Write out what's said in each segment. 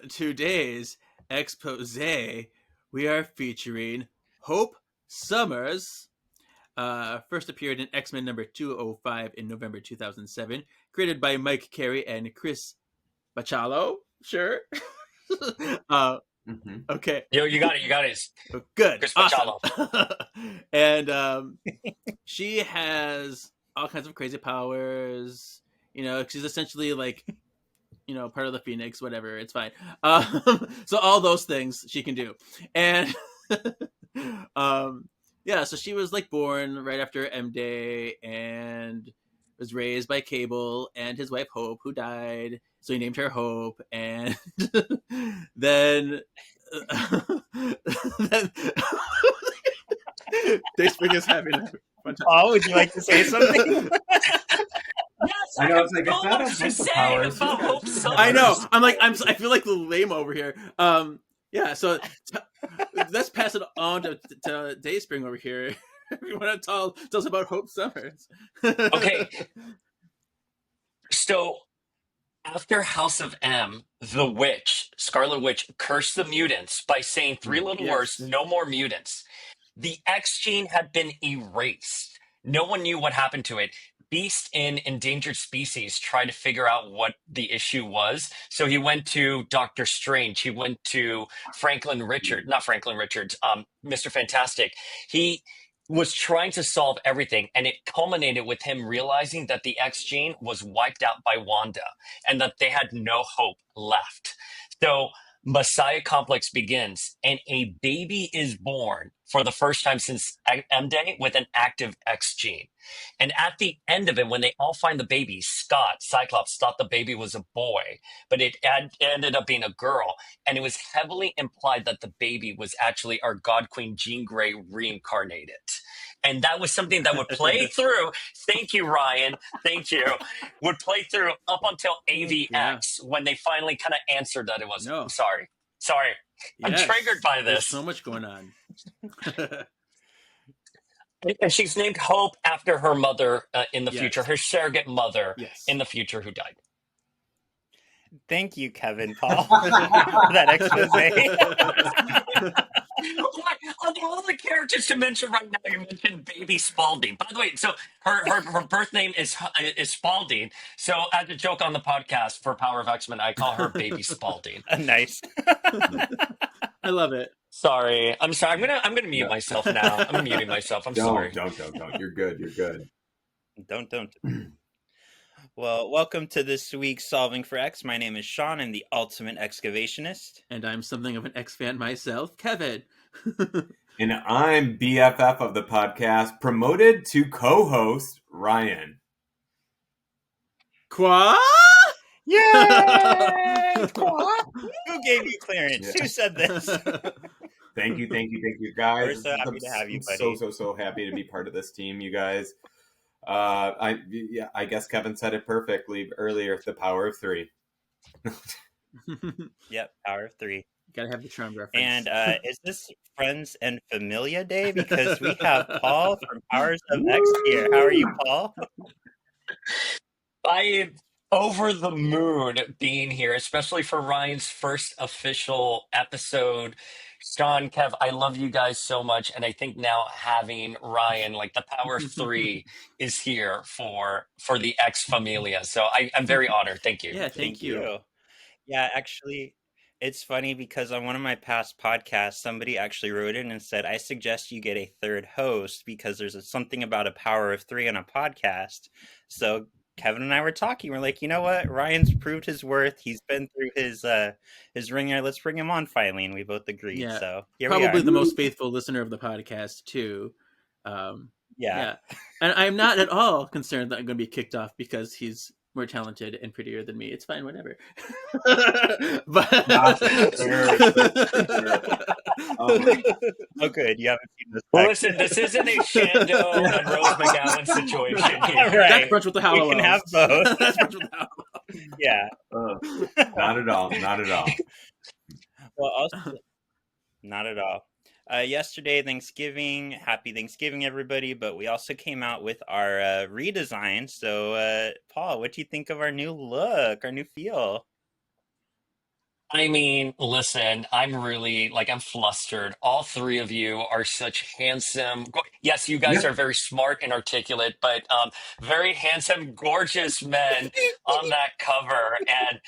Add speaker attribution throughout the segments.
Speaker 1: today's expose, we are featuring Hope Summers. First appeared in X-Men number 205 in November 2007, created by Mike Carey and Chris Bachalo. Sure. Okay.
Speaker 2: Yo, you got it.
Speaker 1: Good.
Speaker 2: Chris
Speaker 1: Awesome.
Speaker 2: Bachalo.
Speaker 1: And she has all kinds of crazy powers. She's essentially like, part of the Phoenix, whatever. It's fine. So all those things she can do. And so she was like born right after M Day and was raised by Cable and his wife Hope, who died. So he named her Hope. And then Dayspring is having a fun time.
Speaker 3: Oh, would you like to say something?
Speaker 2: Yes,
Speaker 4: I know. It's like, it's not a bunch of powers.
Speaker 1: I know. I feel like the lame over here. So let's pass it on to Dayspring over here. You want to tell us about Hope Summers?
Speaker 2: Okay. So after House of M, the witch, Scarlet Witch, cursed the mutants by saying three little words, no more mutants. The X gene had been erased. No one knew what happened to it. Beast in Endangered Species tried to figure out what the issue was. So he went to Doctor Strange. He went to Mr. Fantastic. He was trying to solve everything, and it culminated with him realizing that the X gene was wiped out by Wanda and that they had no hope left. So Messiah Complex begins, and a baby is born for the first time since M Day with an active X gene. And at the end of it, when they all find the baby, Cyclops, thought the baby was a boy, but it ended up being a girl. And it was heavily implied that the baby was actually our God Queen Jean Grey reincarnated. And that was something that would play through. Thank you, Ryan. Thank you. Would play through up until AVX when they finally kind of answered that it was. No. Sorry. Yes. I'm triggered by this.
Speaker 1: There's so much going on.
Speaker 2: And she's named Hope after her mother in the future, her surrogate mother in the future who died.
Speaker 3: Thank you, Kevin Paul, for that expose.
Speaker 2: Of all the characters to mention right now, you mentioned Baby Spalding. By the way, so her birth name is Spalding. So as a joke on the podcast for Power of X-Men, I call her Baby Spalding.
Speaker 3: Nice.
Speaker 1: I love it.
Speaker 2: Sorry. I'm sorry. I'm gonna mute myself now. I'm muting myself. Sorry.
Speaker 4: Don't. You're good.
Speaker 3: Don't. Well, welcome to this week's Solving for X. My name is Shawn. I'm the ultimate excavationist.
Speaker 1: And I'm something of an X fan myself, Kevin.
Speaker 4: And I'm BFF of the podcast, promoted to co-host, Ryan.
Speaker 1: Qua?
Speaker 3: Yay! Qua? Who gave you clearance? Who said this?
Speaker 4: Thank you, guys.
Speaker 3: We're so happy to have you, buddy.
Speaker 4: So happy to be part of this team, you guys. I guess Kevin said it perfectly earlier. The power of three.
Speaker 3: Yep, power of three.
Speaker 1: Gotta have the Tron reference.
Speaker 3: And is this Friends and Familia Day? Because we have Paul from Powers of X here. How are you, Paul?
Speaker 2: I am over the moon being here, especially for Ryan's first official episode. Shawn, Kev, I love you guys so much, and I think now having Ryan, like the power of three, is here for the X Familia. So I'm very honored. Thank you.
Speaker 1: Yeah, thank you.
Speaker 3: Yeah, actually, it's funny because on one of my past podcasts, somebody actually wrote in and said, I suggest you get a third host because there's something about a power of three on a podcast. So Kevin and I were talking. We're like, you know what? Ryan's proved his worth. He's been through his ringer. Let's bring him on finally. And we both agreed.
Speaker 1: Yeah,
Speaker 3: so here
Speaker 1: probably
Speaker 3: we are.
Speaker 1: The most faithful listener of the podcast too.
Speaker 3: Yeah.
Speaker 1: And I'm not at all concerned that I'm going to be kicked off because he's more talented and prettier than me. It's fine, whatever. But
Speaker 3: oh, good. You haven't seen this.
Speaker 2: Well, listen, this isn't a Shando and Rose McGowan situation here.
Speaker 3: Right.
Speaker 1: That's Brunch with the Hallows.
Speaker 3: We can have both.
Speaker 1: That's Brunch with the Hallows.
Speaker 3: Yeah.
Speaker 4: Not at all.
Speaker 3: Well, also, not at all. Yesterday, Thanksgiving. Happy Thanksgiving, everybody. But we also came out with our redesign. So, Paul, what do you think of our new look, our new feel?
Speaker 2: I mean, listen, I'm really like I'm flustered. All three of you are such handsome. Yes, you guys
Speaker 4: Yeah.
Speaker 2: are very smart and articulate, but very handsome, gorgeous men on that cover, and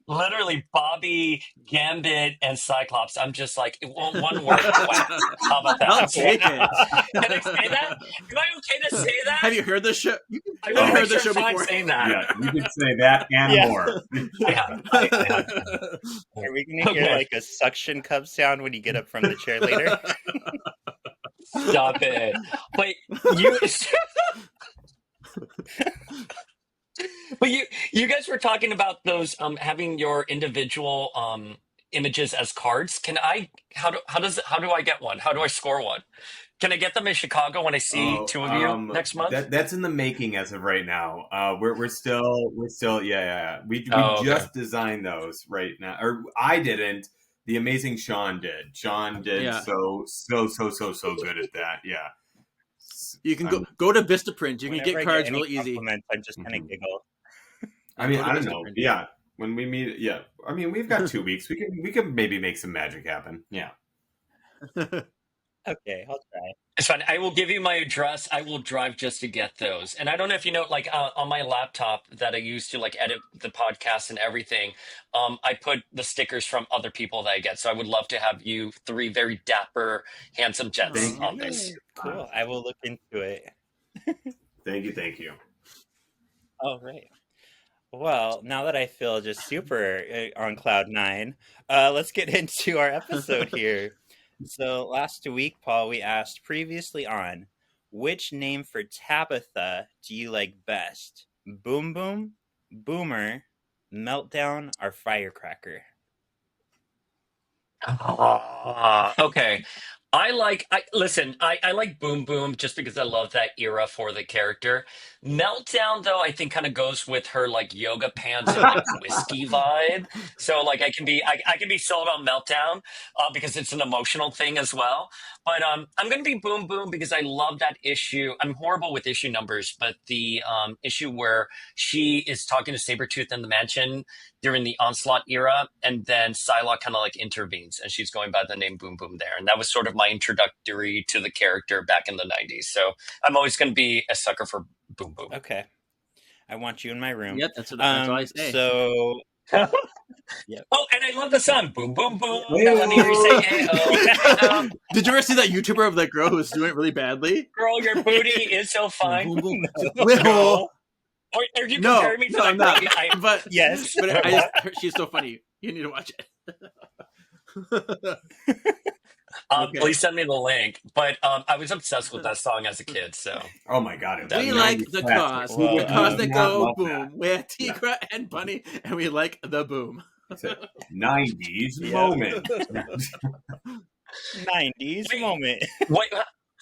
Speaker 2: literally Bobby, Gambit, and Cyclops. I'm just like one word, whack. How about that?
Speaker 1: I'll
Speaker 2: I'm
Speaker 1: take
Speaker 2: sweating.
Speaker 1: it.
Speaker 2: Can I say that? Am I okay to say
Speaker 1: Have
Speaker 2: that?
Speaker 1: you heard the show?
Speaker 2: I
Speaker 1: Have
Speaker 2: want
Speaker 1: you
Speaker 2: to
Speaker 4: Oh,
Speaker 2: make
Speaker 1: heard the
Speaker 2: sure I'm
Speaker 1: show
Speaker 2: fine
Speaker 1: before?
Speaker 2: saying that.
Speaker 4: yeah. You could say that and
Speaker 3: Yeah.
Speaker 4: more.
Speaker 2: I have. I have.
Speaker 3: Are we gonna hear
Speaker 2: Okay,
Speaker 3: like a suction cup sound when you get up from the chair later?
Speaker 2: stop it. But you. But you guys were talking about those having your individual images as cards. Can I how do I get one? How do I score one? Can I get them in Chicago when I see
Speaker 4: Oh,
Speaker 2: two of you next month?
Speaker 4: that's in the making as of right now. We're still yeah. We
Speaker 2: Oh, okay.
Speaker 4: just designed those right now, or I didn't. The amazing Sean did. Sean did
Speaker 1: Yeah.
Speaker 4: so good at that. Yeah.
Speaker 1: You can
Speaker 4: I'm,
Speaker 1: go to Vistaprint. You can
Speaker 3: Whenever
Speaker 1: get
Speaker 3: I get
Speaker 1: cards
Speaker 3: any
Speaker 1: real easy.
Speaker 3: compliments, I just kind of
Speaker 4: mhm.
Speaker 3: giggle.
Speaker 4: I mean,
Speaker 1: Go to
Speaker 4: I don't know.
Speaker 1: Vistaprint.
Speaker 4: Yeah. When we meet, yeah. I mean, we've got 2 weeks. We can maybe make some magic happen. Yeah.
Speaker 3: Okay, I'll try.
Speaker 2: It's fine. I will give you my address. I will drive just to get those. And I don't know if you know, like on my laptop that I use to like edit the podcast and everything, I put the stickers from other people that I get. So I would love to have you three very dapper, handsome gents
Speaker 4: Thank you.
Speaker 1: Aw,
Speaker 2: on
Speaker 1: yay.
Speaker 2: this.
Speaker 3: Cool. I will look into it.
Speaker 4: Thank you.
Speaker 3: All right. Well, now that I feel just super on cloud nine, let's get into our episode here. So last week, Paul, we asked previously on which name for Tabitha do you like best? Boom Boom, Boomer, Meltdown, or Firecracker?
Speaker 2: Okay. I like Boom Boom just because I love that era for the character. Meltdown though, I think kind of goes with her like yoga pants and like whiskey vibe. So like I can be sold on Meltdown because it's an emotional thing as well. But I'm gonna be Boom Boom because I love that issue. I'm horrible with issue numbers, but the issue where she is talking to Sabretooth in the mansion during the Onslaught era, and then Psylocke kind of like intervenes, and she's going by the name Boom Boom there, and that was sort of my introductory to the character back in the '90s. So I'm always going to be a sucker for Boom Boom.
Speaker 3: Okay. I want you in my room.
Speaker 1: Yep, that's all I say.
Speaker 3: So
Speaker 2: Oh,
Speaker 3: yep.
Speaker 2: and I love the song Boom Boom Boom. Now let me hear you say
Speaker 4: Hey-o.
Speaker 2: hey-oh.
Speaker 1: Did you ever see that YouTuber of that girl who was doing it really badly?
Speaker 2: Girl, your booty is so
Speaker 1: Boom,
Speaker 2: fine.
Speaker 1: boom, boom.
Speaker 3: No.
Speaker 1: Well,
Speaker 2: Or are you
Speaker 1: no,
Speaker 2: comparing me to
Speaker 1: no,
Speaker 2: that
Speaker 1: I'm not.
Speaker 2: girl?
Speaker 1: But
Speaker 3: Yes.
Speaker 1: she's so funny. You need to watch it. Okay.
Speaker 2: Please send me the link. But I was obsessed with that song as a kid. So
Speaker 4: Oh my god, it was
Speaker 1: We
Speaker 4: a
Speaker 1: like
Speaker 4: 90s
Speaker 1: the
Speaker 4: classic.
Speaker 1: cause,
Speaker 3: Well,
Speaker 1: the cause
Speaker 4: Who
Speaker 1: that
Speaker 4: does not
Speaker 1: go
Speaker 4: love that?
Speaker 1: boom. We're Tigra and Bunny, and we like the boom.
Speaker 4: It's a 90s
Speaker 3: Yeah.
Speaker 4: moment.
Speaker 3: 90s
Speaker 2: Wait.
Speaker 3: moment.
Speaker 2: wait,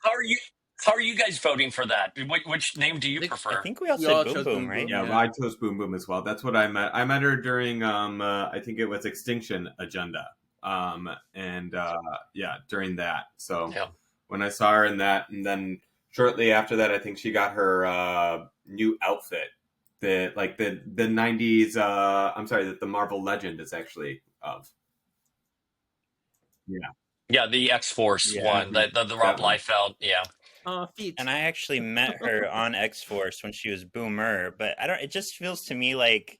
Speaker 2: how are you? How are you guys voting for that? Which name do you
Speaker 1: I
Speaker 2: prefer?
Speaker 3: I think we all
Speaker 1: We
Speaker 3: said
Speaker 1: all
Speaker 3: Boom
Speaker 1: chose
Speaker 3: Boom,
Speaker 1: Boom
Speaker 3: right?
Speaker 1: Boom.
Speaker 4: Yeah,
Speaker 1: Yeah.
Speaker 4: well, I chose Boom Boom as well. That's what I met. I met her during I think it was Extinction Agenda. Yeah, during that. So
Speaker 2: Yeah.
Speaker 4: when I saw her in that, and then shortly after that, I think she got her new outfit. That like the '90s. I'm sorry, that the Marvel Legend is actually of. Yeah,
Speaker 2: Yeah, the X Force
Speaker 3: Yeah.
Speaker 2: one, the Rob
Speaker 4: that one.
Speaker 2: Liefeld. Yeah.
Speaker 1: Feet.
Speaker 3: And I actually met her on X Force when she was Boomer, but I don't. It just feels to me like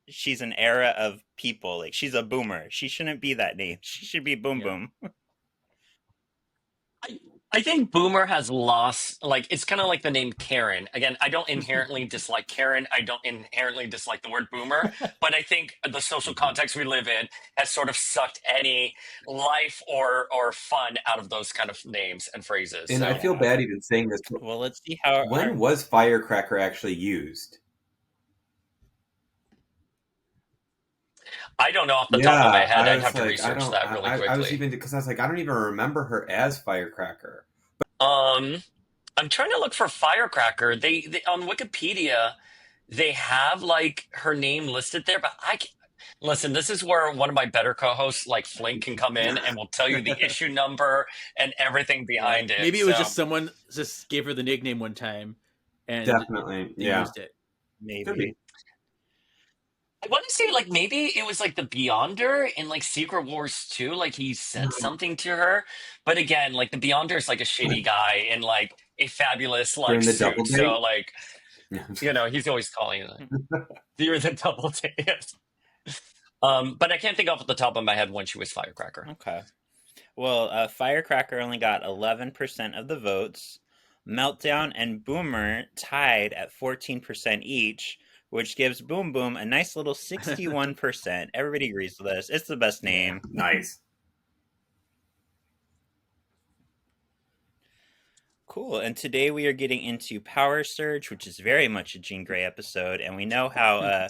Speaker 3: she's an era of people. Like she's a Boomer. She shouldn't be that name. She should be Boom
Speaker 1: Yeah.
Speaker 3: Boom.
Speaker 2: I think Boomer has lost, like, it's kind of like the name Karen. Again, I don't inherently dislike Karen. I don't inherently dislike the word Boomer, but I think the social context we live in has sort of sucked any life or fun out of those kind of names and phrases.
Speaker 4: And
Speaker 2: So
Speaker 4: I feel bad even saying this. But
Speaker 3: Well, let's see how.
Speaker 4: when was Firecracker actually used?
Speaker 2: I don't know off the top of my
Speaker 4: Yeah,
Speaker 2: head.
Speaker 4: I
Speaker 2: I'd
Speaker 4: was
Speaker 2: have to
Speaker 4: like, I
Speaker 2: research
Speaker 4: don't.
Speaker 2: that really
Speaker 4: I was
Speaker 2: quickly.
Speaker 4: even because I was like, I don't even remember her as Firecracker.
Speaker 2: Um, I'm trying to look for Firecracker. They on Wikipedia, they have like her name listed there, but listen. This is where one of my better co-hosts, like Flink, can come in and will tell you the issue number and everything behind it.
Speaker 1: Maybe it was
Speaker 2: So,
Speaker 1: just someone just gave her the nickname one time, and
Speaker 4: Definitely,
Speaker 1: they
Speaker 4: yeah.
Speaker 1: used it.
Speaker 4: Could be.
Speaker 3: Maybe.
Speaker 2: I want to say like maybe it was like the Beyonder in like Secret Wars 2, like he said something to her. But again, like the Beyonder is like a shitty guy in like a fabulous like
Speaker 4: During the double
Speaker 2: suit. So
Speaker 4: date.
Speaker 2: like, he's always calling it like, you're the double date. But I can't think off the top of my head when she was Firecracker.
Speaker 3: Okay. Well, Firecracker only got 11% of the votes. Meltdown and Boomer tied at 14% each, which gives Boom Boom a nice little 61%. Everybody agrees with this. It's the best name.
Speaker 4: Nice.
Speaker 3: Cool. And today we are getting into Power Surge, which is very much a Jean Grey episode. And we know how,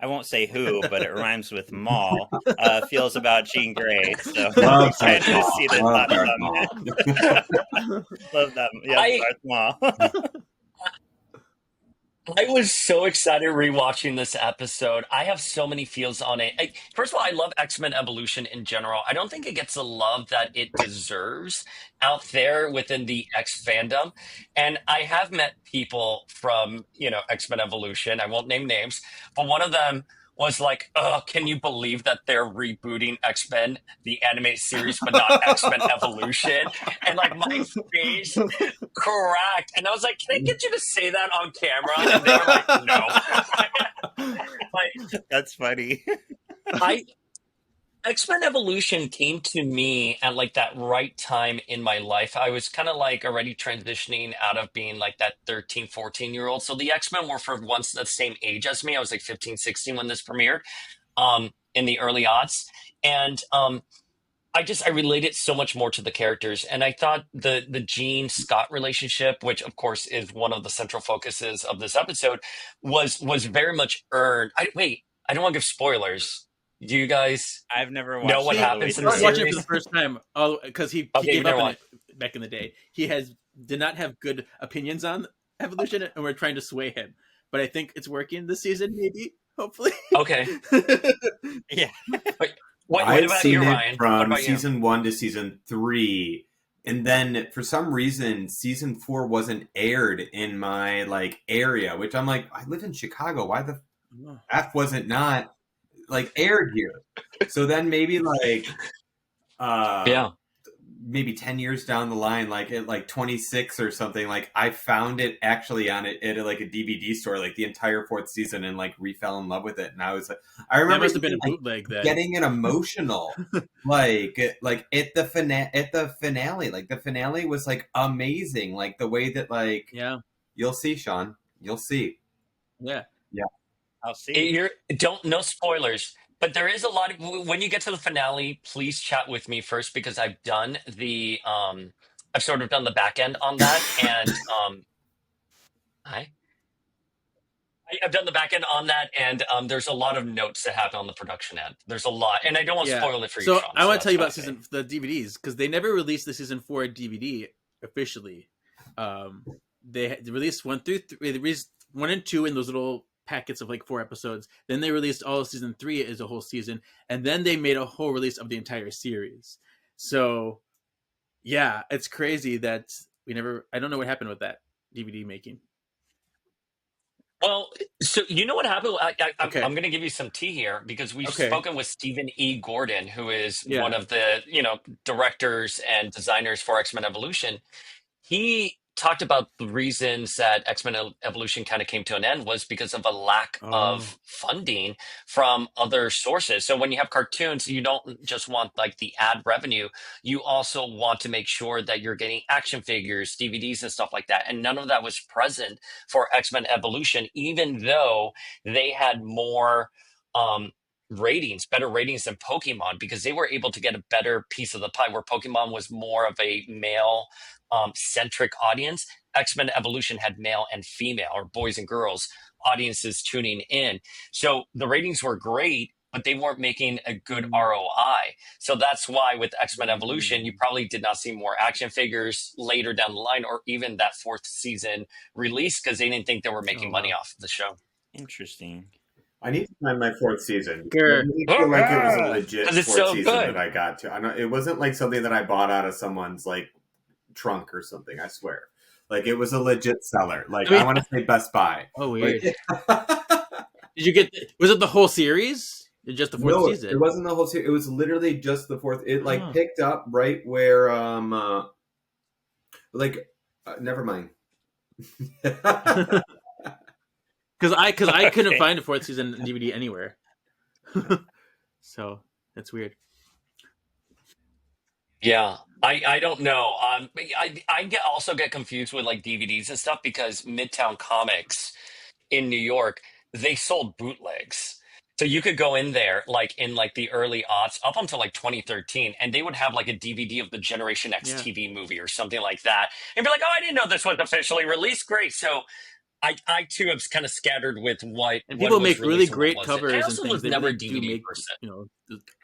Speaker 3: I won't say who, but it rhymes with Maul, feels about Jean Grey. So I'm excited to see this.
Speaker 4: Love Darth Maul.
Speaker 3: Love that. Yeah, Darth Maul.
Speaker 2: I was so excited rewatching this episode. I have so many feels on it. First of all, I love X-Men Evolution in general. I don't think it gets the love that it deserves out there within the X fandom. And I have met people from, X-Men Evolution. I won't name names, but one of them was like, "Oh, can you believe that they're rebooting X-Men, the animated series, but not X-Men Evolution?" And like my face cracked. And I was like, "Can I get you to say that on camera?" And they were like, "No." Like,
Speaker 3: That's funny.
Speaker 2: X-Men Evolution came to me at like that right time in my life. I was kind of like already transitioning out of being like that 13, 14-year-old. So the X-Men were for once the same age as me. I was like 15, 16 when this premiered, in the early aughts. And I related so much more to the characters. And I thought the Jean Scott relationship, which of course is one of the central focuses of this episode, was very much earned. I don't want to give spoilers. Do you guys
Speaker 3: I've never watched
Speaker 2: know what
Speaker 3: it all
Speaker 2: happens
Speaker 3: the
Speaker 2: in
Speaker 3: way
Speaker 2: the
Speaker 3: through.
Speaker 1: Watch it for the
Speaker 2: series?
Speaker 1: first time because he
Speaker 2: Okay,
Speaker 1: gave
Speaker 2: you never
Speaker 1: up on
Speaker 2: watched.
Speaker 1: it back in the day. He did not have good opinions on Evolution, and we're trying to sway him. But I think it's working this season, maybe, hopefully.
Speaker 2: Okay.
Speaker 3: Yeah.
Speaker 2: What
Speaker 4: I've
Speaker 2: about
Speaker 4: seen
Speaker 2: you,
Speaker 4: it
Speaker 2: Ryan? What
Speaker 4: from
Speaker 2: about you?
Speaker 4: season 1 to season 3, and then for some reason season 4 wasn't aired in my like area, which I'm like, I live in Chicago. Why the F was it not like aired here? So then maybe like
Speaker 2: Yeah.
Speaker 4: maybe 10 years down the line, like at like 26 or something, like I found it actually on it at like a DVD store, like the entire 4th season, and like refell in love with it. And I was like, I
Speaker 1: That
Speaker 4: remember
Speaker 1: must have been a
Speaker 4: like,
Speaker 1: bootleg then.
Speaker 4: getting an emotional like at the finale. Like the finale was like amazing, like the way that like
Speaker 1: Yeah.
Speaker 4: you'll see, Sean, you'll see.
Speaker 1: Yeah.
Speaker 3: I'll see.
Speaker 2: No spoilers, but there is a lot of when you get to the finale. Please chat with me first because I've done I've sort of done the back end on that, and hi. I've done the back end on that, and there's a lot of notes that happen on the production end. There's a lot, and I don't want to spoil it for you,
Speaker 1: So
Speaker 2: Sean.
Speaker 1: I want to tell you
Speaker 2: that's
Speaker 1: about
Speaker 2: okay.
Speaker 1: the DVDs because they never released the season 4 DVD officially. They released 1 through 3. They released 1 and 2 in those little packets of like 4 episodes. Then they released all of season 3 as a whole season, and then they made a whole release of the entire series. So yeah, it's crazy that I don't know what happened with that DVD making.
Speaker 2: Well, so you know what happened?
Speaker 1: Okay.
Speaker 2: I'm going to give you some tea here because we've
Speaker 1: Okay.
Speaker 2: spoken with Stephen E. Gordon, who is
Speaker 1: Yeah.
Speaker 2: one of the directors and designers for X-Men Evolution. He talked about the reasons that X-Men Evolution kind of came to an end was because of a lack of funding from other sources. So when you have cartoons, you don't just want like the ad revenue. You also want to make sure that you're getting action figures, DVDs and stuff like that. And none of that was present for X-Men Evolution, even though they had more better ratings than Pokemon, because they were able to get a better piece of the pie, where Pokemon was more of a male centric audience. X-Men Evolution had male and female, or boys and girls audiences tuning in. So the ratings were great, but they weren't making a good ROI. So that's why with X-Men Evolution, you probably did not see more action figures later down the line, or even that 4th season release, because they didn't think they were making money off of the show.
Speaker 3: Interesting.
Speaker 4: I need to find my 4th season.
Speaker 1: Sure.
Speaker 4: I really feel like it was a legit
Speaker 2: 'Cause it's
Speaker 4: 4th
Speaker 2: so
Speaker 4: season
Speaker 2: good.
Speaker 4: that I got to. I know it wasn't like something that I bought out of someone's like trunk or something. I swear, like it was a legit seller. Like I want to say Best Buy.
Speaker 1: Oh, weird.
Speaker 4: Like,
Speaker 1: Did you get? Was it the whole series? Or just the fourth
Speaker 4: No, it
Speaker 1: season?
Speaker 4: wasn't the whole series. It was literally just the fourth. It like
Speaker 1: Oh.
Speaker 4: picked up right where never mind.
Speaker 1: Because I couldn't
Speaker 3: Okay.
Speaker 1: find a fourth season DVD anywhere. So that's weird.
Speaker 2: Yeah, I don't know. Also get confused with like DVDs and stuff because Midtown Comics in New York, they sold bootlegs. So you could go in there like in like the early aughts up until like 2013, and they would have like a DVD of the Generation X
Speaker 1: Yeah.
Speaker 2: TV movie or something like that, and be like, "Oh, I didn't know this was officially released. Great." So I too am kind of scattered with
Speaker 1: And
Speaker 2: what
Speaker 1: people
Speaker 2: was
Speaker 1: make really
Speaker 2: released and what
Speaker 1: great
Speaker 2: wasn't. I
Speaker 1: covers and
Speaker 2: also
Speaker 1: things.
Speaker 2: was
Speaker 1: They
Speaker 2: never a
Speaker 1: really do
Speaker 2: DVD
Speaker 1: make,
Speaker 2: person.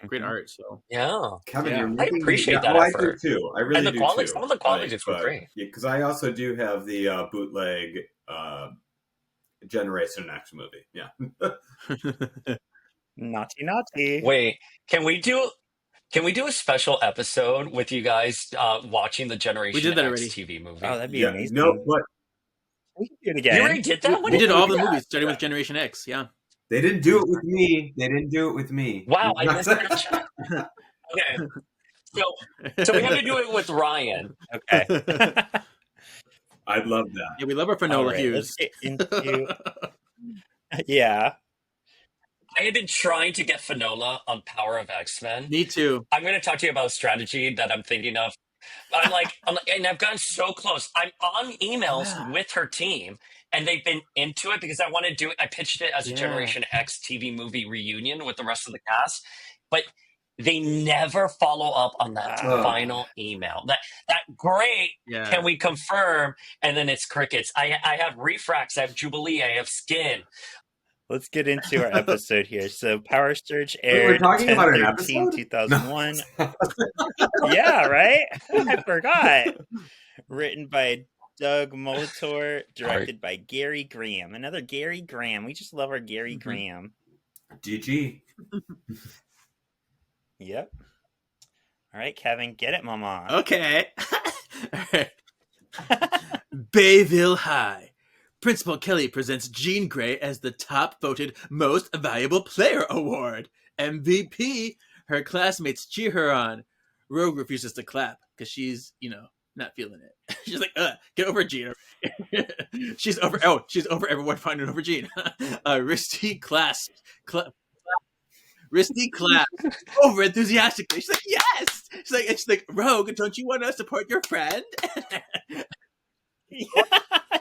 Speaker 1: great
Speaker 3: Mhm.
Speaker 1: art. So
Speaker 2: Yeah,
Speaker 4: Kevin,
Speaker 1: yeah,
Speaker 4: you're
Speaker 2: I
Speaker 4: making me.
Speaker 2: appreciate
Speaker 4: Yeah,
Speaker 2: that
Speaker 4: oh, I do
Speaker 2: effort.
Speaker 4: too. I
Speaker 2: And
Speaker 4: really
Speaker 2: the
Speaker 4: do
Speaker 2: quality,
Speaker 4: too.
Speaker 2: some of the quality
Speaker 4: Like,
Speaker 2: discs were
Speaker 4: but
Speaker 2: great.
Speaker 4: because I also do have the bootleg Generation X movie. Yeah.
Speaker 3: Naughty, naughty.
Speaker 2: Wait, can we do a special episode with you guys watching the
Speaker 1: we
Speaker 2: Generation
Speaker 1: did that
Speaker 2: X
Speaker 1: already.
Speaker 2: TV
Speaker 3: Oh,
Speaker 2: movie?
Speaker 3: that'd be
Speaker 4: Yeah. No,
Speaker 3: amazing.
Speaker 4: but
Speaker 3: We can do it
Speaker 2: You
Speaker 3: again.
Speaker 2: already did that? When
Speaker 1: We
Speaker 2: did
Speaker 1: did
Speaker 2: you
Speaker 1: all
Speaker 2: do
Speaker 1: the
Speaker 2: that?
Speaker 1: movies, starting with Generation X. Yeah.
Speaker 4: they didn't do it with me. They didn't do it with me.
Speaker 2: Wow, I missed that chat. Okay, so we had to do it with Ryan.
Speaker 3: Okay.
Speaker 4: I'd love that.
Speaker 1: Yeah, we love our
Speaker 3: All
Speaker 1: Finola
Speaker 3: right,
Speaker 1: Hughes.
Speaker 3: let's get into. Yeah.
Speaker 2: I had been trying to get Finola on Power of X-Men.
Speaker 1: Me too.
Speaker 2: I'm going to talk to you about a strategy that I'm thinking of. And I've gotten so close. I'm on emails
Speaker 1: Yeah.
Speaker 2: with her team, and they've been into it because I want to do it. I pitched it as a
Speaker 1: Yeah.
Speaker 2: Generation X TV movie reunion with the rest of the cast, but they never follow up on that
Speaker 4: Oh.
Speaker 2: final email. That great.
Speaker 1: Yeah.
Speaker 2: Can we confirm? And then it's crickets. I have Refrax. I have Jubilee. I have Skin.
Speaker 3: Let's get into our episode here. So Power Surge
Speaker 4: Wait, we're
Speaker 3: aired
Speaker 4: talking about an
Speaker 3: 10/13,
Speaker 4: episode?
Speaker 3: 2001.
Speaker 4: No.
Speaker 3: Yeah, right? I forgot. Written by Doug Molitor, directed by Gary Graham. Another Gary Graham. We just love our Gary
Speaker 1: Mhm.
Speaker 3: Graham.
Speaker 4: GG.
Speaker 3: Yep. All right, Kevin, get it, mama.
Speaker 1: Okay. All right. Bayville High. Principal Kelly presents Jean Grey as the top voted most valuable player award. MVP. Her classmates cheer her on. Rogue refuses to clap because she's, not feeling it. She's like, get over Jean. she's over everyone finding over Jean. Risty claps over enthusiastically. She's like, yes! She's like, Rogue, don't you want to support your friend?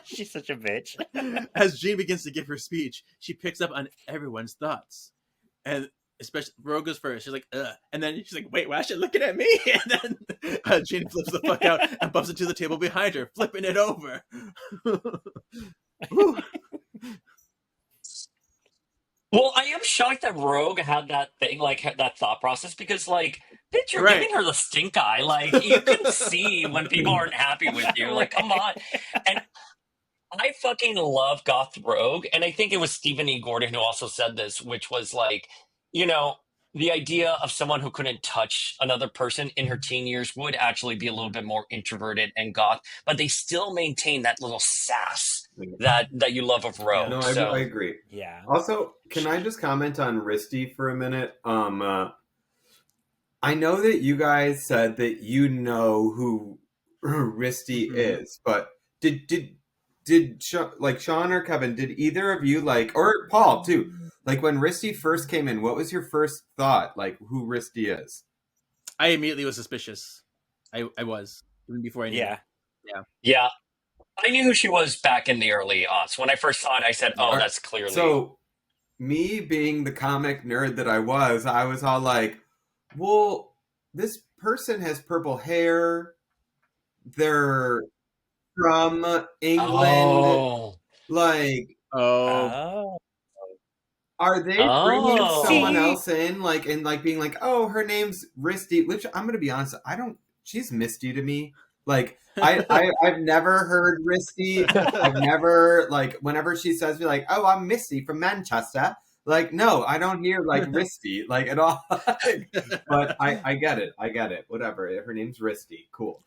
Speaker 3: She's such a bitch.
Speaker 1: As Jean begins to give her speech, she picks up on everyone's thoughts. And especially Rogue goes first. She's like, ugh. And then she's like, wait, why is she looking at me? And then Jean flips the fuck out and bumps into the table behind her, flipping it over.
Speaker 2: Well, I am shocked that Rogue had that thing, like had that thought process, because, like, bitch, you're
Speaker 1: Right.
Speaker 2: giving her the stink eye. Like, you can see when people aren't happy with you. Like, come on. And I fucking love Goth Rogue, and I think it was Stephen E. Gordon who also said this, which was like, the idea of someone who couldn't touch another person in her teen years would actually be a little bit more introverted and goth, but they still maintain that little sass that you love of Rogue.
Speaker 4: No,
Speaker 2: so
Speaker 4: I agree.
Speaker 3: Yeah.
Speaker 4: Also, can I just comment on Risty for a minute? I know that you guys said that you know who Risty is, but did Shawn or Kevin, did either of you or Paul too, when Risty first came in, what was your first thought, who Risty is?
Speaker 1: I immediately was suspicious. I was, even before I knew.
Speaker 2: Yeah. I knew who she was back in the early aughts. When I first saw it, I said, oh, that's clearly...
Speaker 4: So, me being the comic nerd that I was all like, well, this person has purple hair. They're from England.
Speaker 3: Oh.
Speaker 4: Are they bringing someone
Speaker 3: See?
Speaker 4: else in, and being like, oh, her name's Risty, which I'm going to be honest, she's Misty to me. I've never heard Risty. I've never, whenever she says, oh, I'm Misty from Manchester. No, I don't hear, Risty, at all. But I get it. Whatever. Her name's Risty. Cool.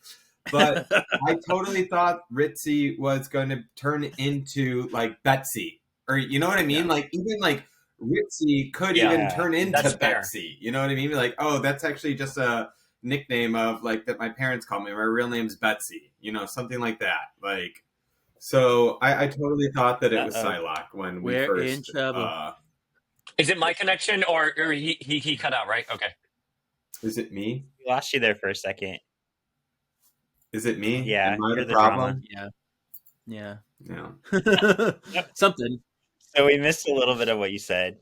Speaker 4: But I totally thought Ritzy was going to turn into, Betsy. Or, you know what I mean?
Speaker 1: Yeah.
Speaker 4: Even, Ritzy could
Speaker 3: Yeah.
Speaker 4: even turn into
Speaker 2: That's fair.
Speaker 4: Betsy. You know what I mean? Like, oh, that's actually just a nickname of like that my parents call me. My real name's Betsy. You know, something like that. Like, so I totally thought that it was
Speaker 3: Uh-oh.
Speaker 4: Psylocke when we
Speaker 1: We're
Speaker 4: first.
Speaker 1: in trouble.
Speaker 2: Is it my connection or he cut out, right? Okay.
Speaker 4: Is it me?
Speaker 3: We lost you there for a second.
Speaker 4: Is it me?
Speaker 3: Yeah,
Speaker 4: Am I
Speaker 3: you're
Speaker 4: the
Speaker 3: the
Speaker 4: problem?
Speaker 1: Yeah.
Speaker 4: Yeah.
Speaker 1: Something.
Speaker 3: So we missed a little bit of what you said.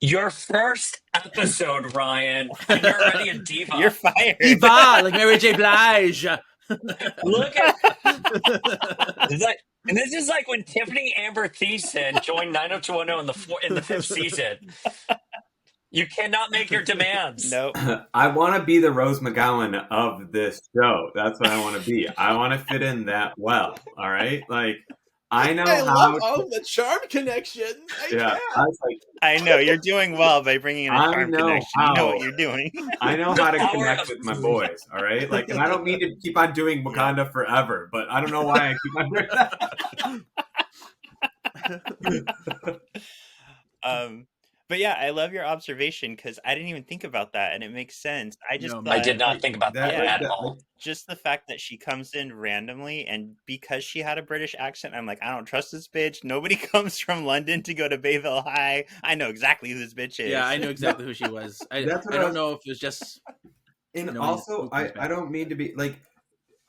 Speaker 2: Your first episode, Ryan, and you're already a diva.
Speaker 3: You're fired.
Speaker 1: Eva, like Mary J. Blige.
Speaker 2: Look at it's like, and this is like when Tiffany Amber Thiessen joined 90210 in the fifth season. You cannot make your demands.
Speaker 3: Nope.
Speaker 4: I want to be the Rose McGowan of this show. That's what I want to be. I want to fit in that well. All right, like I know how.
Speaker 1: the charm connection.
Speaker 4: Yeah, I was like,
Speaker 3: I know you're doing well by bringing in a
Speaker 4: I
Speaker 3: charm
Speaker 4: know
Speaker 3: connection. You know
Speaker 4: how.
Speaker 3: what you're doing.
Speaker 4: I know how to
Speaker 2: power
Speaker 4: connect
Speaker 2: of-
Speaker 4: with my boys. All right, like, and I don't mean to keep on doing Wakanda forever, but I don't know why I keep on doing that.
Speaker 3: But yeah, I love your observation because I didn't even think about that, and it makes sense. I just
Speaker 1: No,
Speaker 3: thought
Speaker 2: I did not think about that
Speaker 3: Yeah.
Speaker 2: at all.
Speaker 3: just the fact that she comes in randomly, and because she had a British accent, I'm like, I don't trust this bitch. Nobody comes from London to go to Bayville High. I know exactly who this bitch is.
Speaker 1: Yeah, I knew exactly who she was. I
Speaker 4: That's what I
Speaker 1: don't
Speaker 4: was-
Speaker 1: know if it was just.
Speaker 4: And
Speaker 1: No,
Speaker 4: also,
Speaker 1: who
Speaker 4: I
Speaker 1: comes back?
Speaker 4: don't mean to be like,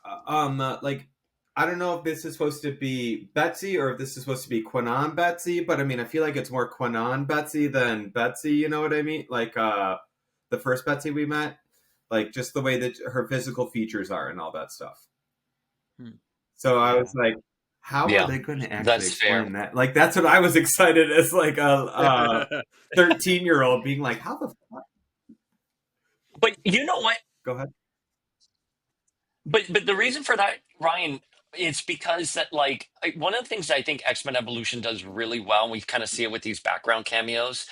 Speaker 4: like, I don't know if this is supposed to be Betsy or if this is supposed to be Quanon Betsy, but I mean, I feel like it's more Quanon Betsy than Betsy, you know what I mean? Like, the first Betsy we met, like, just the way that her physical features are and all that stuff. So I was like, how
Speaker 2: Yeah,
Speaker 4: are they going to actually
Speaker 2: that's
Speaker 4: explain
Speaker 2: fair.
Speaker 4: that? Like, that's what I was excited as, like, a 13-year-old being like, how the fuck?
Speaker 2: But you know what?
Speaker 4: Go ahead.
Speaker 2: But the reason for that, Ryan, it's because that like one of the things I think X-Men Evolution does really well, and we kind of see it with these background cameos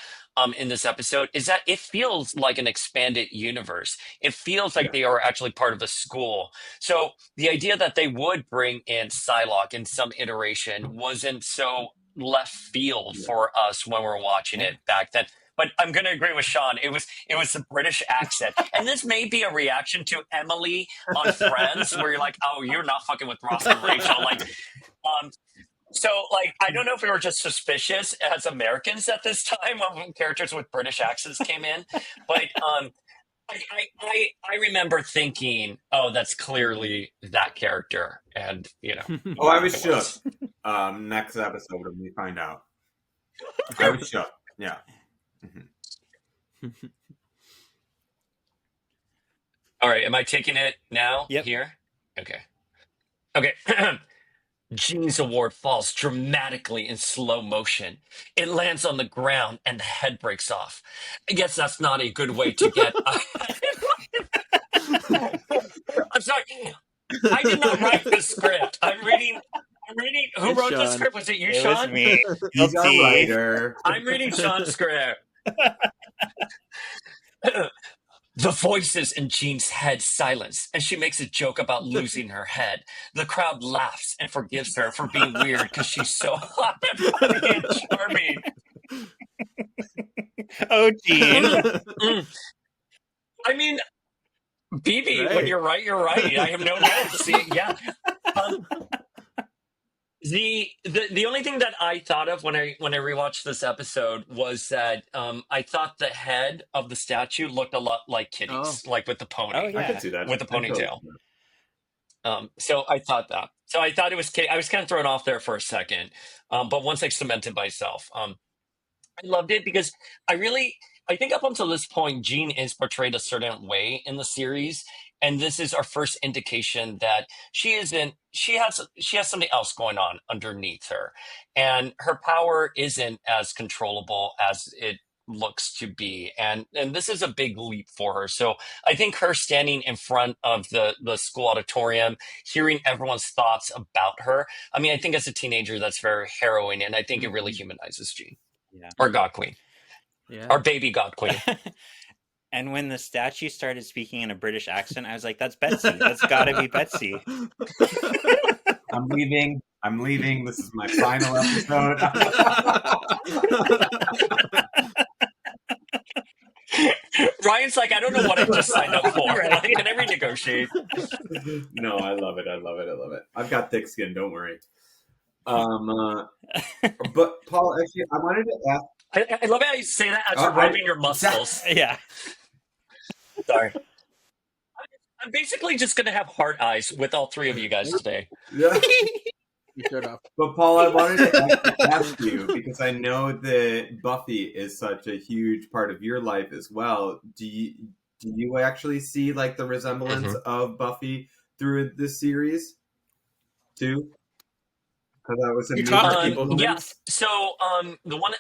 Speaker 2: in this episode, is that it feels like an expanded universe. It feels like they are actually part of a school. So the idea that they would bring in Psylocke in some iteration wasn't so left field for us when we're watching it back then. But I'm going to agree with Sean. It was the British accent, and this may be a reaction to Emily on Friends, where you're like, "Oh, you're not fucking with Ross and Rachel." Like, so like, I don't know if we were just suspicious as Americans at this time when characters with British accents came in, but I remember thinking, "Oh, that's clearly that character," and you know,
Speaker 4: Oh, I was
Speaker 2: it
Speaker 4: shook.
Speaker 2: was.
Speaker 4: Next episode when we find out. I was shook. Yeah.
Speaker 2: All right, am I taking it now?
Speaker 3: Yep.
Speaker 2: Here? Okay. Genie's award falls dramatically in slow motion. It lands on the ground and the head breaks off. I guess that's not a good way to get. I'm sorry. I did not write the script. I'm reading. Who
Speaker 1: It's
Speaker 2: wrote the
Speaker 1: Sean.
Speaker 2: script? Was it you,
Speaker 3: It
Speaker 2: Sean?
Speaker 3: was me.
Speaker 4: He's a
Speaker 3: Guilty.
Speaker 4: writer.
Speaker 2: I'm reading Sean's script. The voices in Jean's head silence, and she makes a joke about losing her head. The crowd laughs and forgives her for being weird because she's so hot and funny and charming.
Speaker 3: Oh, Gene.
Speaker 2: I mean, BB,
Speaker 1: Right.
Speaker 2: when you're right, you're right. I have no notes. See, yeah. The only thing that I thought of when I rewatched this episode was that I thought the head of the statue looked a lot like Kitty's, like with the pony.
Speaker 3: Oh, yeah.
Speaker 4: I could see that.
Speaker 2: With the
Speaker 4: I totally
Speaker 2: ponytail.
Speaker 4: see that.
Speaker 2: So I thought that. So I thought it was Kitty. I was kind of thrown off there for a second, but once I cemented myself, I loved it because I think up until this point, Jean is portrayed a certain way in the series, and this is our first indication that she has something else going on underneath her, and her power isn't as controllable as it looks to be, and this is a big leap for her. So I think her standing in front of the school auditorium, hearing everyone's thoughts about her, I mean, I think as a teenager that's very harrowing, and I think it really humanizes Jean.
Speaker 3: Yeah.
Speaker 2: Our God Queen.
Speaker 1: Yeah.
Speaker 2: Our baby God Queen.
Speaker 3: And when the statue started speaking in a British accent, I was like, that's Betsy. That's gotta be Betsy.
Speaker 4: I'm leaving. I'm leaving. This is my final episode.
Speaker 2: Ryan's like, I don't know what I just signed up for.
Speaker 3: Right.
Speaker 2: Like, can I renegotiate?
Speaker 4: No, I love it. I love it. I love it. I've got thick skin. Don't worry. But Paul, actually, I wanted to ask.
Speaker 2: I love how you say that as you're rubbing your muscles.
Speaker 3: Yeah.
Speaker 2: Sorry. I'm basically just going to have heart eyes with all three of you guys today.
Speaker 4: Yeah.
Speaker 1: You showed off.
Speaker 4: But Paul, I wanted to ask you because I know that Buffy is such a huge part of your life as well. Do you actually see like the resemblance of Buffy through this series too? Because I was
Speaker 1: You talk to people.
Speaker 2: Yes. So the one.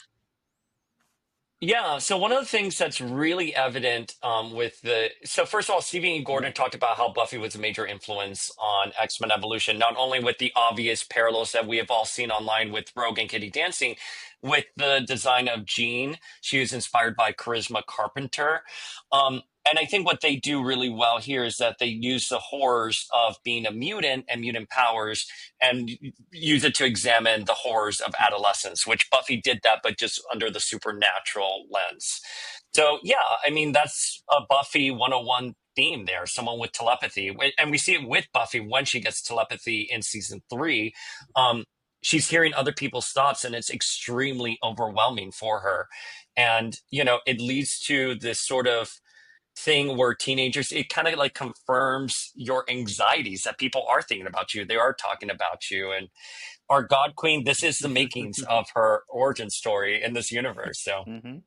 Speaker 2: Yeah, so one of the things that's really evident so first of all, Stephen E. Gordon talked about how Buffy was a major influence on X-Men Evolution, not only with the obvious parallels that we have all seen online with Rogue and Kitty dancing, with the design of Jean. She was inspired by Charisma Carpenter. And I think what they do really well here is that they use the horrors of being a mutant and mutant powers and use it to examine the horrors of adolescence, which Buffy did that, but just under the supernatural lens. So, yeah, I mean, that's a Buffy 101 theme there, someone with telepathy. And we see it with Buffy when she gets telepathy in season 3. She's hearing other people's thoughts, and it's extremely overwhelming for her. And, it leads to this sort of thing where teenagers, it kind of like confirms your anxieties that people are thinking about you. They are talking about you. And our God Queen, this is the makings of her origin story in this universe. So
Speaker 3: I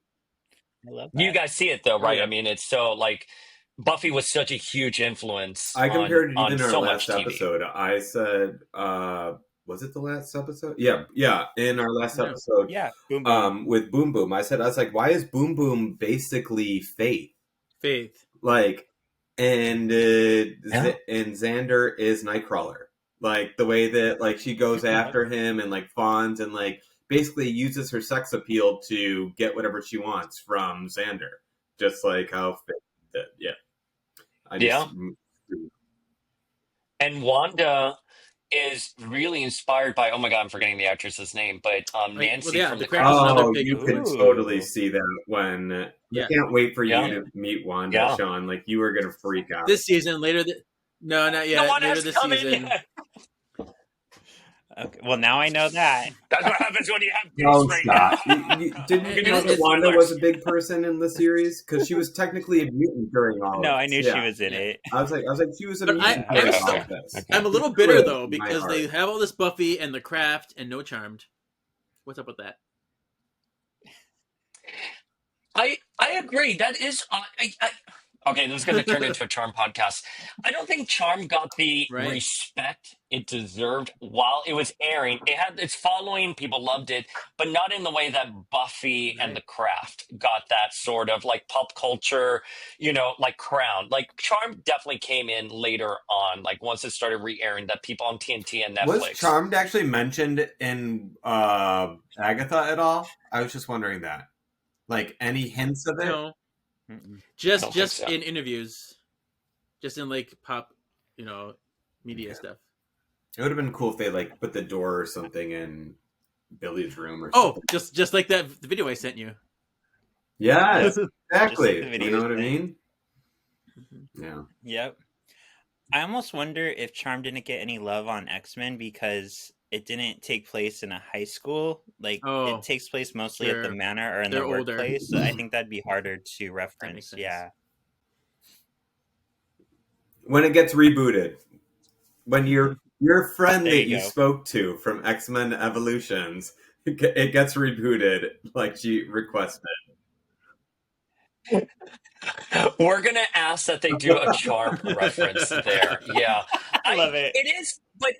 Speaker 3: love that.
Speaker 2: you guys see it though, right?
Speaker 1: Yeah.
Speaker 2: I mean, it's so like Buffy was such a huge influence.
Speaker 4: I compared it even in our
Speaker 2: so
Speaker 4: last
Speaker 2: much TV.
Speaker 4: episode. I said, was it the last episode? Yeah. In our last episode,
Speaker 3: Boom Boom.
Speaker 4: with Boom Boom, I was like, why is Boom Boom basically Faith? Like, and Xander is Nightcrawler. Like the way that like she goes after him and like fawns and like basically uses her sex appeal to get whatever she wants from Xander, just like how Faith did. Yeah.
Speaker 2: And Wanda is really inspired by, oh my God, I'm forgetting the actress's name, but Nancy from The Crown.
Speaker 4: Oh, you can totally see that when I can't wait for you to meet Wanda, Sean. Like you were gonna freak out
Speaker 1: this season. No, not yet. Later this season.
Speaker 3: Okay. Well, now I know that.
Speaker 2: That's what happens when you have
Speaker 4: No, stop. Didn't you know that Wanda was a big person in the series? Because she was technically a mutant during all of this.
Speaker 3: No, I knew she was in it.
Speaker 4: I was like, she was a mutant during all of this.
Speaker 1: I'm a little bitter, though, because they have all this Buffy and the Craft and no Charmed. What's up with that?
Speaker 2: I agree. That is... Okay, this is going to turn into a Charm podcast. I don't think Charm got the respect it deserved while it was airing. It had its following, people loved it, but not in the way that Buffy and The Craft got that sort of like pop culture, like crown. Like Charm definitely came in later on, like once it started re-airing, that people on TNT and Netflix.
Speaker 4: Was Charmed actually mentioned in Agatha at all? I was just wondering that. Like any hints of it?
Speaker 1: No. Just in interviews, just in like pop, media stuff.
Speaker 4: It would have been cool if they like put the door or something in Billy's room or something.
Speaker 1: Oh, just like the video I sent you.
Speaker 4: Yes, exactly.
Speaker 3: Like
Speaker 4: you know what I mean? Yeah.
Speaker 3: Yep. I almost wonder if Charm didn't get any love on X-Men because it didn't take place in a high school. Like it takes place mostly at the manor or in the workplace. So I think that'd be harder to reference. Yeah.
Speaker 4: When it gets rebooted, when your friend that you spoke to from X-Men Evolutions, it gets rebooted like she requested.
Speaker 2: We're gonna ask that they do a Charm reference there. Yeah,
Speaker 3: I love it.
Speaker 2: It is, but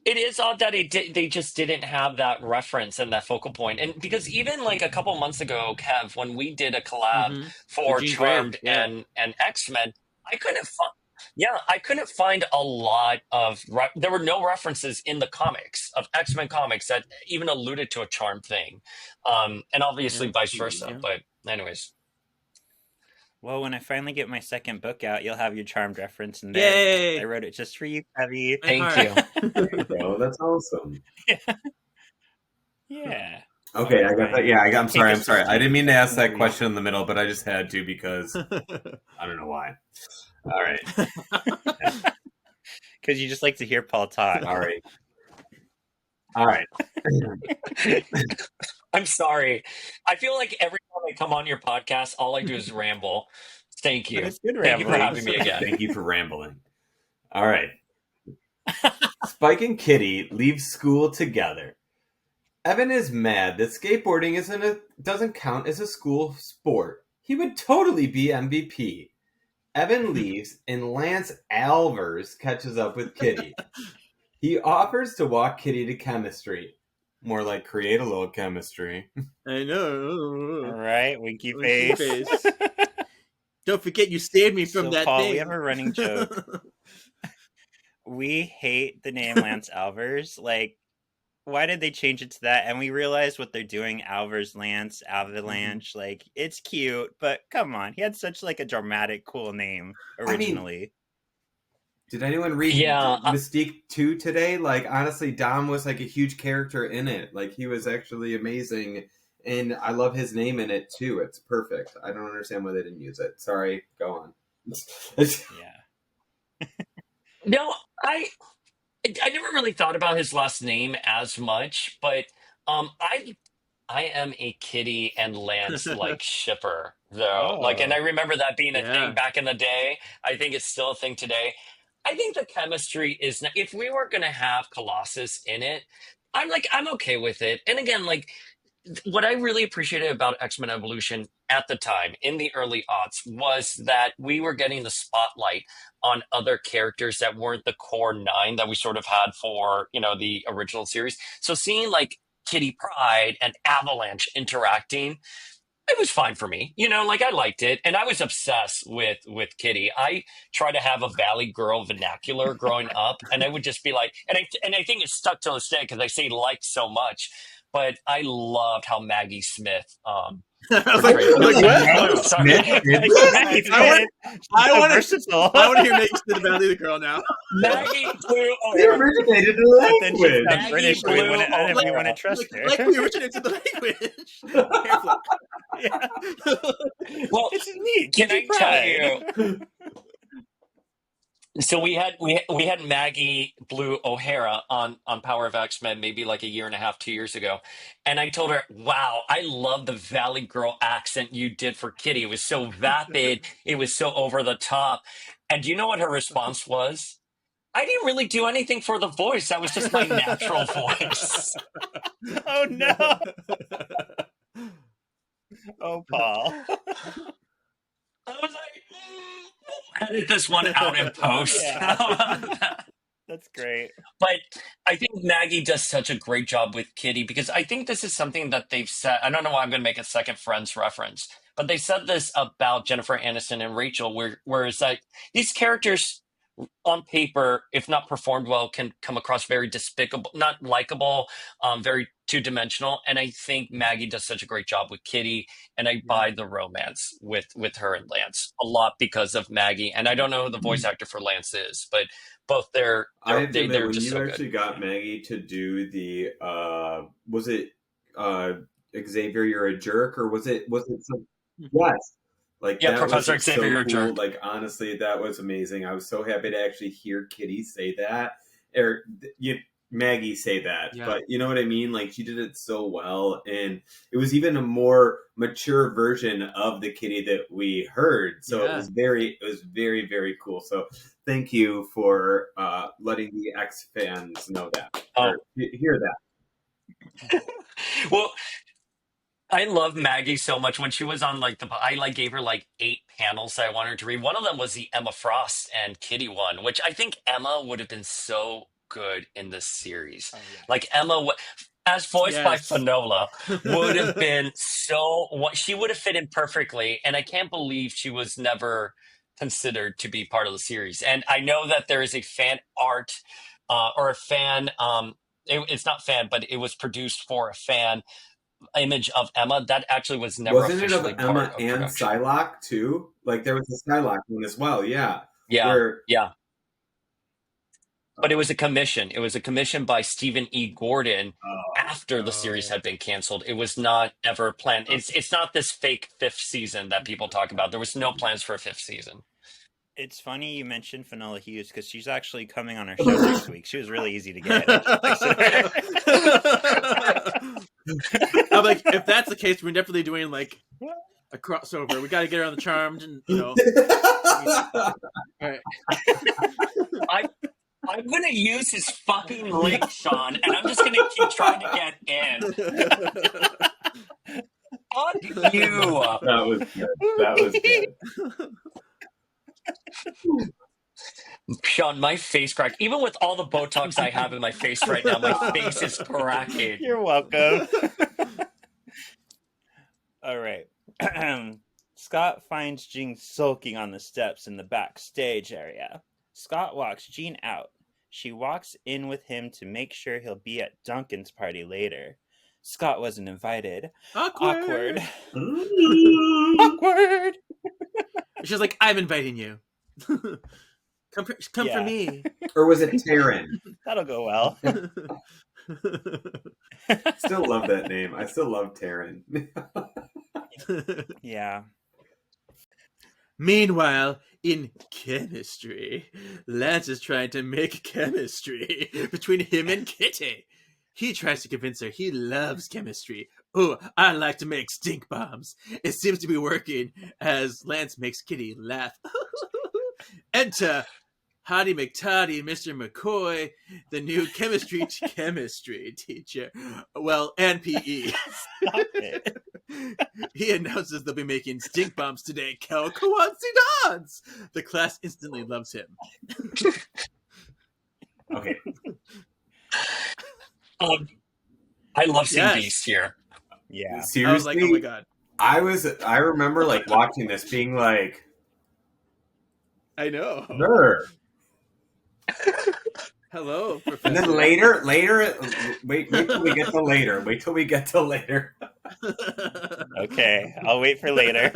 Speaker 2: it is odd that they just didn't have that reference and that focal point. And because even like a couple months ago, Kev, when we did a collab for Charmed and X-Men, I couldn't find a lot of there were no references in the comics of X-Men comics that even alluded to a Charmed thing, and obviously vice versa. But anyways.
Speaker 3: Well, when I finally get my second book out, you'll have your Charmed reference in there.
Speaker 1: Yay!
Speaker 3: I wrote it just for you, Kevin.
Speaker 1: My
Speaker 2: Thank
Speaker 1: heart.
Speaker 2: you.
Speaker 4: Oh, that's awesome.
Speaker 3: Yeah.
Speaker 4: Okay, I got that. Yeah, I'm
Speaker 3: Take
Speaker 4: sorry.
Speaker 3: us
Speaker 4: I'm
Speaker 3: to
Speaker 4: sorry. I didn't mean to ask that
Speaker 3: movie.
Speaker 4: question in the middle, but I just had to because I don't know why. All right.
Speaker 3: Because you just like to hear Paul talk.
Speaker 4: All right. All right.
Speaker 2: I'm sorry. I feel like every time I come on your podcast, all I do is ramble. Thank
Speaker 3: But
Speaker 2: you.
Speaker 3: it's good
Speaker 2: Thank you for
Speaker 3: rambling.
Speaker 2: having me again.
Speaker 4: Thank you for rambling. All right. Spike and Kitty leave school together. Evan is mad that skateboarding doesn't count as a school sport. He would totally be MVP. Evan leaves, and Lance Alvers catches up with Kitty. He offers to walk Kitty to chemistry. More like create a little chemistry.
Speaker 1: I know.
Speaker 3: All right, winky
Speaker 1: Winky
Speaker 3: face.
Speaker 1: face. Don't forget you saved me from
Speaker 3: So,
Speaker 1: that
Speaker 3: Paul,
Speaker 1: thing.
Speaker 3: we have a running joke. We hate the name Lance Alvers. Like, why did they change it to that? And we realized what they're doing. Alvers, Lance, Avalanche. Like, it's cute, but come on. He had such like a dramatic, cool name originally.
Speaker 4: Did anyone read
Speaker 2: Yeah,
Speaker 4: Mystique 2 today? Like, honestly, Dom was like a huge character in it. Like, he was actually amazing. And I love his name in it, too. It's perfect. I don't understand why they didn't use it. Sorry, go on.
Speaker 3: Yeah.
Speaker 2: no, I never really thought about his last name as much, but I am a Kitty and Lance like shipper though. Like, and I
Speaker 3: Oh.
Speaker 2: remember that being a thing
Speaker 1: Yeah.
Speaker 2: back in the day. I think it's still a thing today. I think the chemistry is if we weren't going to have Colossus in it, I'm okay with it. And again, like what I really appreciated about X-Men Evolution at the time in the early aughts was that we were getting the spotlight on other characters that weren't the core nine that we sort of had for, the original series. So seeing like Kitty Pryde and Avalanche interacting, it was fine for me. Like I liked it, and I was obsessed with Kitty. I tried to have a Valley Girl vernacular growing up, and I would just be like, and I think it's stuck to this day because I say like so much. But I loved how Maggie Smith
Speaker 1: I was
Speaker 2: portrayed. No,
Speaker 1: like,
Speaker 2: Maggie
Speaker 1: what?
Speaker 2: Blue. Sorry.
Speaker 1: I want to hear
Speaker 3: versatile.
Speaker 1: I want to hear Maggie Smith about the girl now.
Speaker 2: Maggie Blue.
Speaker 4: They originated the
Speaker 3: But then she's
Speaker 4: language.
Speaker 3: not
Speaker 2: Maggie
Speaker 3: British, so we
Speaker 2: Blue
Speaker 3: wouldn't, and we
Speaker 2: O'Hara.
Speaker 3: wouldn't trust her.
Speaker 1: Like we originated the language. Hair flip.
Speaker 3: Yeah.
Speaker 2: Well,
Speaker 3: It's neat.
Speaker 2: can
Speaker 3: Kitty
Speaker 2: I tell
Speaker 3: Pryde.
Speaker 2: you? So we had Maggie Blue O'Hara on Power of X-Men maybe like a year and a half, 2 years ago, and I told her, "Wow, I love the Valley Girl accent you did for Kitty. It was so vapid, it was so over the top." And do you know what her response was? I didn't really do anything for the voice. That was just my natural voice.
Speaker 3: Oh no. Oh, Paul.
Speaker 2: I was like, we'll edit this one out in post.
Speaker 3: Yeah.
Speaker 2: How about that?
Speaker 3: That's great.
Speaker 2: But I think Maggie does such a great job with Kitty because I think this is something that they've said. I don't know why I'm going to make a second Friends reference, but they said this about Jennifer Aniston and Rachel, where it's like these characters on paper, if not performed well, can come across very despicable, not likable, very two-dimensional. And I think Maggie does such a great job with Kitty, and I buy the romance with her and Lance a lot because of Maggie. And I don't know who the voice actor for Lance is, but both
Speaker 4: I have to admit,
Speaker 2: they're
Speaker 4: when
Speaker 2: just
Speaker 4: you
Speaker 2: so
Speaker 4: actually
Speaker 2: good.
Speaker 4: got Maggie to do the was it Xavier, you're a jerk, or was it some, yes, like
Speaker 2: Yeah,
Speaker 4: that was
Speaker 2: Professor
Speaker 4: so
Speaker 2: Xavier, you're a
Speaker 4: cool.
Speaker 2: jerk.
Speaker 4: Like, honestly, that was amazing. I was so happy to actually hear Kitty say that, or Maggie say that.
Speaker 1: Yeah.
Speaker 4: But you know what I mean? Like, she did it so well, and it was even a more mature version of the Kitty that we heard. So
Speaker 1: Yeah.
Speaker 4: it was very, very cool. So thank you for letting the X fans know that, or hear that.
Speaker 2: Well, I love Maggie so much. When she was on I like gave her like 8 panels that I wanted her to read. One of them was the Emma Frost and Kitty one, which I think Emma would have been so good in this series.
Speaker 3: Oh, yeah.
Speaker 2: Like Emma, as voiced by
Speaker 1: Yes.
Speaker 2: Finola, would have been she would have fit in perfectly. And I can't believe she was never considered to be part of the series. And I know that there is a fan art or a fan. It's not fan, but it was produced for a fan image of Emma, that actually was never
Speaker 4: Wasn't it of
Speaker 2: officially part
Speaker 4: Emma
Speaker 2: of
Speaker 4: and
Speaker 2: production.
Speaker 4: Psylocke too? Like there was a Psylocke one as well. Yeah,
Speaker 2: Yeah,
Speaker 4: where
Speaker 2: yeah. But it was a commission. It was a commission by Stephen E. Gordon after the series had been canceled. It was not ever planned. It's not this fake fifth season that people talk about. There was no plans for a fifth season.
Speaker 3: It's funny you mentioned Finola Hughes because she's actually coming on our show next week. She was really easy to get. I just texted her.
Speaker 1: I'm like, if that's the case, we're definitely doing like a crossover. We got to get her on the Charmed, and all right.
Speaker 2: I'm gonna use his fucking link, Sean, and I'm just gonna keep trying to get in. Fuck you.
Speaker 4: That was good. That was good.
Speaker 2: Sean, my face cracked. Even with all the Botox I have in my face right now, my face is cracking.
Speaker 3: You're welcome. All right. Scott finds Jean sulking on the steps in the backstage area. Scott walks Jean out. She walks in with him to make sure he'll be at Duncan's party later. Scott wasn't invited.
Speaker 1: Awkward.
Speaker 3: Awkward.
Speaker 1: She's like, I'm inviting you. Come for me.
Speaker 4: Or was it Taryn?
Speaker 3: That'll go well.
Speaker 4: Still love that name. I still love Taryn.
Speaker 3: Yeah.
Speaker 1: Meanwhile, in chemistry, Lance is trying to make chemistry between him and Kitty. He tries to convince her he loves chemistry. Oh, I like to make stink bombs. It seems to be working as Lance makes Kitty laugh. Enter Hottie McToddy, Mr. McCoy, the new chemistry teacher. Well, and PE.
Speaker 3: Stop it.
Speaker 1: He announces they'll be making stink bombs today. Quelle coincidence! The class instantly loves him.
Speaker 4: Okay.
Speaker 2: I love seeing
Speaker 1: Yes.
Speaker 2: Beast here.
Speaker 3: Yeah.
Speaker 4: Seriously,
Speaker 1: I was like, oh my god.
Speaker 4: I remember like watching this being like,
Speaker 1: I know.
Speaker 4: sure.
Speaker 1: Hello, Professor.
Speaker 4: And then later, wait till we get to later. Wait till we get to later.
Speaker 3: Okay, I'll wait for later.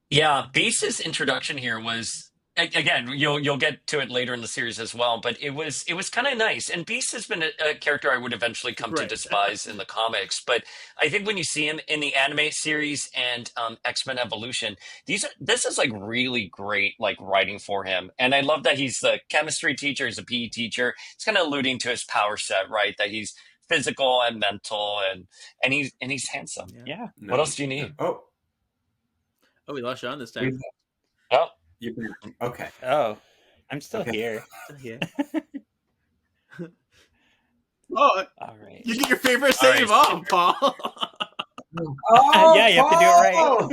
Speaker 2: Yeah, Beast's introduction here was again, you'll get to it later in the series as well, but it was kind of nice. And Beast has been a character I would eventually come to
Speaker 1: Right.
Speaker 2: despise in the comics, but I think when you see him in the anime series and X-Men Evolution, this is like really great like writing for him. And I love that he's the chemistry teacher, he's a PE teacher. It's kind of alluding to his power set, right? That he's physical and mental and he's handsome.
Speaker 3: Yeah.
Speaker 2: What else do you need?
Speaker 4: Oh,
Speaker 1: we lost Sean this time.
Speaker 2: Oh,
Speaker 4: okay.
Speaker 3: Oh, I'm still
Speaker 4: Okay.
Speaker 3: here.
Speaker 1: Yeah. Oh,
Speaker 3: All right.
Speaker 1: you get your favorite
Speaker 2: All right.
Speaker 1: save off, Paul.
Speaker 4: Oh,
Speaker 3: Yeah, you have to do it right.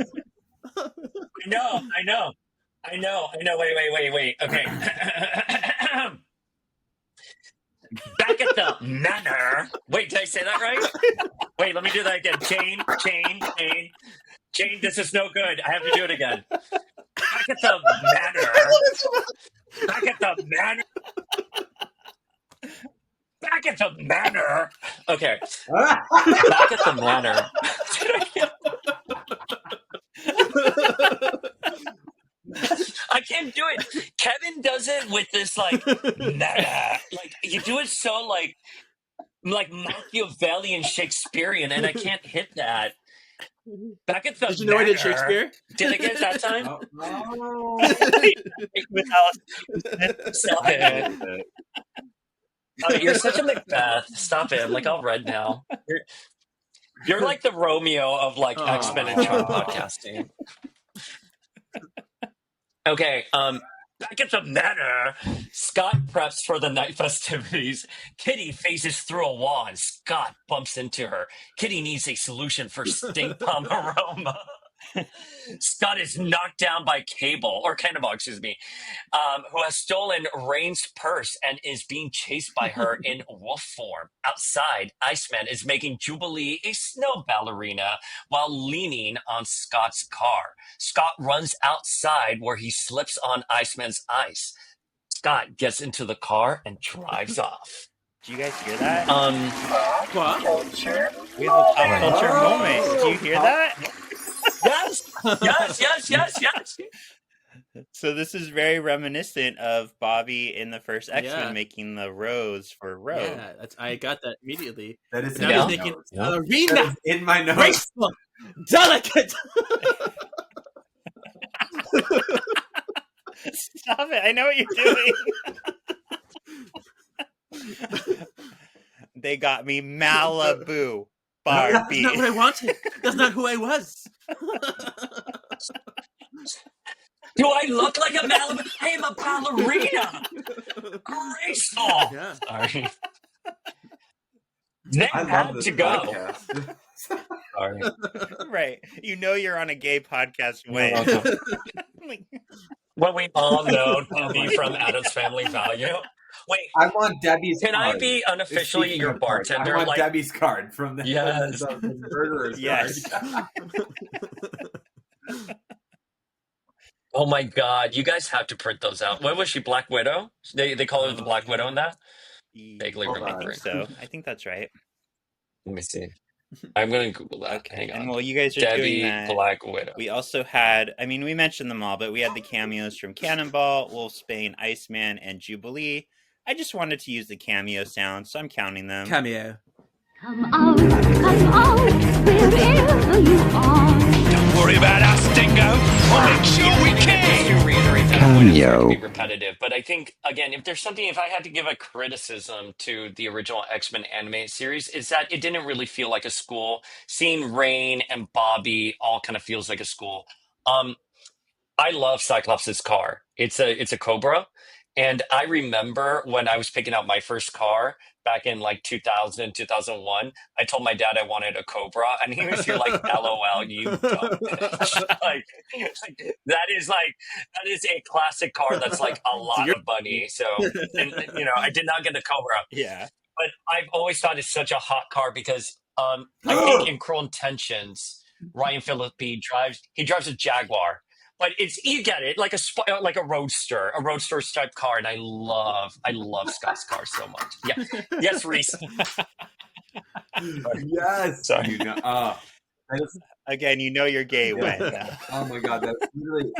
Speaker 2: I know. Wait. Okay. Back at the manor. Wait, did I say that right? Wait, let me do that again. Jane, this is no good. I have to do it again. Back at the manor. Back at the manor. Back at the manor. Okay. Back at the manor. I can't do it. Kevin does it with this like you do it so like Machiavellian Shakespearean, and I can't hit that. Back at the
Speaker 1: Did you know I did
Speaker 2: manor.
Speaker 1: Shakespeare?
Speaker 2: Did I get it that time?
Speaker 3: With Alice.
Speaker 2: Stop it. You're such a Macbeth. Stop it. I'm like all red now. You're like the Romeo of like
Speaker 1: Aw.
Speaker 2: X-Men and Charm podcasting. Okay, back at the manor, Scott preps for the night festivities. Kitty phases through a wall and Scott bumps into her. Kitty needs a solution for stink bomb aroma. Scott is knocked down by Cannonball, who has stolen Rain's purse and is being chased by her in wolf form. Outside, Iceman is making Jubilee a snow ballerina while leaning on Scott's car. Scott runs outside where he slips on Iceman's ice. Scott gets into the car and drives off.
Speaker 3: Do you guys hear that?
Speaker 1: What?
Speaker 3: We have a pop culture moment. Do you hear that?
Speaker 2: Yes.
Speaker 3: So this is very reminiscent of Bobby in the first X-Men
Speaker 1: Yeah.
Speaker 3: making the rose for Rogue.
Speaker 1: Yeah, I got that immediately.
Speaker 4: That is
Speaker 1: But now
Speaker 4: in
Speaker 1: he's
Speaker 4: my
Speaker 1: making
Speaker 4: notes.
Speaker 2: Yeah.
Speaker 4: That
Speaker 1: arena
Speaker 4: is in my notes.
Speaker 1: graceful, delicate.
Speaker 3: Stop it! I know what you're doing. They got me Malibu
Speaker 1: That's
Speaker 3: Barbie.
Speaker 1: not what I wanted. That's not who I was.
Speaker 2: Do I look like a Malibu? I am a ballerina. Graceful.
Speaker 1: Yeah.
Speaker 2: Sorry. They
Speaker 4: I love
Speaker 2: had
Speaker 4: this
Speaker 2: to go.
Speaker 4: podcast.
Speaker 2: Sorry.
Speaker 3: Right. You know you're on a gay podcast
Speaker 2: You're
Speaker 3: when.
Speaker 2: welcome.
Speaker 3: Like,
Speaker 2: When we all know Debbie from Adam's Family Value. Wait,
Speaker 4: I want Debbie's
Speaker 2: can
Speaker 4: card.
Speaker 2: I be unofficially
Speaker 4: Speaking
Speaker 2: your
Speaker 4: of cards,
Speaker 2: bartender?
Speaker 4: I want
Speaker 2: Like,
Speaker 4: Debbie's card from the,
Speaker 2: Yes.
Speaker 4: the murderer's
Speaker 3: Yes.
Speaker 4: card.
Speaker 2: oh my God, you guys have to print those out. What was she, Black Widow? They call her the Black Widow in that? Vaguely
Speaker 4: Hold
Speaker 3: I
Speaker 4: on.
Speaker 2: remembering.
Speaker 3: think so. I think that's right.
Speaker 2: Let me see. I'm going to Google that.
Speaker 3: Okay.
Speaker 2: Hang on.
Speaker 3: And while you guys are
Speaker 2: Debbie
Speaker 3: doing that,
Speaker 2: Black Widow.
Speaker 3: we also had, I mean, we mentioned them all, but we had the cameos from Cannonball, Wolfsbane, Iceman, and Jubilee. I just wanted to use the cameo sound, so I'm counting them.
Speaker 1: Cameo.
Speaker 5: Come out, wherever you are.
Speaker 6: Don't worry about us, Dingo. We'll make sure we
Speaker 2: Just
Speaker 6: can.
Speaker 2: to reiterate that point, it's going to be repetitive. But I think, again, if I had to give a criticism to the original X-Men animated series, is that it didn't really feel like a school. Seeing Rain and Bobby all kind of feels like a school. I love Cyclops' car. It's a Cobra. And I remember when I was picking out my first car back in like 2000, 2001, I told my dad I wanted a Cobra. And he was here like, LOL, you dumb bitch. That is a classic car that's like a lot of money. So, and I did not get the Cobra.
Speaker 3: Yeah.
Speaker 2: But I've always thought it's such a hot car because I think in Cruel Intentions, Ryan Phillippe drives a Jaguar. But you get it, like a roadster type car, and I love Scott's car so much. Yeah, yes, Reese.
Speaker 4: Yes.
Speaker 2: Sorry.
Speaker 4: That is,
Speaker 3: Again, you know you're gay when.
Speaker 4: oh my God, that's literally.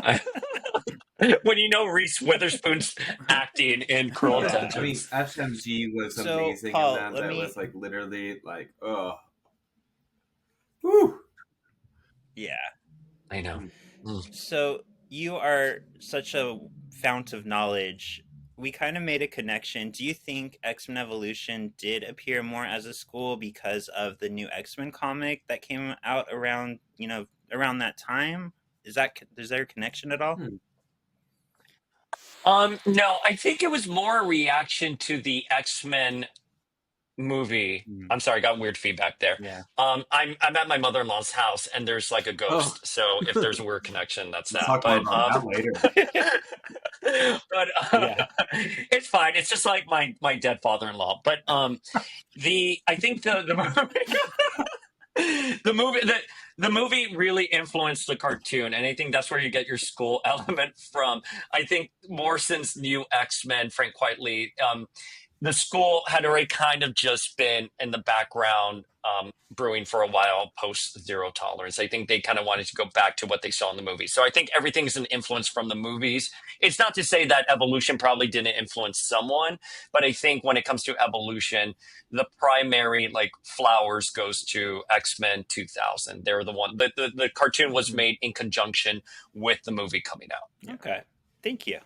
Speaker 2: When Reese Witherspoon's acting in Cruel Intentions.
Speaker 4: I mean, FMG was
Speaker 3: So,
Speaker 4: amazing
Speaker 3: Paul,
Speaker 4: in that.
Speaker 3: let
Speaker 4: That
Speaker 3: me-
Speaker 4: was like literally like, oh. Whew.
Speaker 3: Yeah.
Speaker 2: I know.
Speaker 3: So you are such a fount of knowledge. We kind of made a connection. Do you think X-Men Evolution did appear more as a school because of the new X-Men comic that came out around that time? Is there a connection at all?
Speaker 2: No, I think it was more a reaction to the X-Men movie. I'm sorry, I got weird feedback there.
Speaker 3: Yeah.
Speaker 2: I'm at my mother-in-law's house and there's like a ghost. So if there's a weird connection, that's that.
Speaker 4: Talk more about that later.
Speaker 2: But it's fine. It's just like my dead father-in-law. But I think the movie really influenced the cartoon, and I think that's where you get your school element from. I think Morrison's new X-Men, Frank Quitely, the school had already kind of just been in the background brewing for a while post Zero Tolerance. I think they kind of wanted to go back to what they saw in the movie. So I think everything's an influence from the movies. It's not to say that Evolution probably didn't influence someone, but I think when it comes to Evolution, the primary flowers goes to X-Men 2000. They're the one. The cartoon was made in conjunction with the movie coming out.
Speaker 3: Okay. Thank you.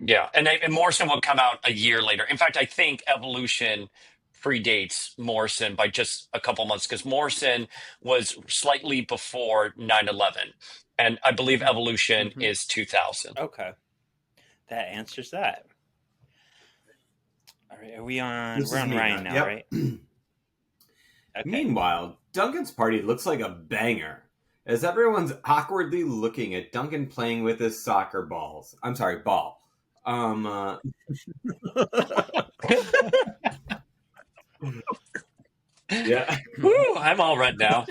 Speaker 2: Yeah, and Morrison will come out a year later. In fact, I think Evolution predates Morrison by just a couple months because Morrison was slightly before 9/11, and I believe Evolution is 2000.
Speaker 3: Okay. That answers that. All right, we're on Ryan now,
Speaker 4: Yep.
Speaker 3: right? Okay.
Speaker 4: Meanwhile, Duncan's party looks like a banger. As everyone's awkwardly looking at Duncan playing with his soccer balls. I'm sorry, ball. Yeah.
Speaker 2: Woo, I'm all red now.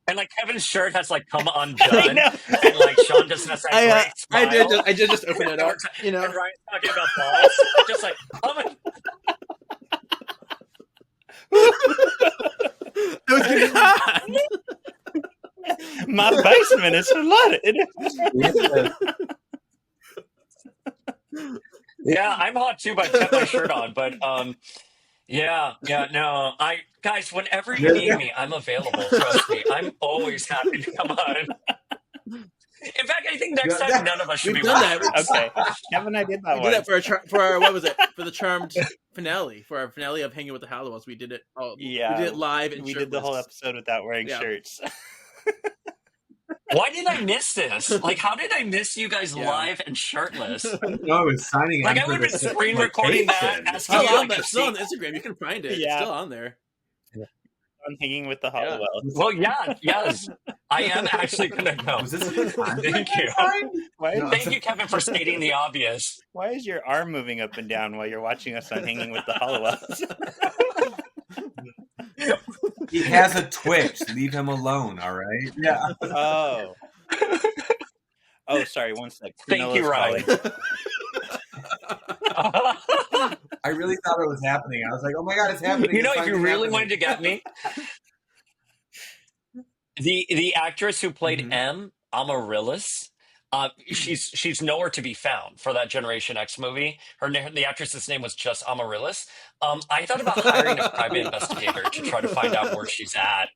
Speaker 2: And like Kevin's shirt has like come
Speaker 3: I
Speaker 2: undone,
Speaker 3: know.
Speaker 2: and like Sean just has that great smile.
Speaker 1: I did just open it up. You know,
Speaker 2: And Ryan's talking about balls, just like, oh my.
Speaker 1: it was getting hot.
Speaker 3: My basement is flooded.
Speaker 2: Yeah, I'm hot too, but I kept my shirt on. But yeah, no, guys, whenever you need me, I'm available. Trust me, I'm always happy to come on. In fact, I think next time none of us should
Speaker 1: We've
Speaker 2: be
Speaker 1: done
Speaker 2: wearing
Speaker 1: that.
Speaker 2: shirts.
Speaker 3: Okay, Kevin, I did that
Speaker 1: We
Speaker 3: one.
Speaker 1: did that for our what was it, for the Charmed finale, for our finale of Hanging with the Halliwells. We did it.
Speaker 3: Yeah,
Speaker 1: we did it live and
Speaker 3: we did the whole episode without wearing shirts.
Speaker 2: Why did I miss this? Like, how did I miss you guys
Speaker 1: Yeah.
Speaker 2: live and shirtless?
Speaker 4: I didn't know I was signing
Speaker 2: Like,
Speaker 4: on
Speaker 2: I
Speaker 4: for
Speaker 2: would have
Speaker 4: this
Speaker 2: been screen recording that,
Speaker 4: location.
Speaker 2: asking
Speaker 1: Still
Speaker 2: you
Speaker 1: on
Speaker 2: like
Speaker 1: there.
Speaker 2: to
Speaker 1: Still
Speaker 2: see.
Speaker 1: on Instagram. You can find it.
Speaker 3: Yeah.
Speaker 1: It's still on there.
Speaker 3: I'm hanging with the
Speaker 1: Yeah.
Speaker 3: Hollowells.
Speaker 2: Well, yeah, yes, I am actually gonna go.
Speaker 4: Was this a time?
Speaker 2: Thank you. Thank you, Kevin, for stating the obvious.
Speaker 3: Why is your arm moving up and down while you're watching us on Hanging with the Hollowells?
Speaker 4: He has a twitch. Leave him alone, all right? Yeah.
Speaker 3: Oh. Oh, sorry. One sec.
Speaker 2: Thank you, Ryan.
Speaker 4: I really thought it was happening. I was like, oh my God, it's happening.
Speaker 2: You know,
Speaker 4: It's
Speaker 2: if you
Speaker 4: finally
Speaker 2: really
Speaker 4: happening.
Speaker 2: wanted to get me, the actress who played
Speaker 4: Mhm.
Speaker 2: M, Amaryllis, she's nowhere to be found for that Generation X movie. The actress's name was just Amaryllis. I thought about hiring a private investigator to try to find out where she's at.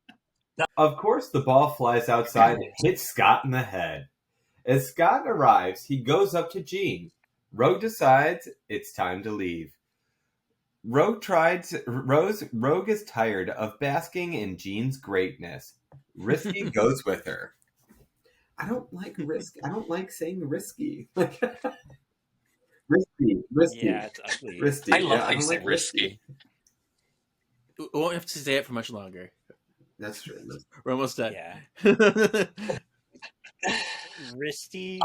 Speaker 4: Of course, the ball flies outside and hits Scott in the head. As Scott arrives, he goes up to Jean. Rogue decides it's time to leave. Rogue is tired of basking in Jean's greatness. Risky goes with her. I don't like risk. I don't like saying risky. Risky.
Speaker 3: Yeah, it's ugly.
Speaker 4: Risky.
Speaker 2: I love how
Speaker 4: I
Speaker 2: you
Speaker 4: don't
Speaker 2: say
Speaker 4: like
Speaker 2: risky.
Speaker 1: We won't have to say it for much longer.
Speaker 4: That's true.
Speaker 1: We're almost done.
Speaker 3: Yeah. Risky.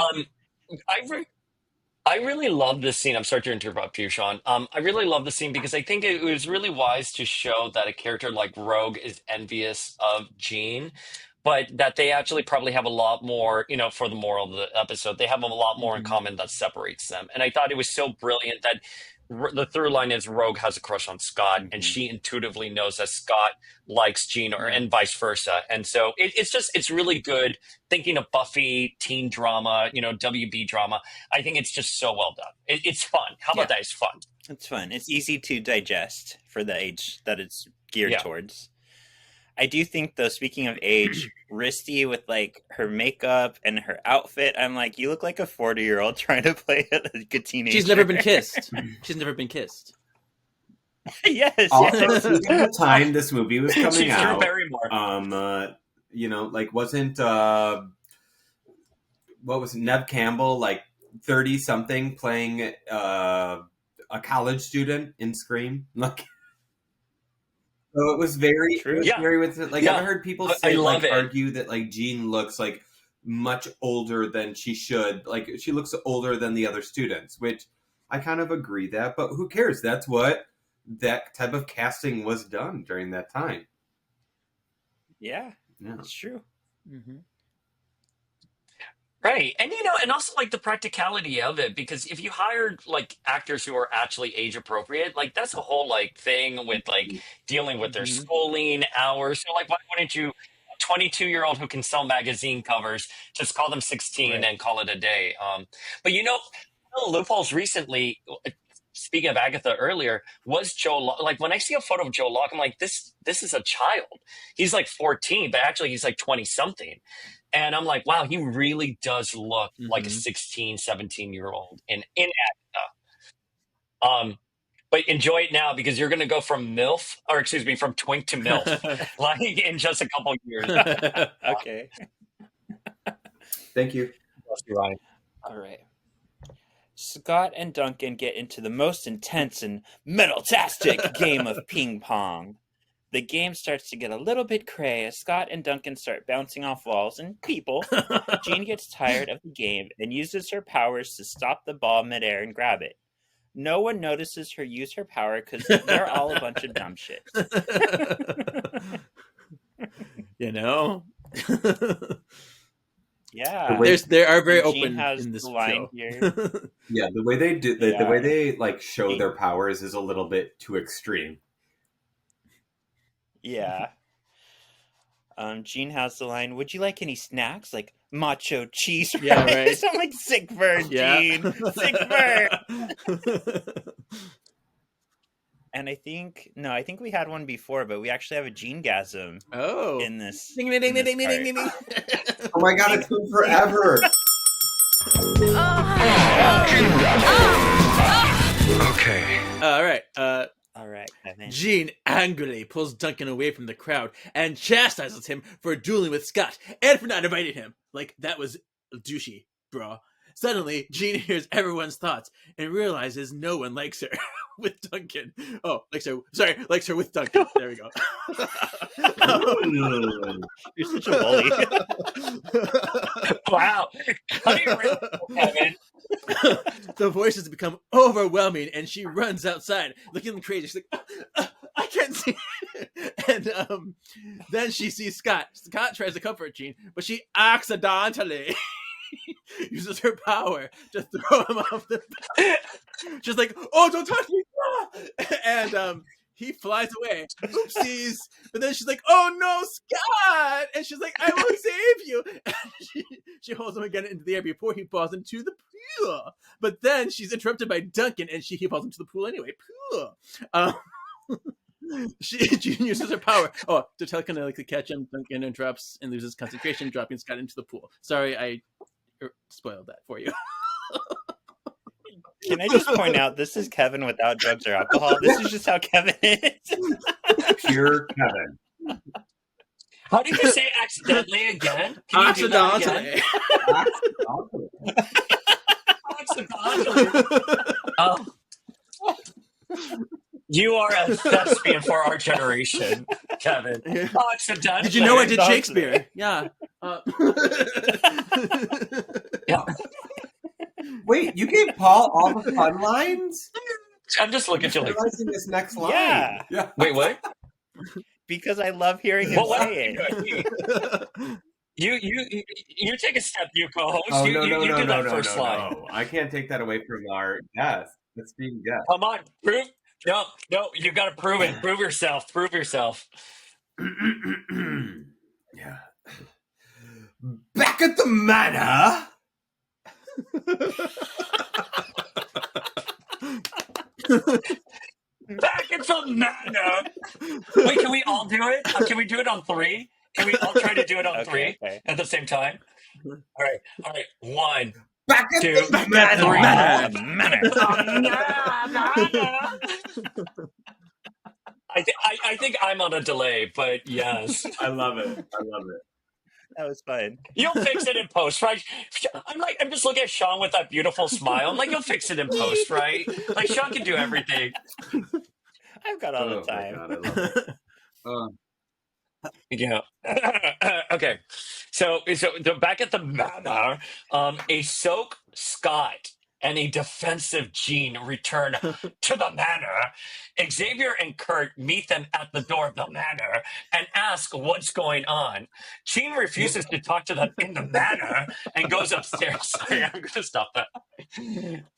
Speaker 2: I really love this scene. I'm sorry to interrupt you, Sean. I really love the scene because I think it was really wise to show that a character like Rogue is envious of Jean, but that they actually probably have a lot more, for the moral of the episode, they have a lot more in common that separates them. And I thought it was so brilliant that the through line is Rogue has a crush on Scott, and she intuitively knows that Scott likes Jean, and vice versa. And so it's really good thinking of Buffy teen drama, WB drama. I think it's just so well done. It's fun. How about that? It's fun.
Speaker 3: It's fun. It's easy to digest for the age that it's geared towards. I do think, though, speaking of age, Risty with like her makeup and her outfit, I'm like, you look like a 40-year-old trying to play a good teenager.
Speaker 1: She's never been kissed. She's never been kissed.
Speaker 3: Yes.
Speaker 4: Also,
Speaker 3: yes.
Speaker 4: speaking of the time this movie was coming
Speaker 2: She's Drew
Speaker 4: out,
Speaker 2: Barrymore.
Speaker 4: wasn't what was it, Nev Campbell like 30 something playing a college student in Scream? Like, so it was very
Speaker 3: True.
Speaker 4: very with it. Like, I've heard people
Speaker 2: I
Speaker 4: say
Speaker 2: love it.
Speaker 4: argue that like Jean looks like much older than she should. Like, she looks older than the other students, which I kind of agree that, but who cares? That's what that type of casting was done during that time.
Speaker 3: Yeah,
Speaker 4: Yeah.
Speaker 3: it's true.
Speaker 1: Mm-hmm.
Speaker 2: Right. And and also like the practicality of it, because if you hired like actors who are actually age appropriate, like that's a whole like thing with like dealing with their schooling hours. So like, why wouldn't you, a 22-year-old who can sell magazine covers, just call them 16 and call it a day? But loopholes recently, speaking of Agatha earlier, was Joe like when I see a photo of Joe Locke, I'm like, this is a child. He's like 14, but actually he's like 20 something. And I'm like, wow, he really does look like a 16, 17-year-old in Agatha. But enjoy it now, because you're going to go from from twink to MILF, like in just a couple of years.
Speaker 3: Okay.
Speaker 4: Thank you.
Speaker 2: Ryan.
Speaker 3: All right. Scott and Duncan get into the most intense and metal-tastic game of ping pong. The game starts to get a little bit cray as Scott and Duncan start bouncing off walls and people. Jean gets tired of the game and uses her powers to stop the ball midair and grab it. No one notices her use her power because they're all a bunch of dumb shit.
Speaker 1: You know?
Speaker 3: Yeah.
Speaker 1: They are very
Speaker 3: And Jean
Speaker 1: open
Speaker 3: has
Speaker 1: in this
Speaker 3: the line
Speaker 1: show.
Speaker 3: here.
Speaker 4: Yeah, the way they do the
Speaker 3: Yeah.
Speaker 4: way they like show their powers is a little bit too extreme.
Speaker 3: Yeah. Jean has the line, "Would you like any snacks? Like macho cheese fries?"
Speaker 1: Yeah, right.
Speaker 3: I'm like, sick burn,
Speaker 1: Yeah.
Speaker 3: Jean. Sick burn. And I think we had one before, but we actually have a Jean-gasm
Speaker 1: Oh.
Speaker 3: in this.
Speaker 1: Ding, ding, ding,
Speaker 3: in
Speaker 1: ding,
Speaker 3: this
Speaker 1: ding, ding, ding,
Speaker 3: part.
Speaker 1: ding.
Speaker 4: Oh my god, it's been forever.
Speaker 6: Okay.
Speaker 1: All right.
Speaker 3: All right, Kevin.
Speaker 1: Jean angrily pulls Duncan away from the crowd and chastises him for dueling with Scott and for not inviting him. Like, that was douchey, bro. Suddenly, Jean hears everyone's thoughts and realizes no one likes her with Duncan. Oh, likes her with Duncan. There we go.
Speaker 3: You're such a bully.
Speaker 2: Wow. How do you read that, Kevin?
Speaker 1: The voices become overwhelming and she runs outside looking crazy. She's like, I can't see. And then she sees Scott. Scott tries to comfort Jean, but she accidentally uses her power to throw him off the bed. She's like, oh, don't touch me. And he flies away. Oopsies. But then she's like, oh no, Scott. And she's like, I will save you. And she holds him again into the air before he falls into the pool. But then she's interrupted by Duncan and he falls into the pool anyway. Jean uses her power to telekinetically catch him. Duncan interrupts and loses concentration, dropping Scott into the pool. Sorry, I spoiled that for you.
Speaker 3: Can I just point out, this is Kevin without drugs or alcohol. This is just how Kevin is.
Speaker 4: Pure Kevin.
Speaker 2: How did you say accidentally again? Can you do that again? Accidentally. Oh. You are a thespian for our generation, Kevin. Accidentally.
Speaker 1: Did you know I did Shakespeare? Yeah.
Speaker 2: Yeah.
Speaker 4: Wait, you gave Paul all the fun lines?
Speaker 2: I'm just looking at you like,
Speaker 4: realizing this next line.
Speaker 3: Yeah.
Speaker 2: wait, what?
Speaker 3: Because I love hearing him
Speaker 2: Well, what
Speaker 3: say it.
Speaker 2: You take a step, you co-host.
Speaker 4: Oh,
Speaker 2: you
Speaker 4: no,
Speaker 2: do that first line.
Speaker 4: no. I can't take that away from our guest. That's being guest.
Speaker 2: Come on, prove. No, you got to prove it. Prove yourself. Prove yourself.
Speaker 4: Yeah. Back at the manor.
Speaker 2: Back at the manor. Wait, can we all do it? Can we do it on three? Can we all try to do it on three at the same time? All right. 1,
Speaker 4: Back at
Speaker 2: 2,
Speaker 4: the manor.
Speaker 2: 3. I think I'm on a delay, but yes.
Speaker 4: I love it.
Speaker 3: That was fun.
Speaker 2: You'll fix it in post, right? I'm just looking at Shawn with that beautiful smile. I'm like, you'll fix it in post, right? Like, Shawn can do everything.
Speaker 3: I've got all the time.
Speaker 4: My God, I love it.
Speaker 2: Yeah. Okay. So back at the manor, a soak Scott and a defensive Jean return to the manor. Xavier and Kurt meet them at the door of the manor and ask what's going on. Jean refuses to talk to them in the manor and goes upstairs. Sorry, I'm going to stop that.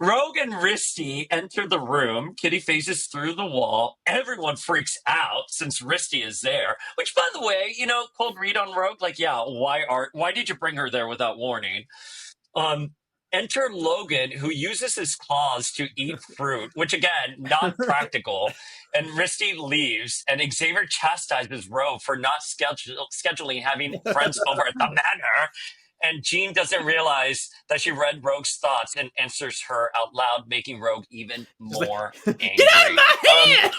Speaker 2: Rogue and Risty enter the room. Kitty faces through the wall. Everyone freaks out since Risty is there. Which, by the way, cold read on Rogue. Like, yeah, why did you bring her there without warning? Enter Logan, who uses his claws to eat fruit, which, again, not practical. And Risty leaves, and Xavier chastises Rogue for not scheduling having friends over at the manor. And Jean doesn't realize that she read Rogue's thoughts and answers her out loud, making Rogue even more angry.
Speaker 1: Get out of my hand!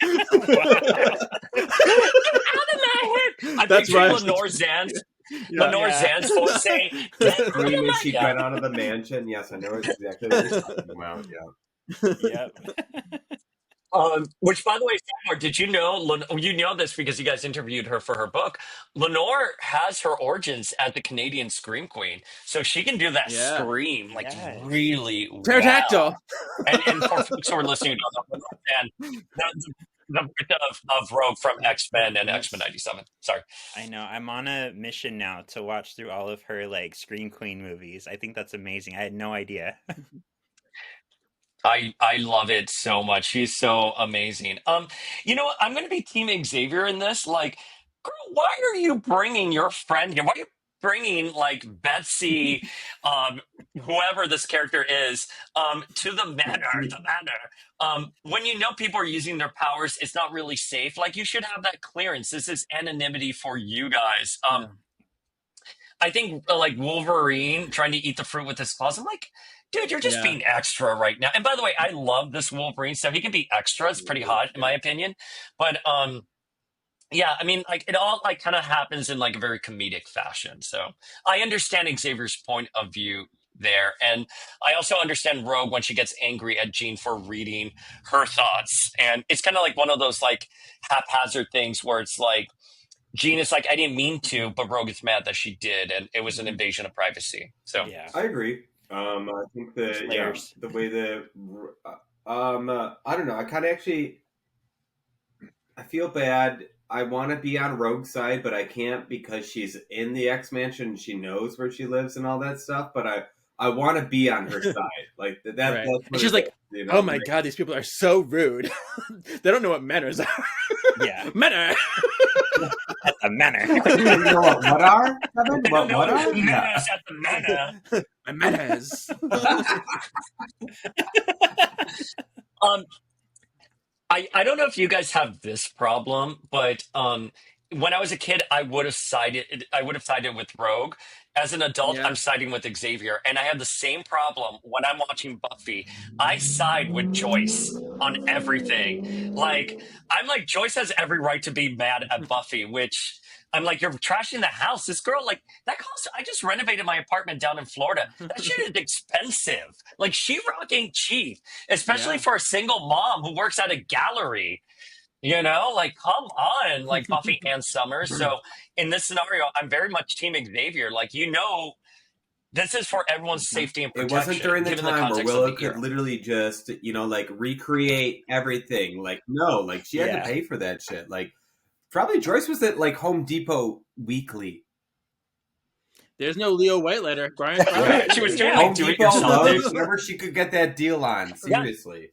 Speaker 2: Out of my head! I'm
Speaker 1: That's
Speaker 2: picturing
Speaker 1: right.
Speaker 2: Lenore Zan's voice saying,
Speaker 4: Scream as she got out of the mansion. Yes, I know exactly what you're talking about. Yeah.
Speaker 3: Yep.
Speaker 2: Which, by the way, Seymour, did you know? You know this because you guys interviewed her for her book. Lenore has her origins as the Canadian Scream Queen, so she can do that scream really well.
Speaker 1: Pterodactyl.
Speaker 2: And for folks who are listening, to Lenore Zan, the birth of Rogue from X-Men and X-Men 97. Sorry.
Speaker 3: I know. I'm on a mission now to watch through all of her like Scream Queen movies. I think that's amazing. I had no idea.
Speaker 2: I love it so much. She's so amazing. You know what? I'm going to be Team Xavier in this. Like, girl, why are you bringing your friend here? Why are you bringing like Betsy, whoever this character is, to the manor? The manor. When you know people are using their powers, it's not really safe. Like, you should have that clearance. This is anonymity for you guys. I think like Wolverine trying to eat the fruit with his claws. I'm like, dude, you're just being extra right now. And by the way, I love this Wolverine stuff. He can be extra. It's pretty hot in my opinion. But yeah, I mean, like it all like kind of happens in like a very comedic fashion. So I understand Xavier's point of view there. And I also understand Rogue when she gets angry at Jean for reading her thoughts. And it's kind of like one of those like haphazard things where it's like, Jean is like, I didn't mean to, but Rogue is mad that she did, and it was an invasion of privacy. So
Speaker 3: yeah,
Speaker 4: I agree. I think the way the I don't know. I kind of actually I feel bad. I want to be on Rogue's side, but I can't because she's in the X Mansion and she knows where she lives and all that stuff. But I want to be on her side, like that.
Speaker 1: Right. And she's like, you know, oh my god, these people are so rude. They don't know what manners are.
Speaker 3: Yeah,
Speaker 1: manner.
Speaker 3: At the manor.
Speaker 4: You know what are? Kevin? What are?
Speaker 2: Manners at the manor.
Speaker 1: My manners.
Speaker 2: I don't know if you guys have this problem, but when I was a kid, I would have sided with Rogue. As an adult, I'm siding with Xavier, and I have the same problem when I'm watching Buffy. I side with Joyce on everything. Like, I'm like, Joyce has every right to be mad at Buffy, which I'm like, you're trashing the house. This girl, like, that cost, I just renovated my apartment down in Florida. That shit is expensive. Like, sheetrock ain't cheap, especially for a single mom who works at a gallery. You know, like, come on, like Buffy and Summers. So in this scenario, I'm very much Team Xavier. Like, you know, this is for everyone's safety and protection.
Speaker 4: It wasn't during the time where Willow could literally just, you know, like recreate everything. Like, no, like she had to pay for that shit. Like, probably Joyce was at like Home Depot weekly.
Speaker 1: There's no Leo White letter. Brian.
Speaker 2: She was doing
Speaker 4: Home
Speaker 2: like
Speaker 4: Depot Lowe's, whenever she could get that deal on. Seriously.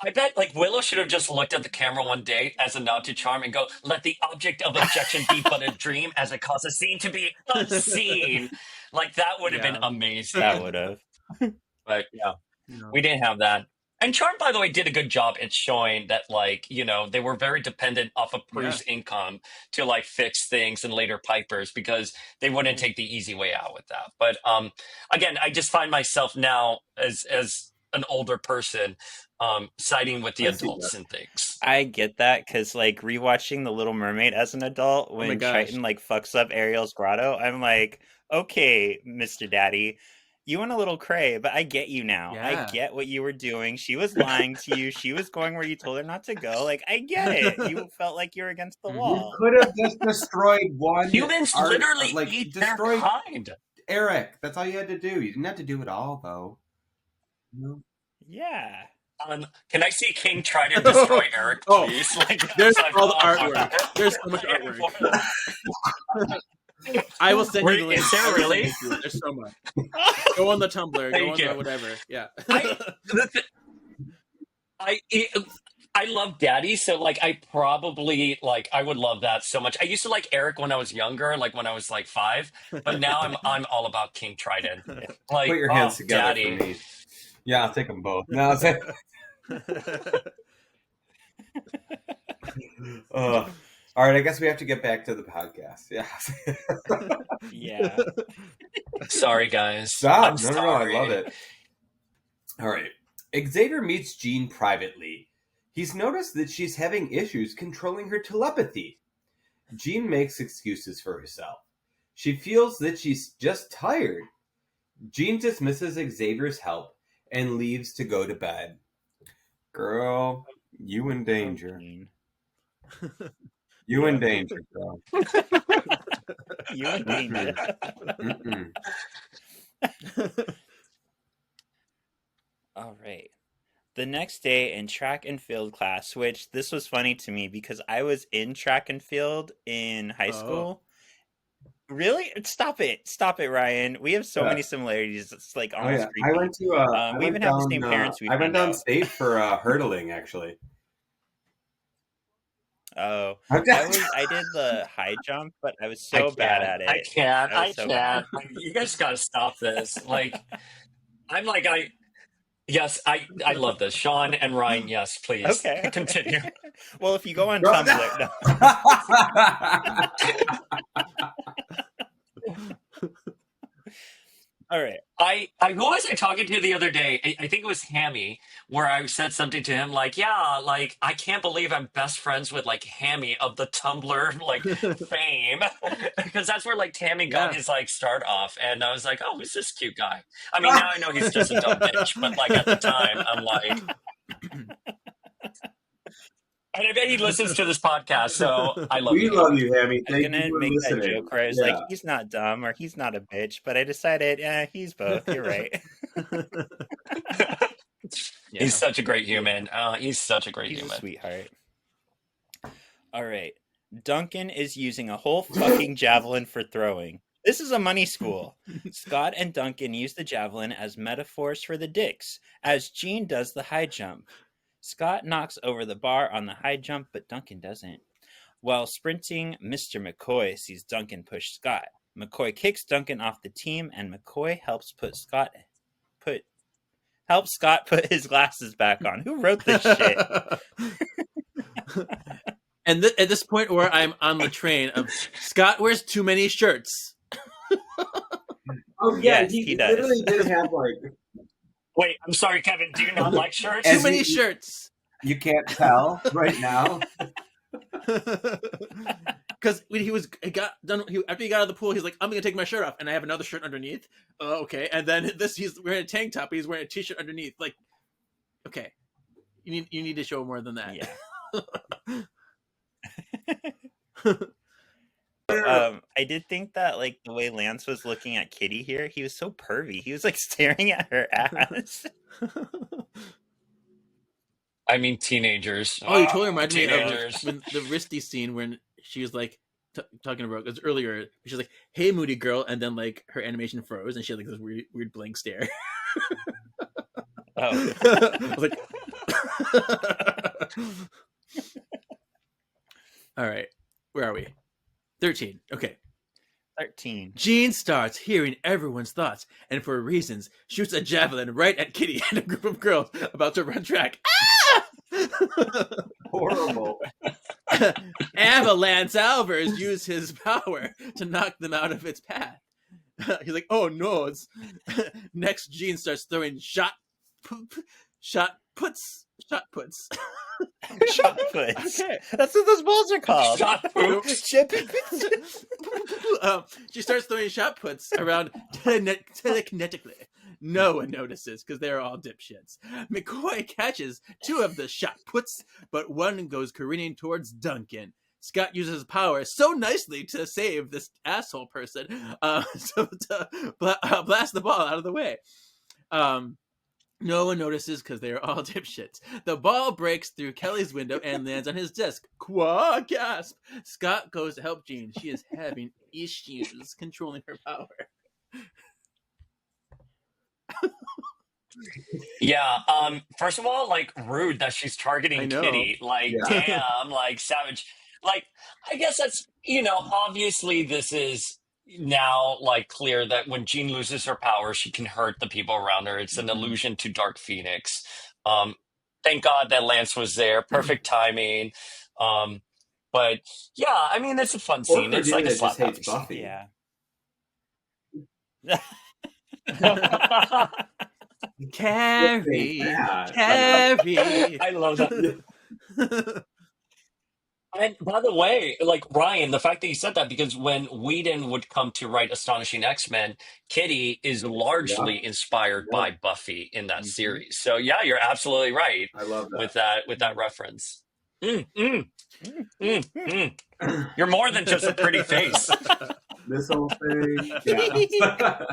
Speaker 2: I bet like Willow should have just looked at the camera one day as a nod to charm and go, let the object of objection be but a dream as it causes scene to be unseen. Like that would have been amazing.
Speaker 3: That would have.
Speaker 2: But we didn't have that. And Charm, by the way, did a good job at showing that, like, you know, they were very dependent off of Prue's income to like fix things and later Piper's because they wouldn't take the easy way out with that. But again, I just find myself now as an older person siding with the adults and things.
Speaker 3: I get that because like rewatching The Little Mermaid as an adult when Triton like fucks up Ariel's grotto, I'm like, okay, Mr. Daddy, you went a little cray, but I get you now. I get what you were doing. She was lying to you. She was going where you told her not to go. Like, I get it. You felt like you were against the wall.
Speaker 4: You could have just destroyed one.
Speaker 2: Humans literally eat their kind.
Speaker 4: Eric, that's all you had to do. You didn't have to do it all, though. No.
Speaker 3: Yeah.
Speaker 2: Can I see King try to destroy Eric, please? Like,
Speaker 1: there's all the artwork. There's so much artwork. I will send you the link.
Speaker 2: Is there really?
Speaker 1: There's so much. Go on the Tumblr. Go on the whatever. Yeah.
Speaker 2: I love Daddy, so like I probably like I would love that so much. I used to like Eric when I was younger, like when I was like 5, but now I'm all about King Triton. Like,
Speaker 4: put your hands together
Speaker 2: Daddy.
Speaker 4: for me. Yeah, I'll take them both. No, all right, I guess we have to get back to the podcast. Yeah.
Speaker 3: Yeah.
Speaker 2: Sorry, guys.
Speaker 4: Stop. No, I love it. All right. Xavier meets Jean privately. He's noticed that she's having issues controlling her telepathy. Jean makes excuses for herself. She feels that she's just tired. Jean dismisses Xavier's help and leaves to go to bed. Girl, you in danger. You in danger, girl.
Speaker 3: You in danger. All right. The next day in track and field class, which this was funny to me because I was in track and field in high school. Really? Stop it, Ryan. We have so many similarities. It's like almost creepy.
Speaker 4: I went to.
Speaker 3: We even have the same parents.
Speaker 4: I went downstate for hurdling, actually.
Speaker 3: Oh, I did the high jump, but I was so bad at it.
Speaker 2: I can't. You guys gotta stop this. Like, yes, I love this. Shawn and Ryan, yes, please.
Speaker 3: Okay.
Speaker 2: Continue.
Speaker 3: Well, if you go on Tumblr, All right.
Speaker 2: Who was I talking to the other day? I think it was Hammy, where I said something to him like, yeah, like, I can't believe I'm best friends with, like, Hammy of the Tumblr, like, fame. Because that's where, like, Tammy got his, like, start off. And I was like, oh, who's this cute guy? I mean, now I know he's just a dumb bitch. But, like, at the time, I'm like... And I bet he listens to this podcast, so I love you.
Speaker 4: We love you, Hammy.
Speaker 3: I'm going to make that joke where I was like, he's not dumb or he's not a bitch, but I decided, he's both. You're right.
Speaker 2: He's such a great human. He's such a great
Speaker 3: He's
Speaker 2: human.
Speaker 3: A sweetheart. All right. Duncan is using a whole fucking javelin for throwing. This is a money school. Scott and Duncan use the javelin as metaphors for the dicks, as Gene does the high jump. Scott knocks over the bar on the high jump, but Duncan doesn't. While sprinting, Mr. McCoy sees Duncan push Scott. McCoy kicks Duncan off the team, and McCoy helps Scott put his glasses back on. Who wrote this shit?
Speaker 1: And at this point where I'm on the train of Scott wears too many shirts.
Speaker 4: Oh yeah,
Speaker 3: yes,
Speaker 4: he
Speaker 3: does.
Speaker 4: literally did have like...
Speaker 2: Wait, I'm sorry, Kevin. Do you not like shirts?
Speaker 1: Too many shirts.
Speaker 4: You can't tell right now.
Speaker 1: Because when after he got out of the pool, he's like, "I'm gonna take my shirt off, and I have another shirt underneath." Okay, and then he's wearing a tank top, but he's wearing a t-shirt underneath. Like, okay, you need to show more than that.
Speaker 3: Yeah. I did think that, like, the way Lance was looking at Kitty here, he was so pervy. He was like staring at her ass.
Speaker 2: I mean, teenagers.
Speaker 1: Oh, you totally reminded me of when the wristy scene when she was like talking about, because earlier she was like, "Hey, moody girl," and then like her animation froze and she had like this weird blank stare.
Speaker 3: Oh,
Speaker 1: I was like, all right, where are we? 13. Okay.
Speaker 3: 13.
Speaker 1: Gene starts hearing everyone's thoughts and for reasons shoots a javelin right at Kitty and a group of girls about to run track. Ah!
Speaker 4: Horrible.
Speaker 1: Avalanche Alvers used his power to knock them out of its path. He's like, oh no. Next, Gene starts throwing shot puts.
Speaker 3: Shot puts.
Speaker 1: Okay.
Speaker 3: That's what those balls are called.
Speaker 2: Shot poops.
Speaker 1: She starts throwing shot puts around telekinetically. No one notices because they're all dipshits. McCoy catches 2 of the shot puts, but one goes careening towards Duncan. Scott uses his power so nicely to save this asshole person, to blast the ball out of the way. No one notices because they're all dipshits. The ball breaks through Kelly's window and lands on his desk. Quah! Gasp! Scott goes to help Jean. She is having issues controlling her power.
Speaker 2: Yeah. First of all, like, rude that she's targeting Kitty. Like, damn, like, savage. Like, I guess that's, obviously this is now, like, clear that when Jean loses her power, she can hurt the people around her. It's an allusion to Dark Phoenix. Thank God that Lance was there. Perfect timing. But yeah, I mean, it's a fun scene. It's like a slap happy scene.
Speaker 3: Yeah.
Speaker 1: Carrie.
Speaker 2: I love that. And by the way, like, Ryan, the fact that you said that, because when Whedon would come to write Astonishing X-Men, Kitty is largely inspired by Buffy in that series. So yeah, you're absolutely right.
Speaker 4: I love that.
Speaker 2: with that reference. You're more than just a pretty face.
Speaker 4: this whole thing. Yeah.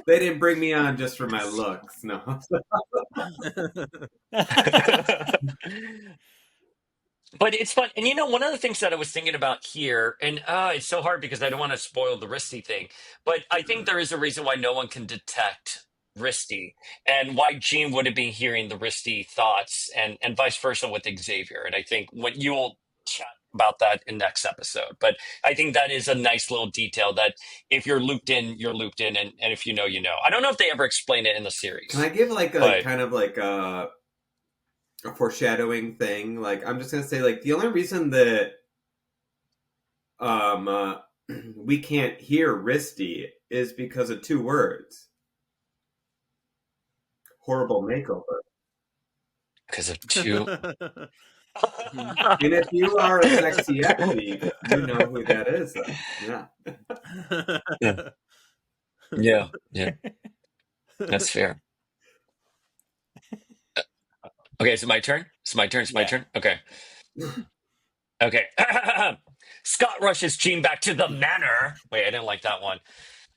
Speaker 4: They didn't bring me on just for my looks. No.
Speaker 2: But it's fun. And one of the things that I was thinking about here, and it's so hard because I don't want to spoil the Risty thing, but I think there is a reason why no one can detect Risty and why Jean wouldn't be hearing the Risty thoughts and vice versa with Xavier. And I think what you'll chat about that in next episode. But I think that is a nice little detail that if you're looped in, you're looped in. And if you know, you know. I don't know if they ever explain it in the series.
Speaker 4: Can I give like a kind of like a foreshadowing thing? Like, I'm just gonna say, like, the only reason that we can't hear Risty is because of 2 words: horrible makeover.
Speaker 2: Because of 2.
Speaker 4: And if you are a sexy equity, you know who that is. Though.
Speaker 2: Yeah. Yeah. That's fair. Okay, is it my turn? It's my turn. Okay. Okay. Scott rushes Jean back to the manor. Wait, I didn't like that one.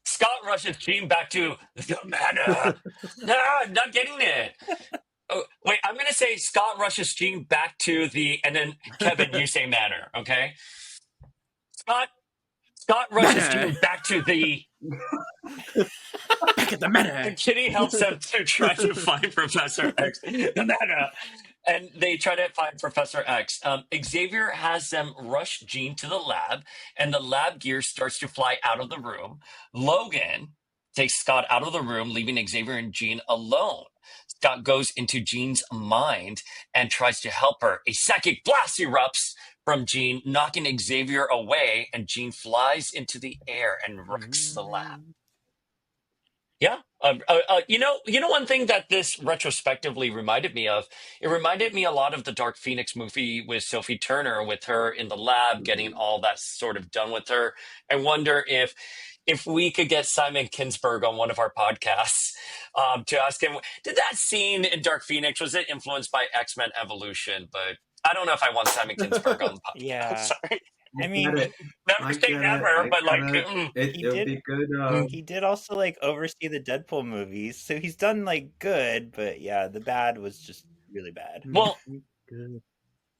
Speaker 2: Scott rushes Jean back to the manor. No, I'm not getting it. Oh, wait, I'm going to say Scott rushes Jean back to the, and then Kevin, you say manor, okay? Scott rushes Jean back to the...
Speaker 1: Back at the manor.
Speaker 2: And Kitty helps them to try to find Professor X. The manor. And they try to find Professor X. Xavier has them rush Jean to the lab, and the lab gear starts to fly out of the room. Logan takes Scott out of the room, leaving Xavier and Jean alone. Scott goes into Jean's mind and tries to help her. A psychic blast erupts from Jean, knocking Xavier away, and Jean flies into the air and wrecks the lab. Yeah. One thing that this retrospectively reminded me of, it reminded me a lot of the Dark Phoenix movie with Sophie Turner, with her in the lab, getting all that sort of done with her. I wonder if we could get Simon Kinberg on one of our podcasts to ask him, did that scene in Dark Phoenix, was it influenced by X-Men Evolution? But I don't know if I want Simon Kinberg on the podcast.
Speaker 3: Yeah.
Speaker 2: Sorry.
Speaker 3: I mean,
Speaker 2: never say never, but like
Speaker 4: it'll be good.
Speaker 3: He did also like oversee the Deadpool movies, so he's done like good, but yeah, the bad was just really bad.
Speaker 2: Well,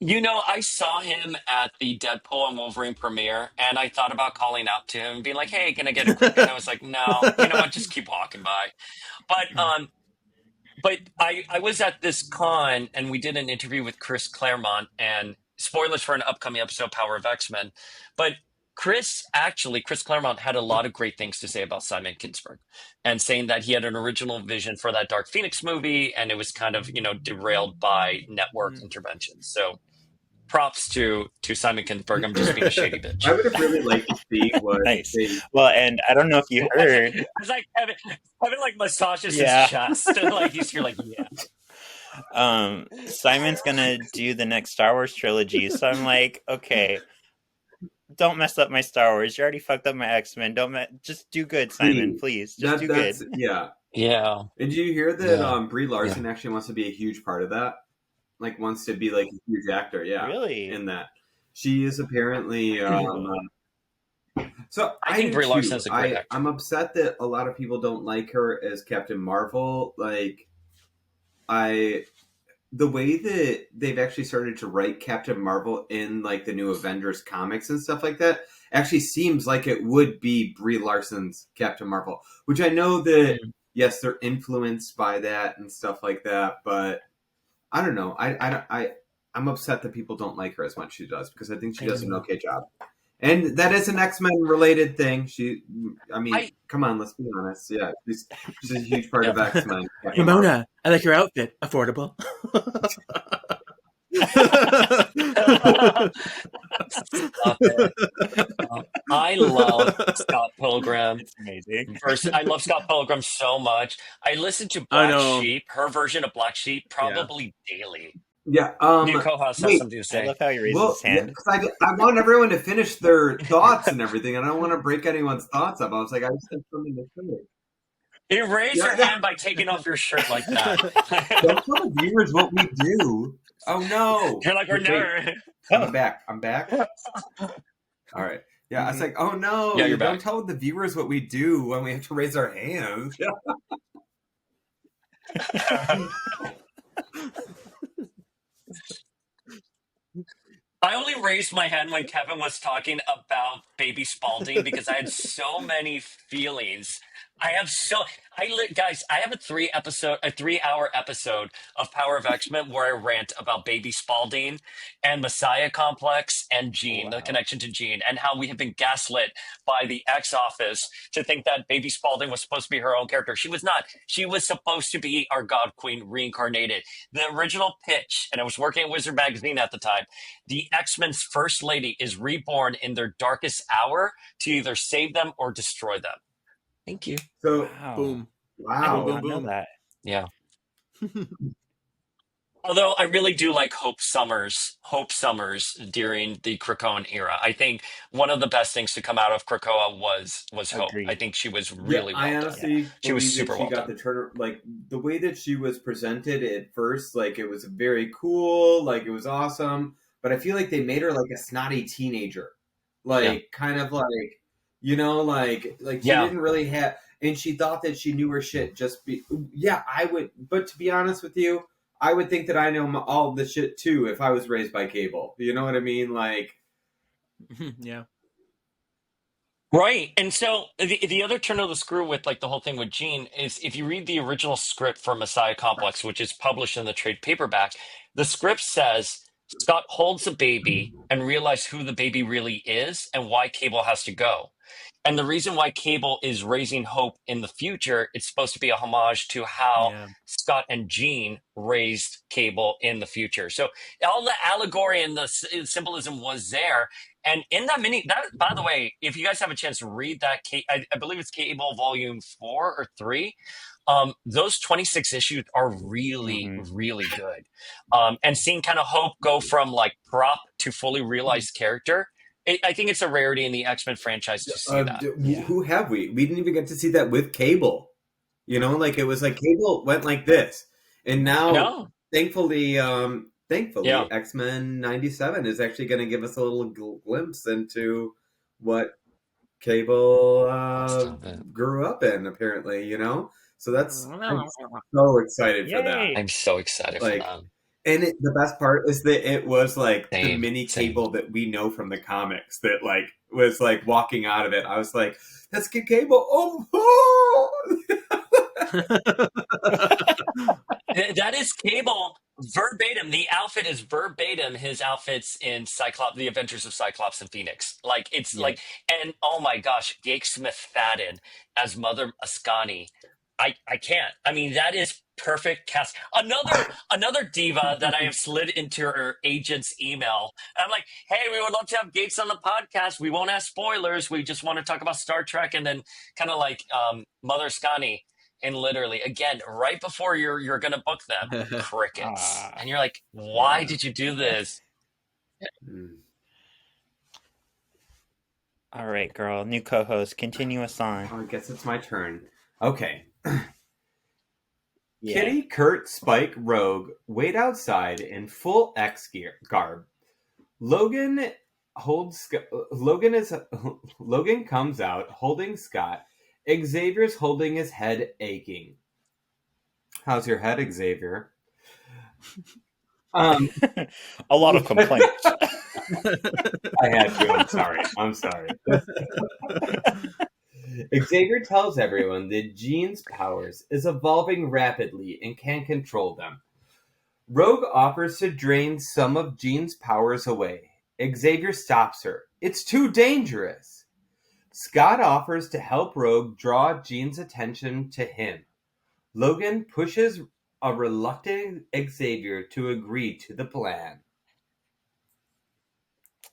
Speaker 2: I saw him at the Deadpool and Wolverine premiere, and I thought about calling out to him and being like, "Hey, can I get a quick?" And I was like, "No, you know what? Just keep walking by." But I was at this con, and we did an interview with Chris Claremont, and spoilers for an upcoming episode of Power of X-Men. But Chris Claremont had a lot of great things to say about Simon Kinberg, and saying that he had an original vision for that Dark Phoenix movie, and it was kind of, derailed by network intervention. So props to Simon Kinberg. I'm just being a shady bitch.
Speaker 4: I would have really liked to see what
Speaker 3: nice. Well, and I don't know if you heard.
Speaker 2: I was like, Kevin like massages his chest. Like he's here like, yeah.
Speaker 3: Simon's gonna do the next Star Wars trilogy, so I'm like, okay, don't mess up my Star Wars. You already fucked up my X-Men. Just do good, Simon, please. Just do good.
Speaker 4: Yeah.
Speaker 2: And
Speaker 4: did you hear that Brie Larson actually wants to be a huge part of that? Like, wants to be like a huge actor. Yeah,
Speaker 3: really.
Speaker 4: In that, she is apparently. So
Speaker 2: I think Brie Larson is a great actor.
Speaker 4: I'm upset that a lot of people don't like her as Captain Marvel. Like, the way that they've actually started to write Captain Marvel in like the new Avengers comics and stuff like that actually seems like it would be Brie Larson's Captain Marvel, which I know that yes, they're influenced by that and stuff like that, but I don't know. I'm upset that people don't like her as much as she does, because I think she does an okay job. And that is an X-Men related thing. Come on, let's be honest. Yeah, she's a huge part of X-Men.
Speaker 1: Ramona, I like your outfit. Affordable.
Speaker 2: I love Scott Pilgrim.
Speaker 3: It's amazing.
Speaker 2: I love Scott Pilgrim so much. I listen to Black Sheep, her version of Black Sheep, probably daily.
Speaker 4: Yeah.
Speaker 2: New co-host has something to say.
Speaker 3: I love how he raises his hand.
Speaker 4: Yeah, I want everyone to finish their thoughts and everything, and I don't want to break anyone's thoughts up. I was like, I just had something to say.
Speaker 2: You raise your hand by taking off your shirt like that.
Speaker 4: Don't tell the viewers what we do. Oh no!
Speaker 2: You're like, we're nerd.
Speaker 4: I'm back. All right. Yeah, I was like, oh no,
Speaker 2: Yeah, you're
Speaker 4: don't
Speaker 2: back.
Speaker 4: tell the viewers what we do when we have to raise our hands.
Speaker 2: I only raised my hand when Kevin was talking about Baby Spalding because I had so many feelings. Guys, I have a 3-hour episode of Power of X-Men where I rant about Baby Spalding and Messiah Complex and Jean, the
Speaker 4: Wow.
Speaker 2: connection to Jean, and how we have been gaslit by the X office to think that Baby Spalding was supposed to be her own character. She was not. She was supposed to be our God Queen reincarnated. The original pitch, and I was working at Wizard Magazine at the time, the X-Men's first lady is reborn in their darkest hour to either save them or destroy them. Thank you.
Speaker 4: So,
Speaker 3: Wow.
Speaker 1: Boom.
Speaker 3: I did
Speaker 4: wow.
Speaker 3: not know that.
Speaker 2: Yeah. Although I really do like Hope Summers during the Krakoan era. I think one of the best things to come out of Krakoa was Hope.
Speaker 3: Agreed.
Speaker 2: I think she was
Speaker 4: Yeah,
Speaker 2: really well
Speaker 4: I
Speaker 2: done.
Speaker 4: honestly
Speaker 2: She was
Speaker 4: believe
Speaker 2: super
Speaker 4: that she
Speaker 2: well
Speaker 4: got
Speaker 2: done.
Speaker 4: the turn, like the way that she was presented at first, like it was very cool, like it was awesome. But I feel like they made her like a snotty teenager, like kind of like like she
Speaker 2: Yeah.
Speaker 4: didn't really have, and she thought that she knew her shit. I would, but to be honest with you, I would think that I know all the shit too if I was raised by Cable. You know what I mean? Like,
Speaker 1: Yeah.
Speaker 2: Right. And so the other turn of the screw with like the whole thing with Jean is if you read the original script for Messiah Complex, which is published in the trade paperback, the script says Scott holds a baby and realizes who the baby really is and why Cable has to go. And the reason why Cable is raising Hope in the future, it's supposed to be a homage to how
Speaker 1: Yeah.
Speaker 2: Scott and Jean raised Cable in the future. So all the allegory and the symbolism was there. And in that by the way, if you guys have a chance to read that, I believe it's Cable Volume 4 or 3. Those 26 issues are really, really good. And seeing kind of Hope go from like prop to fully realized character, I think it's a rarity in the X-Men franchise to see that.
Speaker 4: Who have we? We didn't even get to see that with Cable. Like it was like Cable went like this, and now
Speaker 2: No.
Speaker 4: thankfully,
Speaker 2: Yeah.
Speaker 4: X-Men 97 is actually going to give us a little glimpse into what Cable
Speaker 2: Stop it.
Speaker 4: grew up in. Apparently, so I'm so excited for that.
Speaker 3: Yay.
Speaker 2: I'm so excited for that.
Speaker 4: And the best part is that it was like the
Speaker 2: Same,
Speaker 4: mini
Speaker 2: same.
Speaker 4: Cable that we know from the comics that like was like walking out of it. I was like, that's Kid Cable. Oh,
Speaker 2: That is Cable verbatim. The outfit is verbatim his outfits in Cyclops, The Adventures of Cyclops and Phoenix. Like it's
Speaker 3: Yeah.
Speaker 2: like, and oh my gosh, Jake Smith-Fadden as Mother Ascani. I can't. I mean, that is perfect cast. Another diva that I have slid into her agent's email. And I'm like, hey, we would love to have Gates on the podcast. We won't ask spoilers. We just want to talk about Star Trek, and then kind of like Mother Scani. And literally, again, right before you're gonna book them, crickets. And you're like, why did you do this?
Speaker 3: All right, girl. New co-host. Continue us on.
Speaker 4: I guess it's my turn. Okay.
Speaker 3: Yeah.
Speaker 4: Kitty, Kurt, Spike, Rogue wait outside in full X gear garb. Logan comes out holding Scott. Xavier's holding his head aching. How's your head, Xavier?
Speaker 3: A lot of complaints.
Speaker 4: I had to. I'm sorry. Xavier tells everyone that Jean's powers is evolving rapidly and can control them. Rogue offers to drain some of Jean's powers away. Xavier stops her. It's too dangerous. Scott offers to help Rogue draw Jean's attention to him. Logan pushes a reluctant Xavier to agree to the plan.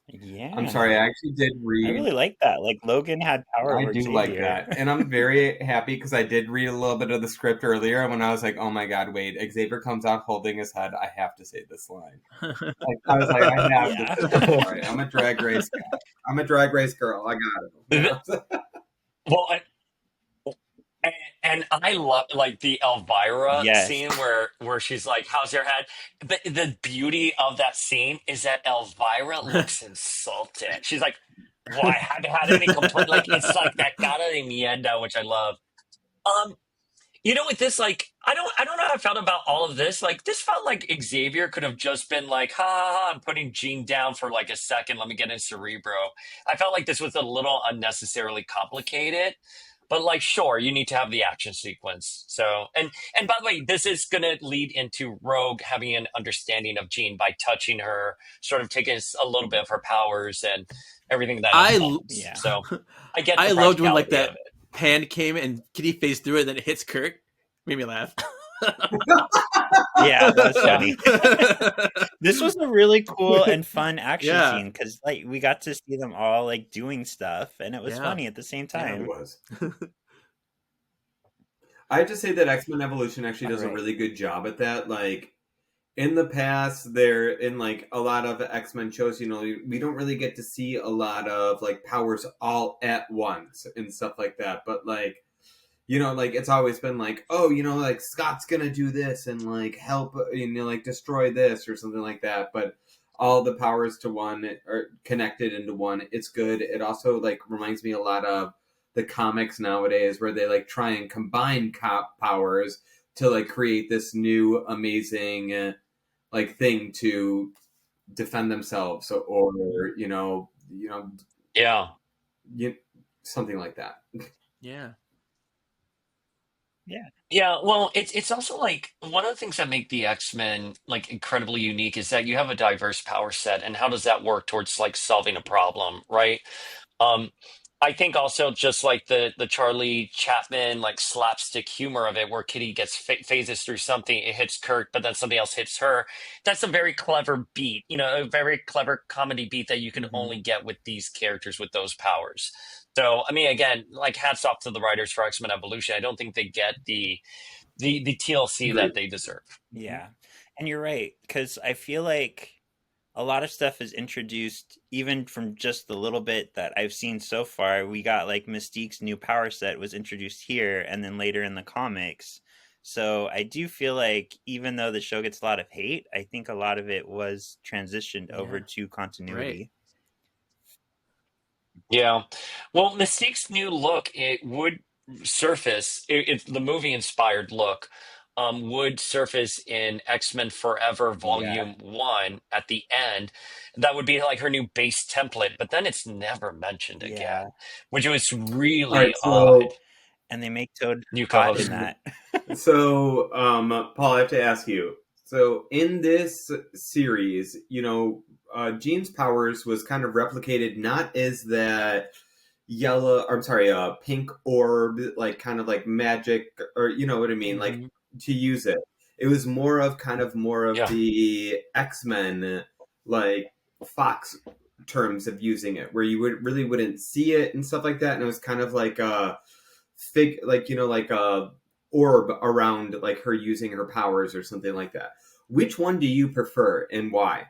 Speaker 3: Yeah.
Speaker 4: I'm sorry, I actually did read.
Speaker 3: I really like that. Like Logan had power.
Speaker 4: I
Speaker 3: over
Speaker 4: do
Speaker 3: Xavier.
Speaker 4: like that. And I'm very happy because I did read a little bit of the script earlier when I was like, oh my God, wait, Xavier comes out holding his head. I have to say this line. I was like, I have to. Sorry, I'm a drag race guy. I'm a drag race girl. I got it.
Speaker 2: Well, and I love like the Elvira scene where she's like, "How's your head?" But the beauty of that scene is that Elvira looks insulted. She's like, Well, I haven't had any complaint. Like it's like that cara de mierda, which I love. Um, with this, like, I don't know how I felt about all of this. Like, this felt like Xavier could have just been like, ha ha ha, I'm putting Jean down for like a second. Let me get in Cerebro. I felt like this was a little unnecessarily complicated. But like, sure, you need to have the action sequence. So, and by the way, this is gonna lead into Rogue having an understanding of Jean by touching her, sort of taking a little bit of her powers and everything that
Speaker 1: I
Speaker 2: involves.
Speaker 3: Yeah.
Speaker 2: So, I get the
Speaker 1: I loved when like
Speaker 2: practicality of
Speaker 1: that
Speaker 2: it.
Speaker 1: pan came and Kitty phased through it, and then it hits Kirk. Made me laugh.
Speaker 3: Yeah, that was
Speaker 2: Yeah.
Speaker 3: funny. This was a really cool and fun action
Speaker 1: Yeah.
Speaker 3: scene because like we got to see them all like doing stuff, and it was
Speaker 1: Yeah.
Speaker 3: funny at the same
Speaker 4: It
Speaker 3: time.
Speaker 4: was. I have to say that X-Men Evolution actually does a
Speaker 3: Alright.
Speaker 4: really good job at that. Like, in the past, there in like a lot of X-Men shows, we don't really get to see a lot of like powers all at once and stuff like that. But like, like it's always been like, oh, like Scott's gonna do this and like help, like destroy this or something like that. But all the powers to one are connected into one. It's good. It also like reminds me a lot of the comics nowadays where they like try and combine powers to like create this new amazing like thing to defend themselves or
Speaker 2: Yeah.
Speaker 4: something like that.
Speaker 1: Yeah.
Speaker 2: Yeah, well, it's also like one of the things that make the X-Men like incredibly unique is that you have a diverse power set, and how does that work towards like solving a problem, right? Um, I think also just like the Charlie Chapman like slapstick humor of it, where Kitty gets phases through something, it hits Kirk, but then something else hits her. That's a very clever beat, a very clever comedy beat that you can
Speaker 1: Mhm.
Speaker 2: only get with these characters with those powers. So, I mean, again, like hats off to the writers for X-Men Evolution. I don't think they get the TLC that
Speaker 4: Agreed.
Speaker 2: they deserve.
Speaker 3: Yeah, and you're right because I feel like a lot of stuff is introduced even from just the little bit that I've seen so far. We got like Mystique's new power set was introduced here and then later in the comics. So I do feel like even though the show gets a lot of hate, I think a lot of it was transitioned over
Speaker 1: Yeah.
Speaker 3: to continuity.
Speaker 2: Yeah. Well, Mystique's new look, it would surface, it's the movie inspired look, would surface in X-Men Forever
Speaker 3: Yeah.
Speaker 2: Volume 1 at the end. That would be like her new base template, but then it's never mentioned
Speaker 3: Yeah.
Speaker 2: again, which was
Speaker 4: All
Speaker 2: really
Speaker 4: right,
Speaker 2: odd.
Speaker 3: And they make Toad
Speaker 2: New
Speaker 3: hot
Speaker 2: co-host.
Speaker 3: in that.
Speaker 4: So, Paul, I have to ask you. So, in this series, Jean's powers was kind of replicated not as that yellow, I'm sorry, pink orb, like kind of like magic, or you know what I mean, like
Speaker 1: Mhm.
Speaker 4: to use it. It was more of
Speaker 2: Yeah.
Speaker 4: the X-Men, like Fox terms of using it, where you wouldn't see it and stuff like that, and it was kind of like a like like a orb around like her using her powers or something like that. Which one do you prefer and why?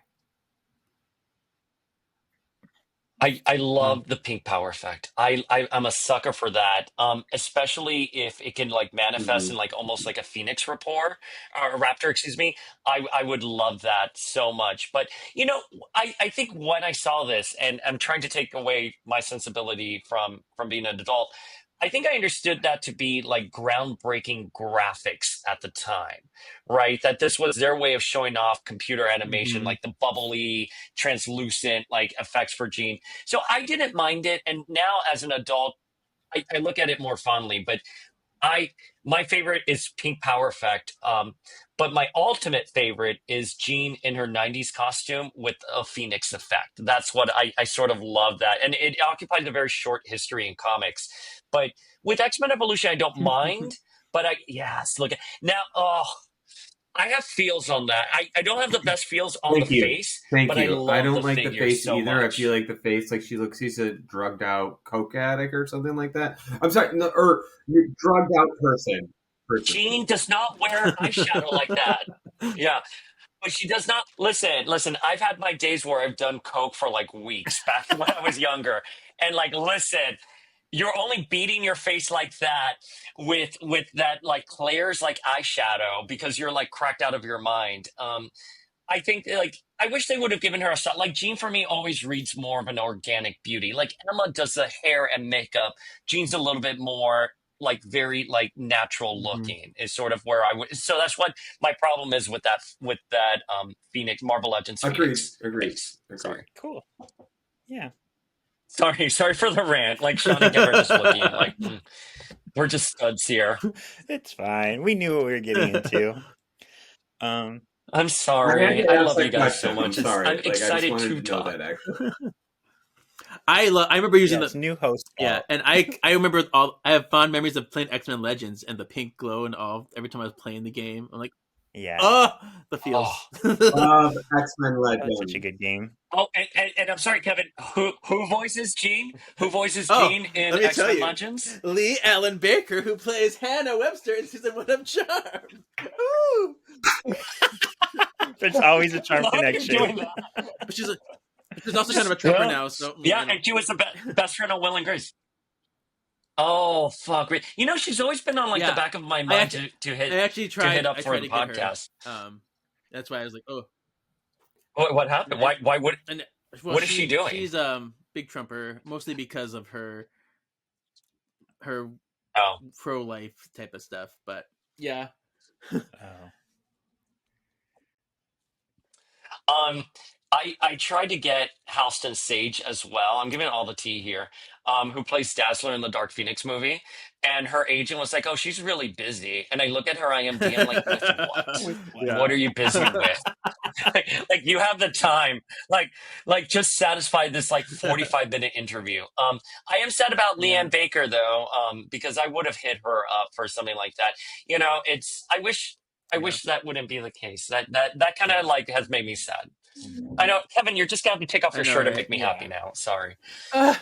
Speaker 2: I love the pink power effect. I'm a sucker for that. Especially if it can like manifest
Speaker 4: Mm-hmm.
Speaker 2: in like almost like a phoenix rapport or a raptor, excuse me. I would love that so much. But I think when I saw this, and I'm trying to take away my sensibility from being an adult, I think I understood that to be like groundbreaking graphics at the time, right? That this was their way of showing off computer animation,
Speaker 1: Mhm.
Speaker 2: like the bubbly, translucent like effects for Jean. So I didn't mind it, and now as an adult, I look at it more fondly. But I my favorite is Pink Power Effect. But my ultimate favorite is Jean in her '90s costume with a Phoenix effect. That's what I sort of love that, and it occupied a very short history in comics. But with X Men Evolution, I don't mind. But yes, look at now. Oh, I have feels on that. I don't have the best feels on the
Speaker 4: Thank you.
Speaker 2: face,
Speaker 4: Thank
Speaker 2: but I
Speaker 4: you. I
Speaker 2: love
Speaker 4: don't
Speaker 2: the
Speaker 4: like the
Speaker 2: figure
Speaker 4: face
Speaker 2: so
Speaker 4: either. I feel
Speaker 2: much.
Speaker 4: like the face, like she's a drugged out coke addict or something like that. I'm sorry, no, or drugged out person.
Speaker 2: Jean does not wear eyeshadow like that. Yeah. But she does not listen. I've had my days where I've done coke for like weeks back when I was younger. And like, listen, you're only beating your face like that with that like Claire's like eyeshadow because you're like cracked out of your mind. I think like I wish they would have given her a shot. Like Jean for me always reads more of an organic beauty. Like Emma does the hair and makeup. Jean's a little bit more like very like natural
Speaker 1: Mhm.
Speaker 2: looking is sort of where I would. So that's what my problem is with that Phoenix Marvel Legends
Speaker 4: Agreed.
Speaker 2: Phoenix
Speaker 4: Agreed.
Speaker 2: face.
Speaker 4: Agreed.
Speaker 2: Sorry.
Speaker 3: Cool. Yeah.
Speaker 2: Sorry for the rant. Like Shawn and Kevin are just looking like we're just studs here.
Speaker 3: It's fine. We knew what we were getting into. Um,
Speaker 2: I'm
Speaker 4: I had
Speaker 2: sorry.
Speaker 4: to
Speaker 2: I
Speaker 4: ask
Speaker 2: love you
Speaker 4: that
Speaker 2: guys so
Speaker 4: question. I'm
Speaker 2: much.
Speaker 4: sorry.
Speaker 2: I'm
Speaker 4: Like, I just
Speaker 2: excited
Speaker 4: wanted
Speaker 2: to
Speaker 4: to know
Speaker 2: talk.
Speaker 4: that actually.
Speaker 1: I remember using
Speaker 3: it's
Speaker 1: the
Speaker 3: new host
Speaker 1: yeah,
Speaker 3: fault.
Speaker 1: and I remember I have fond memories of playing X-Men Legends and the pink glow and all every time I was playing the game. I'm like,
Speaker 3: Yeah.
Speaker 1: oh, the
Speaker 2: Oh.
Speaker 1: feels.
Speaker 4: Love X-Men
Speaker 3: That was such a
Speaker 4: Legends.
Speaker 3: good game.
Speaker 2: Oh, and I'm sorry, Kevin. Who voices Jean? Who voices
Speaker 1: Oh,
Speaker 2: Jean in
Speaker 1: let me tell
Speaker 2: X-Men
Speaker 1: you,
Speaker 2: Legends?
Speaker 1: Lee Allen Baker, who plays Hannah Webster in season 1 of Charmed. Ooh.
Speaker 3: There's always a charm
Speaker 2: Why are you
Speaker 3: connection.
Speaker 2: doing that?
Speaker 1: But she's also kind of a Trumper
Speaker 2: Yeah,
Speaker 1: now, so
Speaker 2: yeah, and she was the best friend of Will and Grace. Oh fuck! You know, she's always been on like the
Speaker 1: yeah.
Speaker 2: back of my
Speaker 1: I
Speaker 2: mind
Speaker 1: actually,
Speaker 2: to
Speaker 1: I actually
Speaker 2: to hit
Speaker 1: tried.
Speaker 2: up
Speaker 1: I
Speaker 2: for
Speaker 1: tried
Speaker 2: the
Speaker 1: to get her.
Speaker 2: podcast.
Speaker 1: That's why I was like, oh,
Speaker 2: What happened? Why would?
Speaker 1: and well,
Speaker 2: What is she doing?
Speaker 1: she's big Trumper, mostly because of her
Speaker 2: Oh,
Speaker 1: pro life type of stuff. But yeah,
Speaker 3: Oh.
Speaker 2: I tried to get Halston Sage as well. I'm giving all the tea here. Who plays Dazzler in the Dark Phoenix movie? And her agent was like, "Oh, she's really busy." And I look at her IMDb. I'm like, "With what?
Speaker 3: With what?
Speaker 1: yeah.
Speaker 2: What are you busy with? like you have the time. Like just satisfy this like 45-minute interview." I am sad about
Speaker 1: Yeah.
Speaker 2: Leanne Baker though, because I would have hit her up for something like that. You know, it's I wish that wouldn't be the case. That kind of like has made me sad. I know, Kevin, you're just gonna have to take off
Speaker 1: I
Speaker 2: your
Speaker 1: know,
Speaker 2: shirt and
Speaker 1: right?
Speaker 2: make me happy now. Sorry.
Speaker 3: Ah.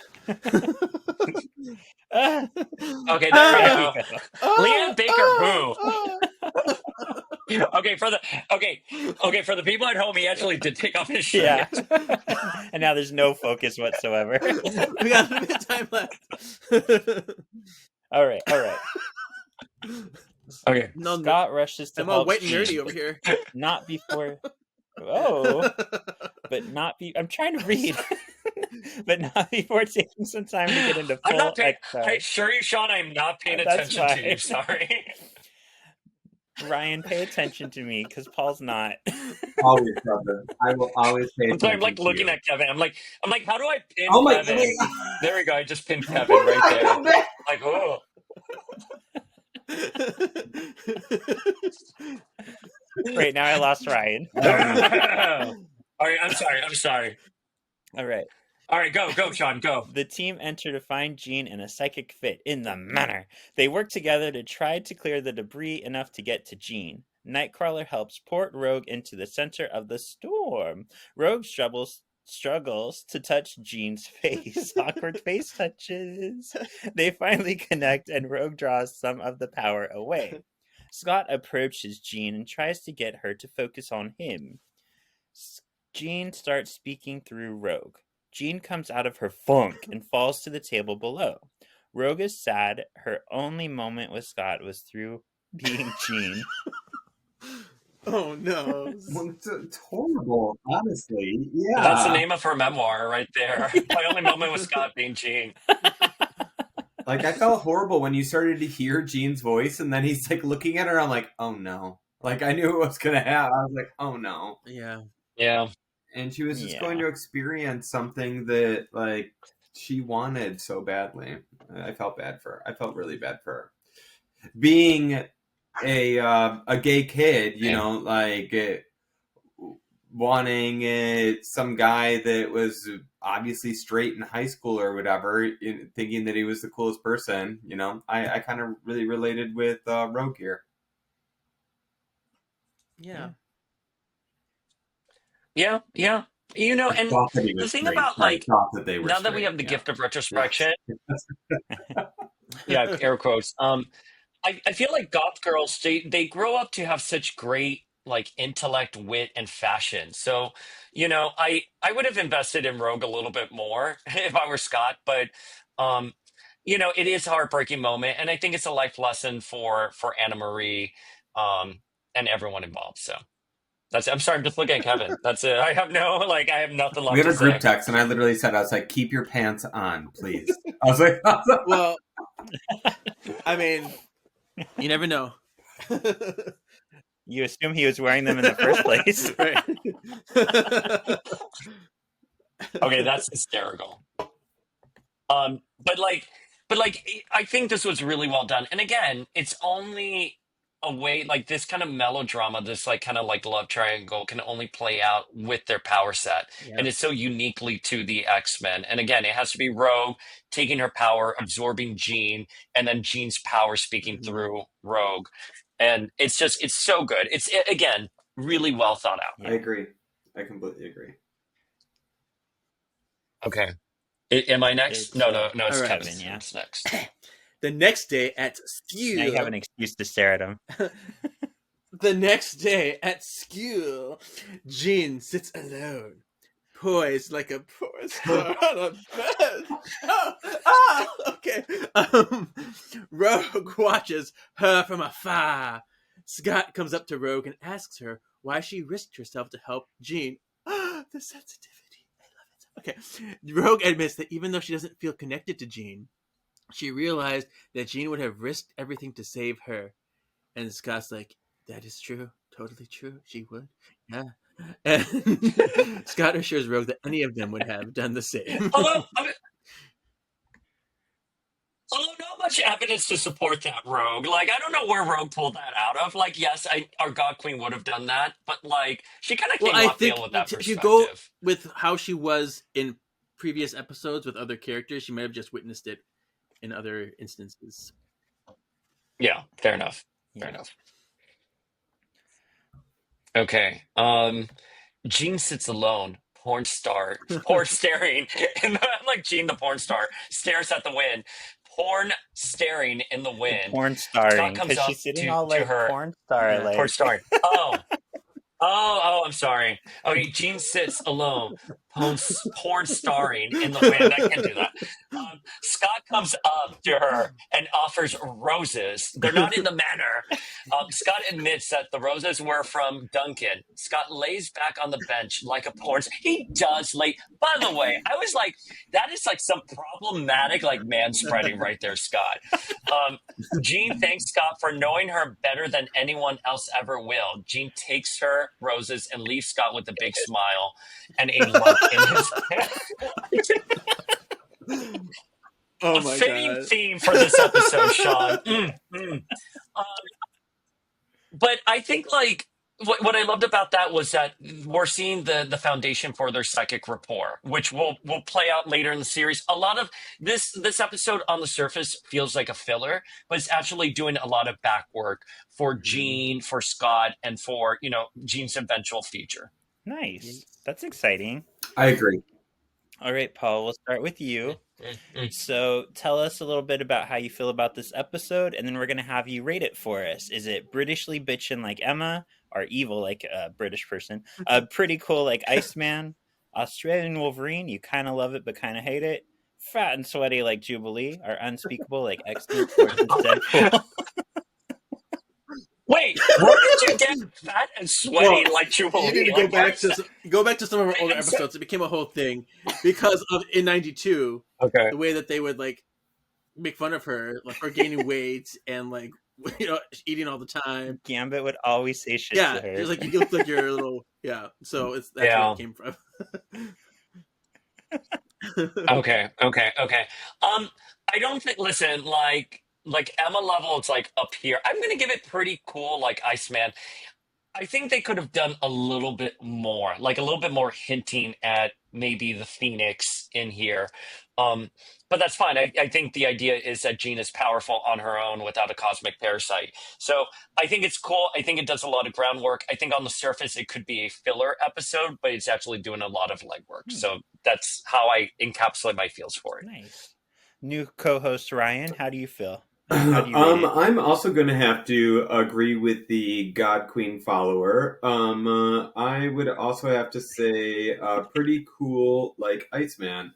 Speaker 2: Okay, there we
Speaker 3: There
Speaker 2: go.
Speaker 3: you go.
Speaker 2: Leanne Baker, who? Okay, for the people at home, he actually did take off his shirt.
Speaker 3: Yeah. And now there's no focus whatsoever.
Speaker 1: We got a bit of time left.
Speaker 3: All right.
Speaker 2: Okay.
Speaker 1: No,
Speaker 3: Scott rushes to
Speaker 1: I'm all
Speaker 3: help
Speaker 1: white and
Speaker 3: Jean,
Speaker 1: nerdy over here.
Speaker 3: not before. Oh, but not be. I'm trying to read, but not before taking some time to get into
Speaker 2: I'm
Speaker 3: full
Speaker 2: not paying. I
Speaker 3: exercise.
Speaker 2: assure you, Sean, I'm not paying
Speaker 3: That's
Speaker 2: attention to
Speaker 3: fine.
Speaker 2: you. Sorry.
Speaker 3: Ryan, pay attention to me because Paul's not.
Speaker 4: Always, brother. I will always pay
Speaker 2: So I'm like
Speaker 4: attention to
Speaker 2: looking
Speaker 4: you.
Speaker 2: at Kevin. I'm like, how do I pin
Speaker 4: Oh my
Speaker 2: Kevin?
Speaker 4: wait.
Speaker 2: There we go. I just pinned Kevin right there. Like, oh.
Speaker 3: Wait, now I lost Ryan.
Speaker 2: All right, I'm sorry.
Speaker 3: All right.
Speaker 2: All right, go, Sean, go.
Speaker 3: The team enter to find Jean in a psychic fit in the manor. They work together to try to clear the debris enough to get to Jean. Nightcrawler helps port Rogue into the center of the storm. Rogue struggles to touch Jean's face. Awkward face touches. They finally connect and Rogue draws some of the power away. Scott approaches Jean and tries to get her to focus on him. Jean starts speaking through Rogue. Jean comes out of her funk and falls to the table below. Rogue is sad. Her only moment with Scott was through being Jean.
Speaker 1: Oh no.
Speaker 4: Well, it's horrible, honestly. Yeah.
Speaker 2: That's the name of her memoir right there. My only moment was Scott being Jean.
Speaker 4: Like, I felt horrible when you started to hear Jean's voice, and then he's like looking at her. I'm like, oh no. Like, I knew it was gonna happen. I was like, oh no.
Speaker 1: Yeah.
Speaker 2: Yeah.
Speaker 4: And she was just
Speaker 3: Yeah.
Speaker 4: going to experience something that like she wanted so badly. I felt bad for her. I felt really bad for her. Being a gay kid, you know, like wanting some guy that was obviously straight in high school or whatever, thinking that he was the coolest person. You know, I kind of really related with Rogue here.
Speaker 1: Yeah.
Speaker 2: Yeah. You know,
Speaker 4: I
Speaker 2: and
Speaker 4: thought that he
Speaker 2: the
Speaker 4: was
Speaker 2: thing
Speaker 4: straight.
Speaker 2: about
Speaker 4: I
Speaker 2: like
Speaker 4: thought that they were
Speaker 2: now that we
Speaker 4: straight,
Speaker 2: have the
Speaker 4: yeah.
Speaker 2: gift of retrospection,
Speaker 4: Yes.
Speaker 2: yeah, air quotes. I feel like goth girls they grow up to have such great like intellect, wit, and fashion. So, you know, I would have invested in Rogue a little bit more if I were Scott, but you know, it is a heartbreaking moment, and I think it's a life lesson for Anna Marie, and everyone involved. So I'm sorry. I'm just looking at Kevin. That's it. I have nothing
Speaker 4: We
Speaker 2: left
Speaker 4: have
Speaker 2: to
Speaker 4: a group
Speaker 2: say.
Speaker 4: text, and I literally said, I was like, keep your pants on, please. I was like,
Speaker 1: Well, I mean, you never know.
Speaker 3: You assume he was wearing them in the first place.
Speaker 1: Right.
Speaker 2: Okay, that's hysterical. But I think this was really well done. And again, it's only a way like this kind of melodrama, this like kind of like love triangle can only play out with their power set.
Speaker 1: Yeah.
Speaker 2: And it's so uniquely to the X-Men. And again, it has to be Rogue taking her power, absorbing Jean, and then Jean's power speaking through Rogue. And it's so good. It's again, really well thought out.
Speaker 4: I agree. I completely agree.
Speaker 2: Okay. Am I next?
Speaker 3: It's,
Speaker 2: No, it's
Speaker 1: all right.
Speaker 2: Kevin.
Speaker 3: Kevin, yeah.
Speaker 2: It's next.
Speaker 1: The next day at
Speaker 3: Now you have an
Speaker 1: school.
Speaker 3: excuse to stare at him.
Speaker 1: The next day at school, Jean sits alone, poised like a porn star on a bed. Okay. Rogue watches her from afar. Scott comes up to Rogue and asks her why she risked herself to help Jean. The sensitivity. I love it. Okay. Rogue admits that even though she doesn't feel connected to Jean, she realized that Jean would have risked everything to save her. And Scott's like, that is true. Totally true. She would. Yeah. And Scott assures Rogue that any of them would have done the same.
Speaker 2: Although not much evidence to support that, Rogue. Like, I don't know where Rogue pulled that out of. Like, yes, our God Queen would have done that, but like, she kind of came
Speaker 1: I
Speaker 2: left
Speaker 1: think
Speaker 2: field with that
Speaker 1: if you
Speaker 2: perspective.
Speaker 1: go with how she was in previous episodes with other characters, she might have just witnessed it in other instances.
Speaker 2: Yeah, fair enough. Fair enough. Okay. Jean sits alone, porn staring. And I'm like Jean, the porn star, stares at the wind. Porn staring in the wind.
Speaker 3: Porn starring,
Speaker 2: comes
Speaker 3: because
Speaker 2: up
Speaker 3: she's sitting
Speaker 2: to
Speaker 3: all like
Speaker 2: her.
Speaker 3: porn star,
Speaker 1: Yeah.
Speaker 3: like
Speaker 2: Porn starring. Oh, I'm sorry. Okay, Jean sits alone, porn starring in the wind. I can't do that. Scott comes up to her and offers roses. They're not in the manor. Scott admits that the roses were from Duncan. Scott lays back on the bench like a porn. He does lay. By the way, I was like, that is like some problematic like manspreading right there, Scott. Jean thanks Scott for knowing her better than anyone else ever will. Jean takes her roses and leaves Scott with a big smile and a lump in his
Speaker 1: Oh
Speaker 2: a
Speaker 1: my
Speaker 2: fitting
Speaker 1: god.
Speaker 2: theme for this episode, Sean. But I think like what I loved about that was that we're seeing the foundation for their psychic rapport, which will play out later in the series. A lot of this episode on the surface feels like a filler, but it's actually doing a lot of back work for Jean, for Scott, and for Jean's eventual future.
Speaker 3: Nice. That's exciting.
Speaker 4: I agree.
Speaker 3: All right, Paul, we'll start with you. So tell us a little bit about how you feel about this episode, and then we're going to have you rate it for us. Is it Britishly bitchin' like Emma, or evil like a British person? Pretty cool like Iceman? Australian Wolverine, you kind of love it but kind of hate it? Fat and sweaty like Jubilee, or unspeakable like X-Men versus Deadpool?
Speaker 2: Wait, where did you get fat and sweaty like Jubilee?
Speaker 1: You need to go back to some of our older episodes. It became a whole thing because of in '92.
Speaker 2: Okay.
Speaker 1: The way that they would like make fun of her, like for gaining weight and like eating all the time.
Speaker 3: Gambit would always say shit to her.
Speaker 1: She's like, you look like you're a little so that's where it came from.
Speaker 2: Okay. I don't think. Listen, like Emma level, it's like up here. I'm gonna give it pretty cool, like Iceman. I think they could have done a little bit more, like a little bit more hinting at maybe the Phoenix in here. But that's fine. I think the idea is that Jean is powerful on her own without a cosmic parasite. So I think it's cool. I think it does a lot of groundwork. I think on the surface it could be a filler episode, but it's actually doing a lot of legwork. So that's how I encapsulate my feels for it.
Speaker 3: Nice. New co-host Ryan, how do you feel? How do you rate it?
Speaker 4: I'm also going to have to agree with the God Queen follower. I would also have to say pretty cool, like Iceman.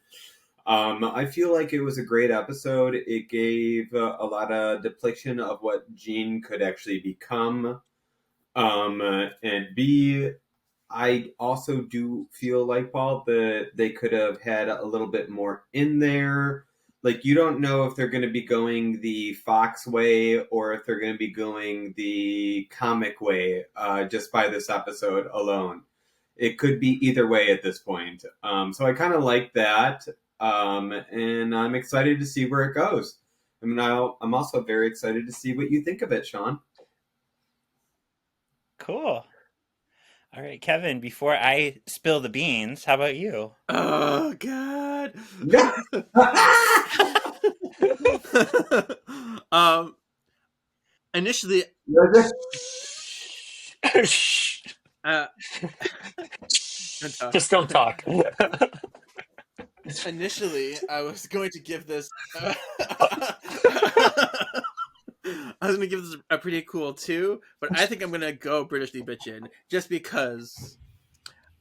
Speaker 4: I feel like it was a great episode. It gave a lot of depiction of what Jean could actually become. And B, I also do feel like, Paul, that they could have had a little bit more in there. Like, you don't know if they're going to be going the Fox way or if they're going to be going the comic way, just by this episode alone. It could be either way at this point. So I kind of like that. And I'm excited to see where it goes. I mean, I'm also very excited to see what you think of it, Shawn.
Speaker 3: Cool. All right, Kevin, before I spill the beans, how about you?
Speaker 1: Oh God. Initially, uh, don't talk.
Speaker 2: Just don't talk.
Speaker 1: Initially, I was going to give this. I was going to give this a pretty cool 2, but I think I'm going to go British the Bitchin' just because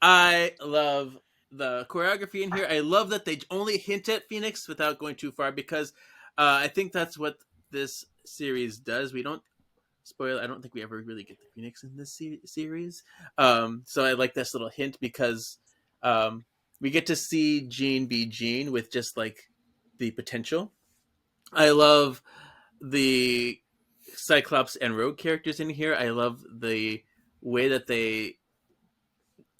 Speaker 1: I love the choreography in here. I love that they only hint at Phoenix without going too far, because I think that's what this series does. We don't spoil. I don't think we ever really get the Phoenix in this series. So I like this little hint because we get to see Jean be Jean with just like the potential. I love the Cyclops and Rogue characters in here. I love the way that they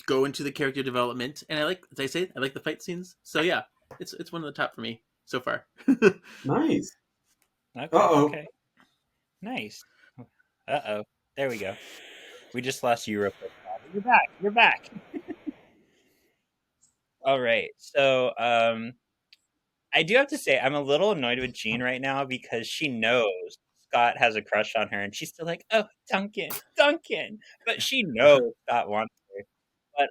Speaker 1: go into the character development, and I like, as I say, I like the fight scenes. So yeah, it's one of the top for me so far.
Speaker 4: Nice.
Speaker 3: Okay.
Speaker 4: Uh-oh.
Speaker 3: Okay. Nice. Uh-oh. There we go. We just lost you real quick. You're back. You're back. All right. So, I do have to say I'm a little annoyed with Jean right now because she knows Scott has a crush on her, and she's still like, "Oh, Duncan, Duncan," but she knows Scott wants her. But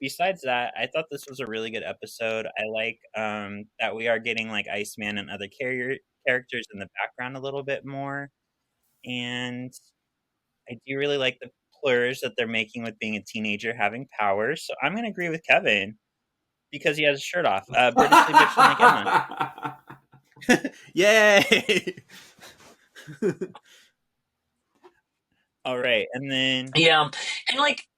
Speaker 3: besides that, I thought this was a really good episode. I like that we are getting like Iceman and other characters in the background a little bit more, and I do really like the plurs that they're making with being a teenager having powers. So I'm gonna agree with Kevin because he has his shirt off. Britishley bitchin' like Emma.
Speaker 1: Yay!
Speaker 3: All right, and then
Speaker 2: Yeah, and like,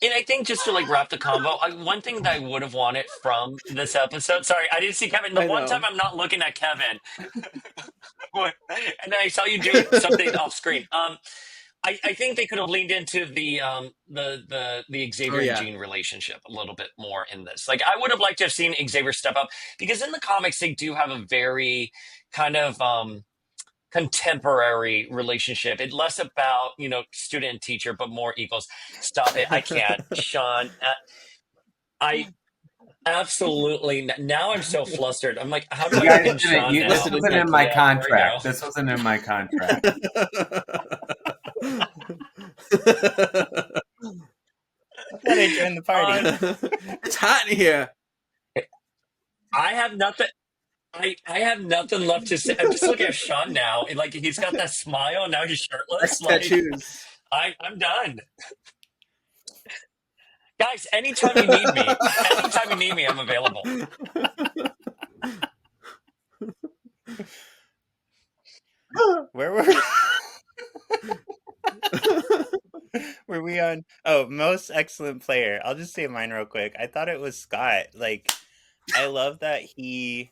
Speaker 2: and I think just to like wrap the combo, one thing that I would have wanted from this episode. Sorry, I didn't see Kevin. The
Speaker 1: I
Speaker 2: one
Speaker 1: know.
Speaker 2: time I'm not looking at Kevin, and I saw you do something off screen. I think they could have leaned into the Xavier
Speaker 1: Oh
Speaker 2: and
Speaker 1: yeah.
Speaker 2: Jean relationship a little bit more in this. Like, I would have liked to have seen Xavier step up, because in the comics they do have a very kind of contemporary relationship. It's less about, student and teacher, but more equals. Stop it! I can't, Shawn. I absolutely, now I'm so flustered. I'm like, how do
Speaker 4: You
Speaker 2: I
Speaker 4: guys
Speaker 2: pin Shawn
Speaker 4: this
Speaker 2: now?
Speaker 4: wasn't in my contract. This wasn't in my contract.
Speaker 3: I thought I joined the party.
Speaker 1: It's hot in here.
Speaker 2: I have nothing. I have nothing left to say. I'm just looking at Shawn now, and like, he's got that smile, and now he's shirtless. Like,
Speaker 1: Tattoos.
Speaker 2: I'm done. Guys, anytime you need me, I'm available.
Speaker 3: Where were we? Were we on? Oh, most excellent player. I'll just say mine real quick. I thought it was Scott. Like, I love that he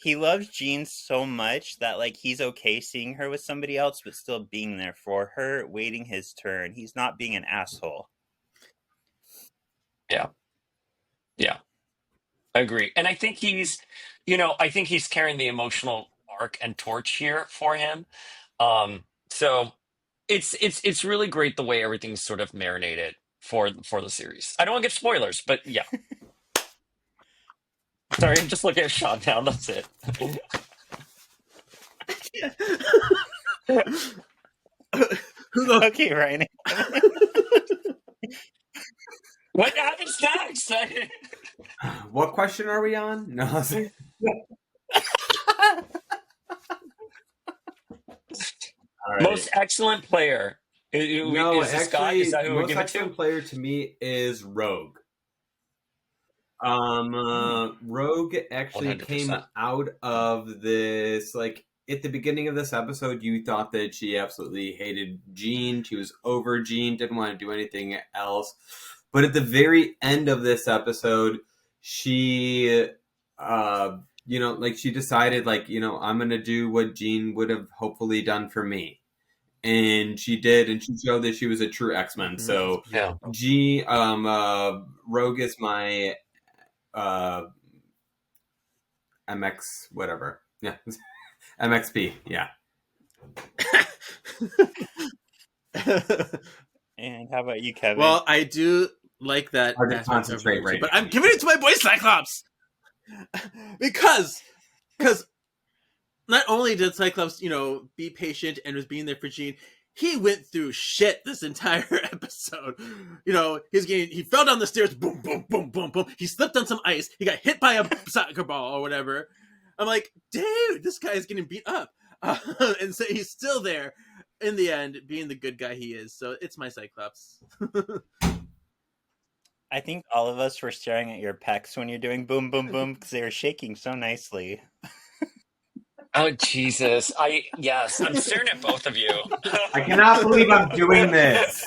Speaker 3: loves Jean so much that like he's okay seeing her with somebody else, but still being there for her, waiting his turn. He's not being an asshole.
Speaker 2: Yeah, I agree, and I think he's carrying the emotional arc and torch here for him. So it's really great the way everything's sort of marinated for the series. I don't want to give spoilers, but yeah. Sorry, I'm just looking at Shawn now. That's it.
Speaker 3: Okay, Ryan.
Speaker 2: What happens next?
Speaker 4: What question are we on? No. Right.
Speaker 2: Most excellent player.
Speaker 4: No,
Speaker 2: is this Scott?
Speaker 4: actually,
Speaker 2: Is that who we
Speaker 4: most
Speaker 2: give it
Speaker 4: excellent
Speaker 2: to?
Speaker 4: player to me is Rogue. Rogue actually came
Speaker 2: 100%.
Speaker 4: out of this like at the beginning of this episode, you thought that she absolutely hated Jean. She was over Jean, didn't want to do anything else. But at the very end of this episode, she, she decided, I'm going to do what Jean would have hopefully done for me. And she did, and she showed that she was a true X-Men.
Speaker 1: Mhm.
Speaker 4: So,
Speaker 2: Yeah.
Speaker 4: Rogue is my MX whatever. Yeah. MXP, yeah.
Speaker 3: And how about you, Kevin?
Speaker 1: Well, I do like that
Speaker 4: Hard to
Speaker 1: aspect of
Speaker 4: concentrate
Speaker 1: her,
Speaker 4: right
Speaker 1: but
Speaker 4: now.
Speaker 1: I'm giving it to my boy Cyclops because not only did Cyclops, be patient and was being there for Jean, he went through shit this entire episode. He fell down the stairs, boom, boom, boom, boom, boom. He slipped on some ice. He got hit by a soccer ball or whatever. I'm like, dude, this guy is getting beat up. And so he's still there in the end, being the good guy he is. So it's my Cyclops.
Speaker 3: I think all of us were staring at your pecs when you're doing boom, boom, boom, because they were shaking so nicely.
Speaker 2: Oh, Jesus. I'm staring at both of you.
Speaker 4: I cannot believe I'm doing this.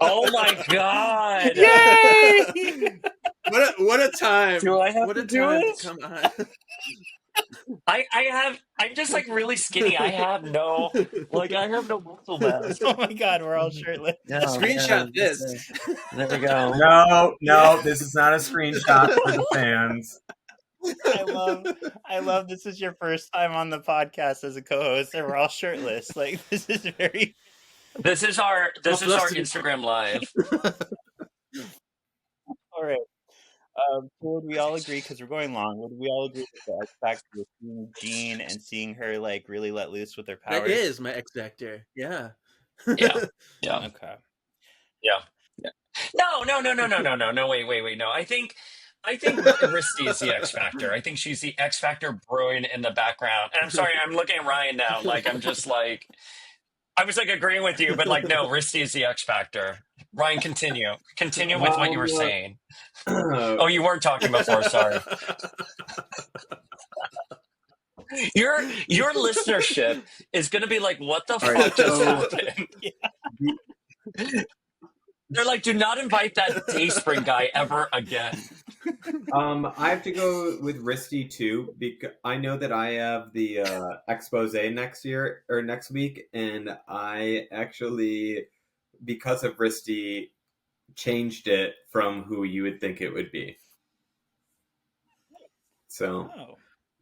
Speaker 2: Oh my God.
Speaker 3: Yay!
Speaker 1: What a time.
Speaker 2: Do I have
Speaker 1: what
Speaker 2: to
Speaker 1: a
Speaker 2: do
Speaker 1: time
Speaker 2: it?
Speaker 1: to come on.
Speaker 2: I'm just like really skinny. I have no muscle mass.
Speaker 3: Oh my God, we're all shirtless.
Speaker 2: Yeah,
Speaker 1: Screenshot
Speaker 2: yeah,
Speaker 1: this.
Speaker 2: There we go.
Speaker 4: No, this is not a screenshot for the fans.
Speaker 3: I love this is your first time on the podcast as a co-host and we're all shirtless. Like this is very
Speaker 2: This is our
Speaker 1: Well,
Speaker 2: Instagram live.
Speaker 3: all right. So would we all agree, because we're going long, would we all agree with the X Factor with seeing Jean and seeing her like really let loose with her powers?
Speaker 1: That is my X Factor. Yeah.
Speaker 2: Yeah.
Speaker 3: Okay.
Speaker 2: Yeah. No. Wait. No. I think Risty is the X Factor. I think she's the X Factor brewing in the background. And I'm sorry, I'm looking at Ryan now. Like I'm just like I was like agreeing with you, but like no, Risty is the X Factor. Ryan, continue. Continue with what you were saying. Oh, you weren't talking before, sorry. Your listenership is gonna be like, what the fuck just happened? Yeah. They're like, do not invite that Dayspring guy ever again.
Speaker 4: I have to go with Risty too, because I know that I have the expose next week, and I actually, because of Risty, changed it from who you would think it would be. So,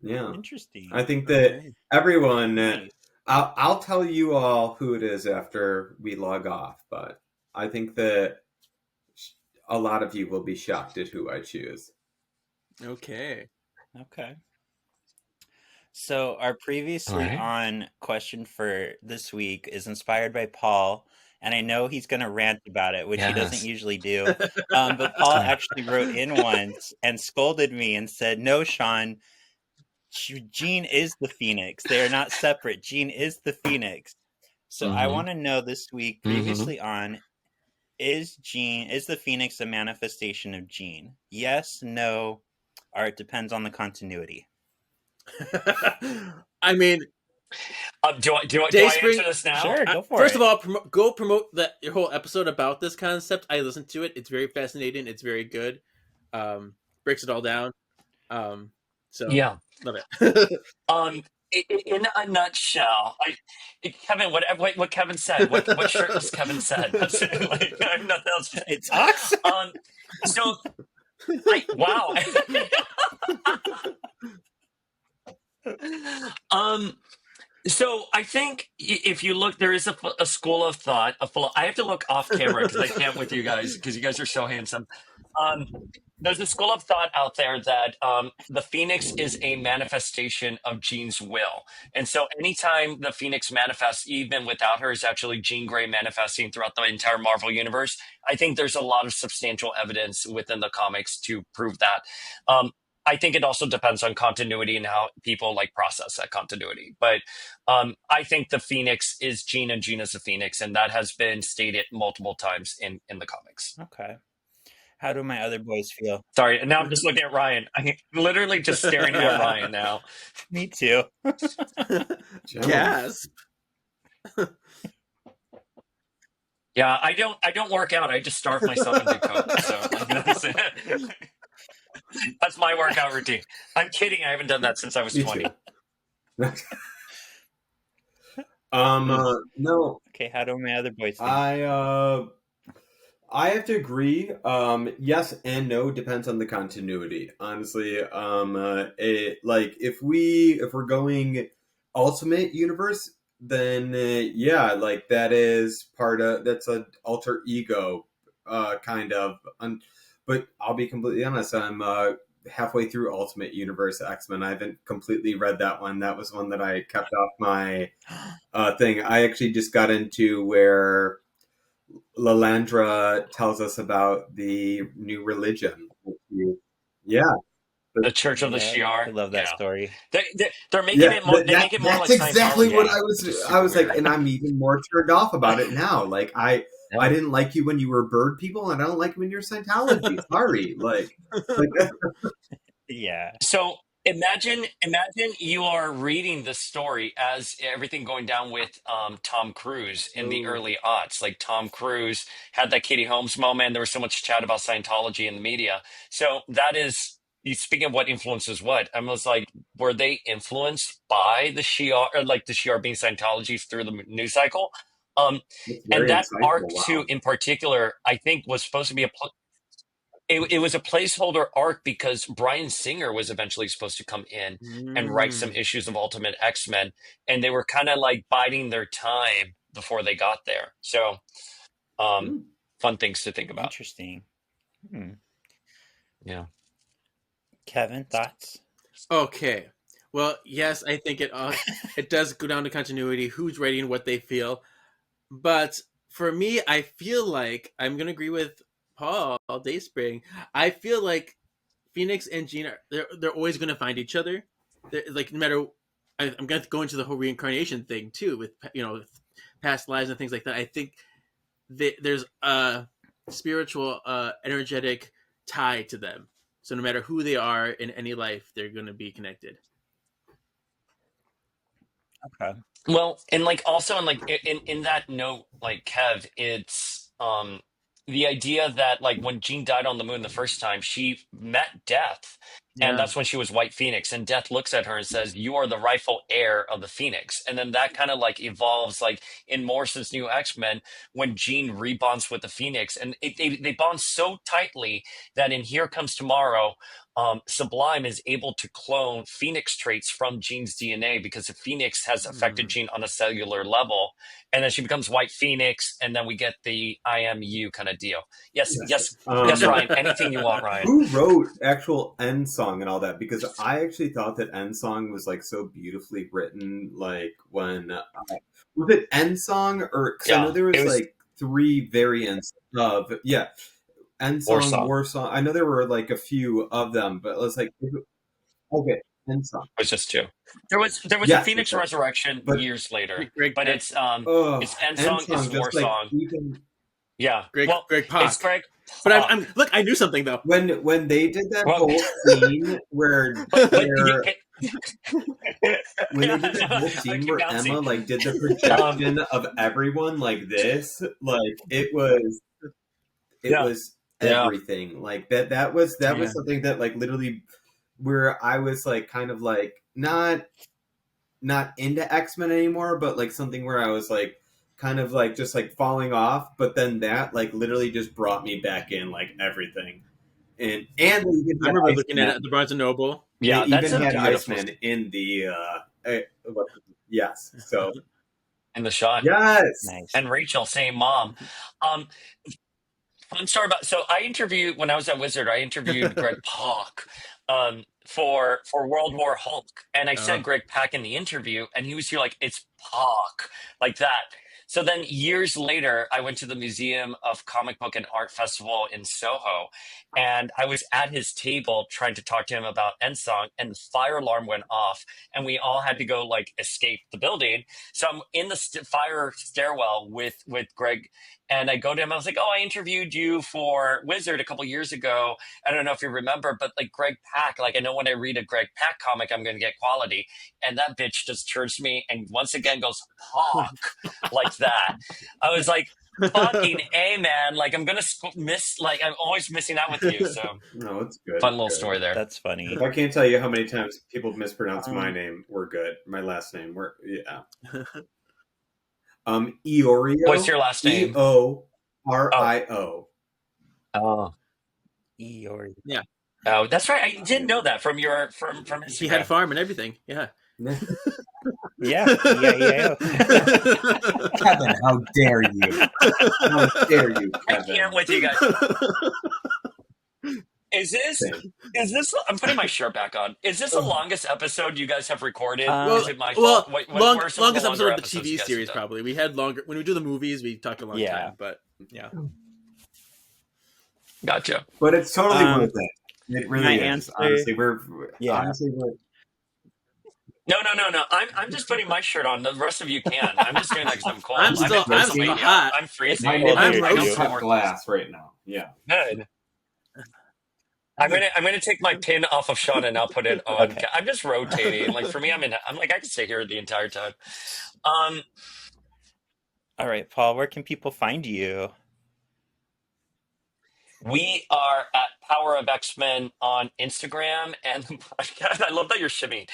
Speaker 4: yeah,
Speaker 3: interesting.
Speaker 4: I think that everyone, I'll tell you all who it is after we log off, but I think that a lot of you will be shocked at who I choose.
Speaker 1: Okay.
Speaker 3: So our previously on question for this week is inspired by Paul, and I know he's going to rant about it, which he doesn't usually do. But Paul actually wrote in once and scolded me and said, "No, Shawn, Jean is the Phoenix. They are not separate. Jean is the Phoenix." So I want to know this week, previously on, is the Phoenix a manifestation of Jean? Yes, no, or it depends on the continuity.
Speaker 1: I mean,
Speaker 2: do I answer this now?
Speaker 3: Sure, go for
Speaker 1: First
Speaker 3: it.
Speaker 1: of all, go promote your whole episode about this concept. I listened to it. It's very fascinating. It's very good. Breaks it all down. So
Speaker 2: yeah,
Speaker 1: love it.
Speaker 2: In a nutshell, Kevin, what Kevin said, what shirtless Kevin said. That's it. Like, I have nothing else.
Speaker 3: It talks.
Speaker 2: So, wow. So I think if you look, there is a school of thought. I have to look off camera because I can't with you guys because you guys are so handsome. There's a school of thought out there that the Phoenix is a manifestation of Jean's will. And so anytime the Phoenix manifests, even without her, is actually Jean Grey manifesting throughout the entire Marvel universe. I think there's a lot of substantial evidence within the comics to prove that. I think it also depends on continuity and how people like process that continuity. But I think the Phoenix is Jean and Jean is the Phoenix. And that has been stated multiple times in the comics.
Speaker 3: Okay. How do my other boys feel?
Speaker 2: Sorry, and now I'm just looking at Ryan. I'm literally just staring at Ryan now.
Speaker 3: Me too.
Speaker 1: Gasp.
Speaker 2: Yeah, I don't work out. I just starve myself and do coke. So that's my workout routine. I'm kidding. I haven't done that since I was
Speaker 4: Me
Speaker 2: 20.
Speaker 4: too. No,
Speaker 3: Okay, how do my other boys think?
Speaker 4: I have to agree. Yes and no, depends on the continuity. Honestly, like if we're going Ultimate Universe, then yeah, like that's an alter ego, kind of. But I'll be completely honest. I'm halfway through Ultimate Universe X-Men. I haven't completely read that one. That was one that I kept off my thing. I actually just got into where Lalandra tells us about the new religion. Yeah,
Speaker 2: The Church of the
Speaker 3: Yeah, I
Speaker 2: Shi'ar.
Speaker 3: love that
Speaker 2: Yeah,
Speaker 3: story.
Speaker 2: they're making
Speaker 4: yeah.
Speaker 2: it more. They make it more
Speaker 4: That's
Speaker 2: like
Speaker 4: exactly
Speaker 2: Scientology,
Speaker 4: what
Speaker 2: which is
Speaker 4: I
Speaker 2: super
Speaker 4: was like,
Speaker 2: weird.
Speaker 4: and I'm even more turned off about it now. Like I didn't like you when you were bird people, and I don't like you when you're Scientology. Sorry, like
Speaker 3: Yeah.
Speaker 2: So imagine you are reading the story as everything going down with Tom Cruise in the
Speaker 4: oh,
Speaker 2: early aughts. Like Tom Cruise had that Katie Holmes moment. There was so much chat about Scientology in the media. So that is speaking of what influences what. I was like, were they influenced by the Shi'ar, or like the Shi'ar being Scientology through the news cycle? Um,
Speaker 4: that's
Speaker 2: and
Speaker 4: very
Speaker 2: that arc
Speaker 4: insightful.
Speaker 2: too,
Speaker 4: Wow.
Speaker 2: in particular, I think was supposed to be it was a placeholder arc because Bryan Singer was eventually supposed to come in and write some
Speaker 1: Mm.
Speaker 2: issues of Ultimate X-Men, and they were kind of like biding their time before they got there. So, um,
Speaker 4: Hmm.
Speaker 2: fun things to think about.
Speaker 3: Interesting. Hmm.
Speaker 2: Yeah.
Speaker 3: Kevin, thoughts?
Speaker 1: Okay. Well, yes, I think it does go down to continuity, who's writing what they feel. But for me, I feel like I'm gonna agree with Paul Dayspring. I feel like Phoenix and Jean they're always gonna find each other. Like no matter, I'm gonna go into the whole reincarnation thing too with past lives and things like that. I think there's a spiritual, energetic tie to them. So no matter who they are in any life, they're gonna be connected.
Speaker 3: Okay.
Speaker 2: Well, and like also, and like in that note, like Kev, it's the idea that like when Jean died on the moon the first time, she met Death, and
Speaker 1: Yeah.
Speaker 2: that's when she was White Phoenix, and Death looks at her and says, "You are the rightful heir of the Phoenix," and then that kind of like evolves like in Morrison's New X-Men when Jean rebonds with the Phoenix, and they bond so tightly that in Here Comes Tomorrow. Sublime is able to clone Phoenix traits from Jean's DNA because the Phoenix has affected
Speaker 1: Mm.
Speaker 2: Jean on a cellular level, and then she becomes White Phoenix, and then we get the I am you kind of deal. Yes,
Speaker 4: Yes.
Speaker 2: yes, yes, Ryan. Anything you want, Ryan.
Speaker 4: Who wrote actual End Song and all that? Because I actually thought that End Song was like so beautifully written. Like when was it End Song or because I know
Speaker 2: Yeah,
Speaker 4: there
Speaker 2: it
Speaker 4: was
Speaker 2: was
Speaker 4: like three variants of End Song,
Speaker 2: Warsaw.
Speaker 4: War Song. I know there were like a few of them, but it was like okay, End Song.
Speaker 2: It was just two. There was a
Speaker 4: Yes,
Speaker 2: Phoenix
Speaker 4: okay.
Speaker 2: Resurrection
Speaker 4: But
Speaker 2: years later,
Speaker 1: Greg
Speaker 2: but
Speaker 1: Pak.
Speaker 2: it's End
Speaker 4: End
Speaker 2: Song is
Speaker 4: Song,
Speaker 2: War
Speaker 4: just like
Speaker 2: Song.
Speaker 4: even
Speaker 2: Yeah.
Speaker 1: Greg
Speaker 2: Well,
Speaker 1: Greg
Speaker 2: it's
Speaker 1: Pak.
Speaker 2: Greg
Speaker 1: But
Speaker 2: Pak.
Speaker 1: I'm look. I knew something though.
Speaker 4: when they did that
Speaker 2: Well,
Speaker 4: whole scene where
Speaker 2: but
Speaker 4: when they did that whole
Speaker 2: I
Speaker 4: scene
Speaker 2: keep
Speaker 4: where
Speaker 2: bouncing.
Speaker 4: Emma like did the
Speaker 2: Um,
Speaker 4: projection of everyone like this, like it
Speaker 2: yeah,
Speaker 4: was
Speaker 2: yeah.
Speaker 4: everything. Like that was
Speaker 1: Yeah.
Speaker 4: something that like literally where I was like kind of like not into X-Men anymore, but like something where I was like kind of like just like falling off, but then that like literally just brought me back in like everything. And they even
Speaker 1: I
Speaker 4: had
Speaker 1: remember looking at it
Speaker 4: Iceman.
Speaker 1: at the Barnes and Noble.
Speaker 4: They
Speaker 2: Yeah, that's
Speaker 4: even
Speaker 2: a
Speaker 4: had
Speaker 2: beautiful
Speaker 4: Iceman in the yes. So
Speaker 2: in the shot.
Speaker 4: yes.
Speaker 3: Nice.
Speaker 2: And Rachel saying mom. Um, fun story about so I interviewed when I was at Wizard, I interviewed Greg Pak for World War Hulk. And I said
Speaker 1: Oh.
Speaker 2: Greg Pak in the interview, and he was here like it's Pak, like that. So then years later, I went to the Museum of Comic Book and Art Festival in Soho, and I was at his table trying to talk to him about Ensong, and the fire alarm went off, and we all had to go like escape the building. So I'm in the fire stairwell with Greg And I go to him. I was like, "Oh, I interviewed you for Wizard a couple years ago. I don't know if you remember, but like Greg Pak, like I know when I read a Greg Pak comic, I'm going to get quality." And that bitch just turns to me and once again goes hawk like that. I was like, "Fucking A, man! Like I'm gonna miss. Like I'm always missing out with you." So
Speaker 4: No, it's good.
Speaker 2: fun
Speaker 4: It's
Speaker 2: little
Speaker 4: good.
Speaker 2: story there.
Speaker 3: That's funny.
Speaker 4: If I can't tell you how many times people mispronounce my name, we're good. My last name, we're yeah. Iorio.
Speaker 2: What's your last name?
Speaker 4: Eorio.
Speaker 2: Oh,
Speaker 3: Eeyore.
Speaker 1: Yeah.
Speaker 2: oh, that's right. I didn't know that from your from Instagram.
Speaker 1: He had a farm and everything. Yeah.
Speaker 3: Yeah. E-I-E-I-O.
Speaker 4: Kevin, how dare you? How dare you,
Speaker 2: I
Speaker 4: Kevin?
Speaker 2: can't with you guys. Is this? I'm putting my shirt back on. Is this the longest episode you guys have recorded? Is it my fault? What are some
Speaker 1: longest
Speaker 2: of the longer
Speaker 1: episode of the
Speaker 2: episodes
Speaker 1: TV
Speaker 2: you guys
Speaker 1: series
Speaker 2: have done?
Speaker 1: probably. We had longer when we do the movies. We talk a long
Speaker 3: Yeah.
Speaker 1: time, but yeah.
Speaker 2: Gotcha.
Speaker 4: But it's totally worth it. It really
Speaker 3: my
Speaker 4: is.
Speaker 3: answer-
Speaker 4: Honestly,
Speaker 3: Yeah.
Speaker 4: honestly,
Speaker 2: No. I'm just putting my shirt on. The rest of you can. I'm just doing that because I'm cold.
Speaker 1: I'm still
Speaker 2: in Pennsylvania.
Speaker 1: hot.
Speaker 2: I'm freezing.
Speaker 4: my
Speaker 3: I'm
Speaker 4: name
Speaker 1: I'm
Speaker 4: is
Speaker 1: roasting.
Speaker 4: cut glass right now. Yeah.
Speaker 2: Good. I'm gonna take my pin off of Shawn and I'll put it on.
Speaker 3: Okay.
Speaker 2: I'm just rotating. Like for me, I'm like I can stay here the entire time.
Speaker 3: All right, Paul, where can people find you?
Speaker 2: We are at Power of X-Men on Instagram and the podcast. I love that you're shimmying.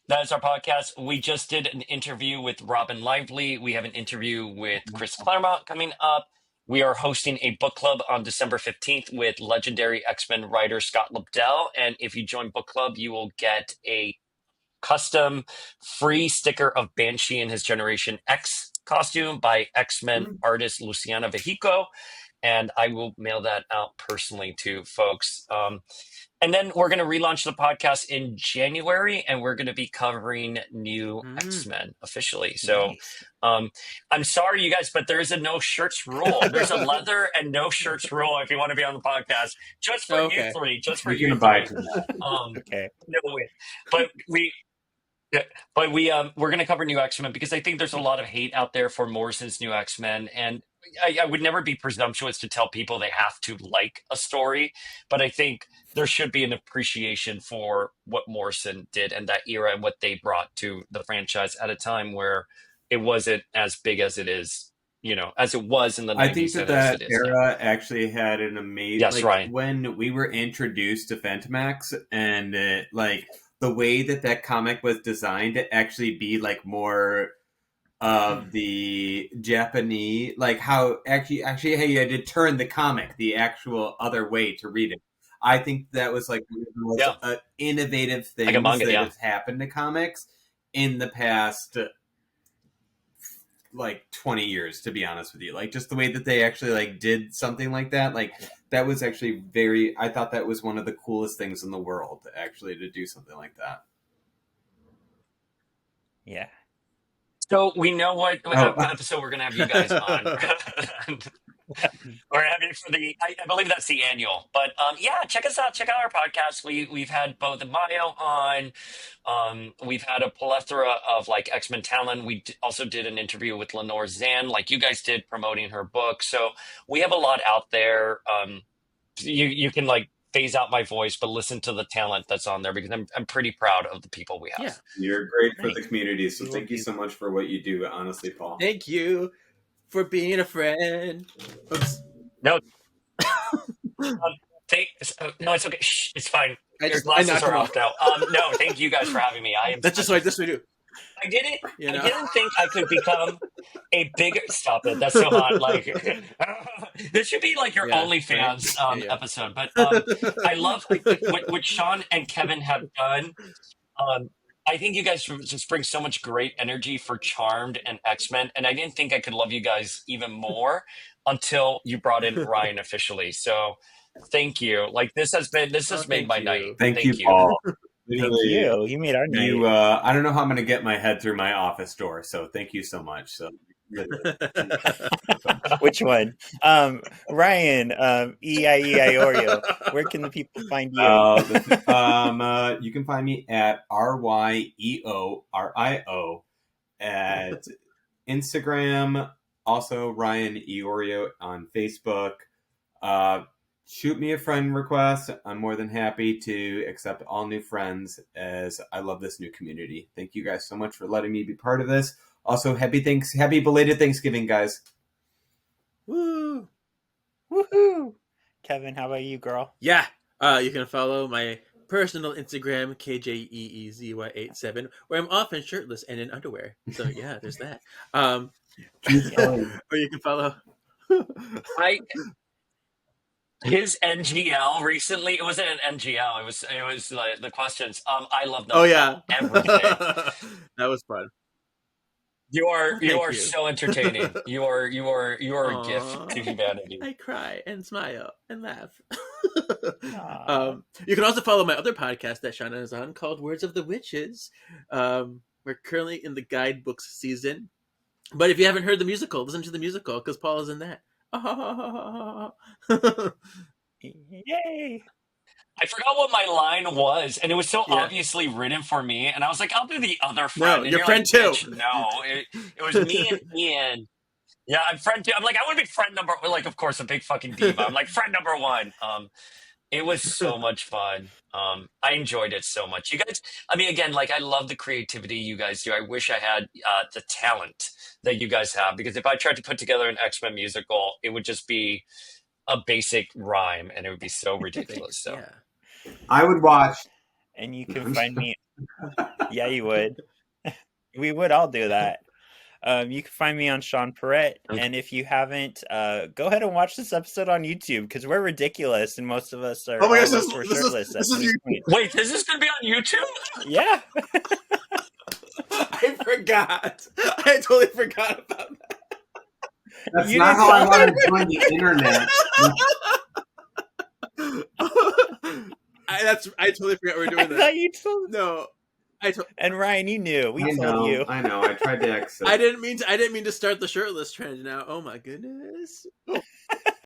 Speaker 2: That is our podcast. We just did an interview with Robin Lively. We have an interview with Chris Claremont coming up. We are hosting a book club on December 15th with legendary X-Men writer Scott Lobdell. And if you join book club, you will get a custom free sticker of Banshee and his Generation X costume by X-Men artist Luciana Vejico. And I will mail that out personally to folks. And then we're going to relaunch the podcast in January, and we're going to be covering new X-Men officially. So I'm sorry, you guys, but there is a no shirts rule. There's a leather and no shirts rule if you want to be on the podcast. Just for you three. Just for you
Speaker 4: buy
Speaker 2: three.
Speaker 3: Okay.
Speaker 2: No way. But we're going to cover new X-Men because I think there's a lot of hate out there for Morrison's new X-Men, and I would never be presumptuous to tell people they have to like a story, but I think there should be an appreciation for what Morrison did and that era and what they brought to the franchise at a time where it wasn't as big as it is, as it was in the 90s.
Speaker 4: I think that era actually had an amazing.
Speaker 2: Yes, Ryan.
Speaker 4: When we were introduced to Phantomax and the way that comic was designed to actually be like more of the Japanese, like how actually how you had to turn the comic the actual other way to read it. I think that was like one of the most innovative things that has happened to comics in the past like 20 years, to be honest with you. Like just the way that they actually like did something like that, like that was actually I thought that was one of the coolest things in the world, actually, to do something like that.
Speaker 3: Yeah.
Speaker 2: So we know what episode we're going to have you guys on. We're having for I believe that's the annual. But check us out. Check out our podcast. We've had both Mayo on. We've had a plethora of like X-Men talent. We also did an interview with Lenore Zan, like you guys did, promoting her book. So we have a lot out there. You can like phase out my voice, but listen to the talent that's on there because I'm pretty proud of the people we have.
Speaker 1: Yeah.
Speaker 4: You're great for the community, so thank you so much for what you do, honestly, Paul.
Speaker 1: Thank you for being a friend. Oops.
Speaker 2: No. No, it's okay. Shh, it's fine. Your
Speaker 1: I
Speaker 2: glasses
Speaker 1: knocked
Speaker 2: are
Speaker 1: them
Speaker 2: off now. No, we you guys for having me. I am.
Speaker 1: That's just what we do.
Speaker 2: I didn't think I could become a bigger. Stop it! That's so hot. Like this should be like your OnlyFans episode. But I love what Shawn and Kevin have done. I think you guys just bring so much great energy for Charmed and X-Men, and I didn't think I could love you guys even more until you brought in Ryan officially. So thank you. Like this has made my night.
Speaker 4: Thank you, Paul.
Speaker 3: Thank you. You made our night.
Speaker 4: I don't know how I'm going to get my head through my office door, so thank you so much. So,
Speaker 3: which one? Ryan, Eiorio. Where can the people find you?
Speaker 4: You can find me at RYEORIO at Instagram, also Ryan Iorio on Facebook. Shoot me a friend request. I'm more than happy to accept all new friends, as I love this new community. Thank you guys so much for letting me be part of this. Also, happy belated Thanksgiving, guys.
Speaker 3: Woo! Woohoo! Kevin, how about you, girl?
Speaker 1: Yeah. You can follow my personal Instagram, KJEEZY87, where I'm often shirtless and in underwear. So yeah, there's that. Or you can follow.
Speaker 2: His NGL recently, it wasn't an NGL, it was like the questions. I love them
Speaker 1: Oh yeah,
Speaker 2: every day.
Speaker 1: that was fun.
Speaker 2: You are
Speaker 1: Thank you.
Speaker 2: so entertaining. You are a gift to humanity.
Speaker 1: I cry and smile and laugh.
Speaker 3: Aw.
Speaker 1: You can also follow my other podcast that Shauna is on called Words of the Witches. We're currently in the guidebooks season, but if you haven't heard the musical, listen to the musical because Paul is in that.
Speaker 3: Yay!
Speaker 2: I forgot what my line was, and it was so
Speaker 1: Yeah.
Speaker 2: obviously written for me. And I was like, "I'll do the other friend."
Speaker 1: No,
Speaker 2: and
Speaker 1: your
Speaker 2: you're
Speaker 1: friend
Speaker 2: like,
Speaker 1: too.
Speaker 2: "Bitch, no, it was me and Ian. Yeah, I'm friend two. I'm like, I want to be friend number. Like, of course, a big fucking diva. I'm like friend number one. It was so much fun. I enjoyed it so much. You guys, I mean, again, like I love the creativity you guys do. I wish I had the talent that you guys have, because if I tried to put together an X-Men musical, it would just be a basic rhyme, and it would be so ridiculous. So.
Speaker 1: Yeah.
Speaker 4: I would watch.
Speaker 3: And you can find me. Yeah, you would. We would all do that. You can find me on Sean Perrette,
Speaker 2: Okay.
Speaker 3: and if you haven't, go ahead and watch this episode on YouTube because we're ridiculous, and most of us are.
Speaker 1: Oh my gosh,
Speaker 3: all of us were shirtless.
Speaker 1: this is you.
Speaker 2: Wait, is this going to be on YouTube?
Speaker 3: Yeah.
Speaker 1: I forgot. I totally forgot about that.
Speaker 4: That's
Speaker 3: You
Speaker 4: not
Speaker 3: didn't
Speaker 4: how I
Speaker 3: tell
Speaker 4: want to join the internet.
Speaker 1: I totally forgot we were
Speaker 3: I
Speaker 1: doing that.
Speaker 3: thought you told.
Speaker 1: No,
Speaker 3: And Ryan, you knew. We
Speaker 4: I
Speaker 3: told
Speaker 4: know.
Speaker 3: you.
Speaker 4: I know. I tried to exit.
Speaker 1: I didn't mean to start the shirtless trend now. Oh my goodness.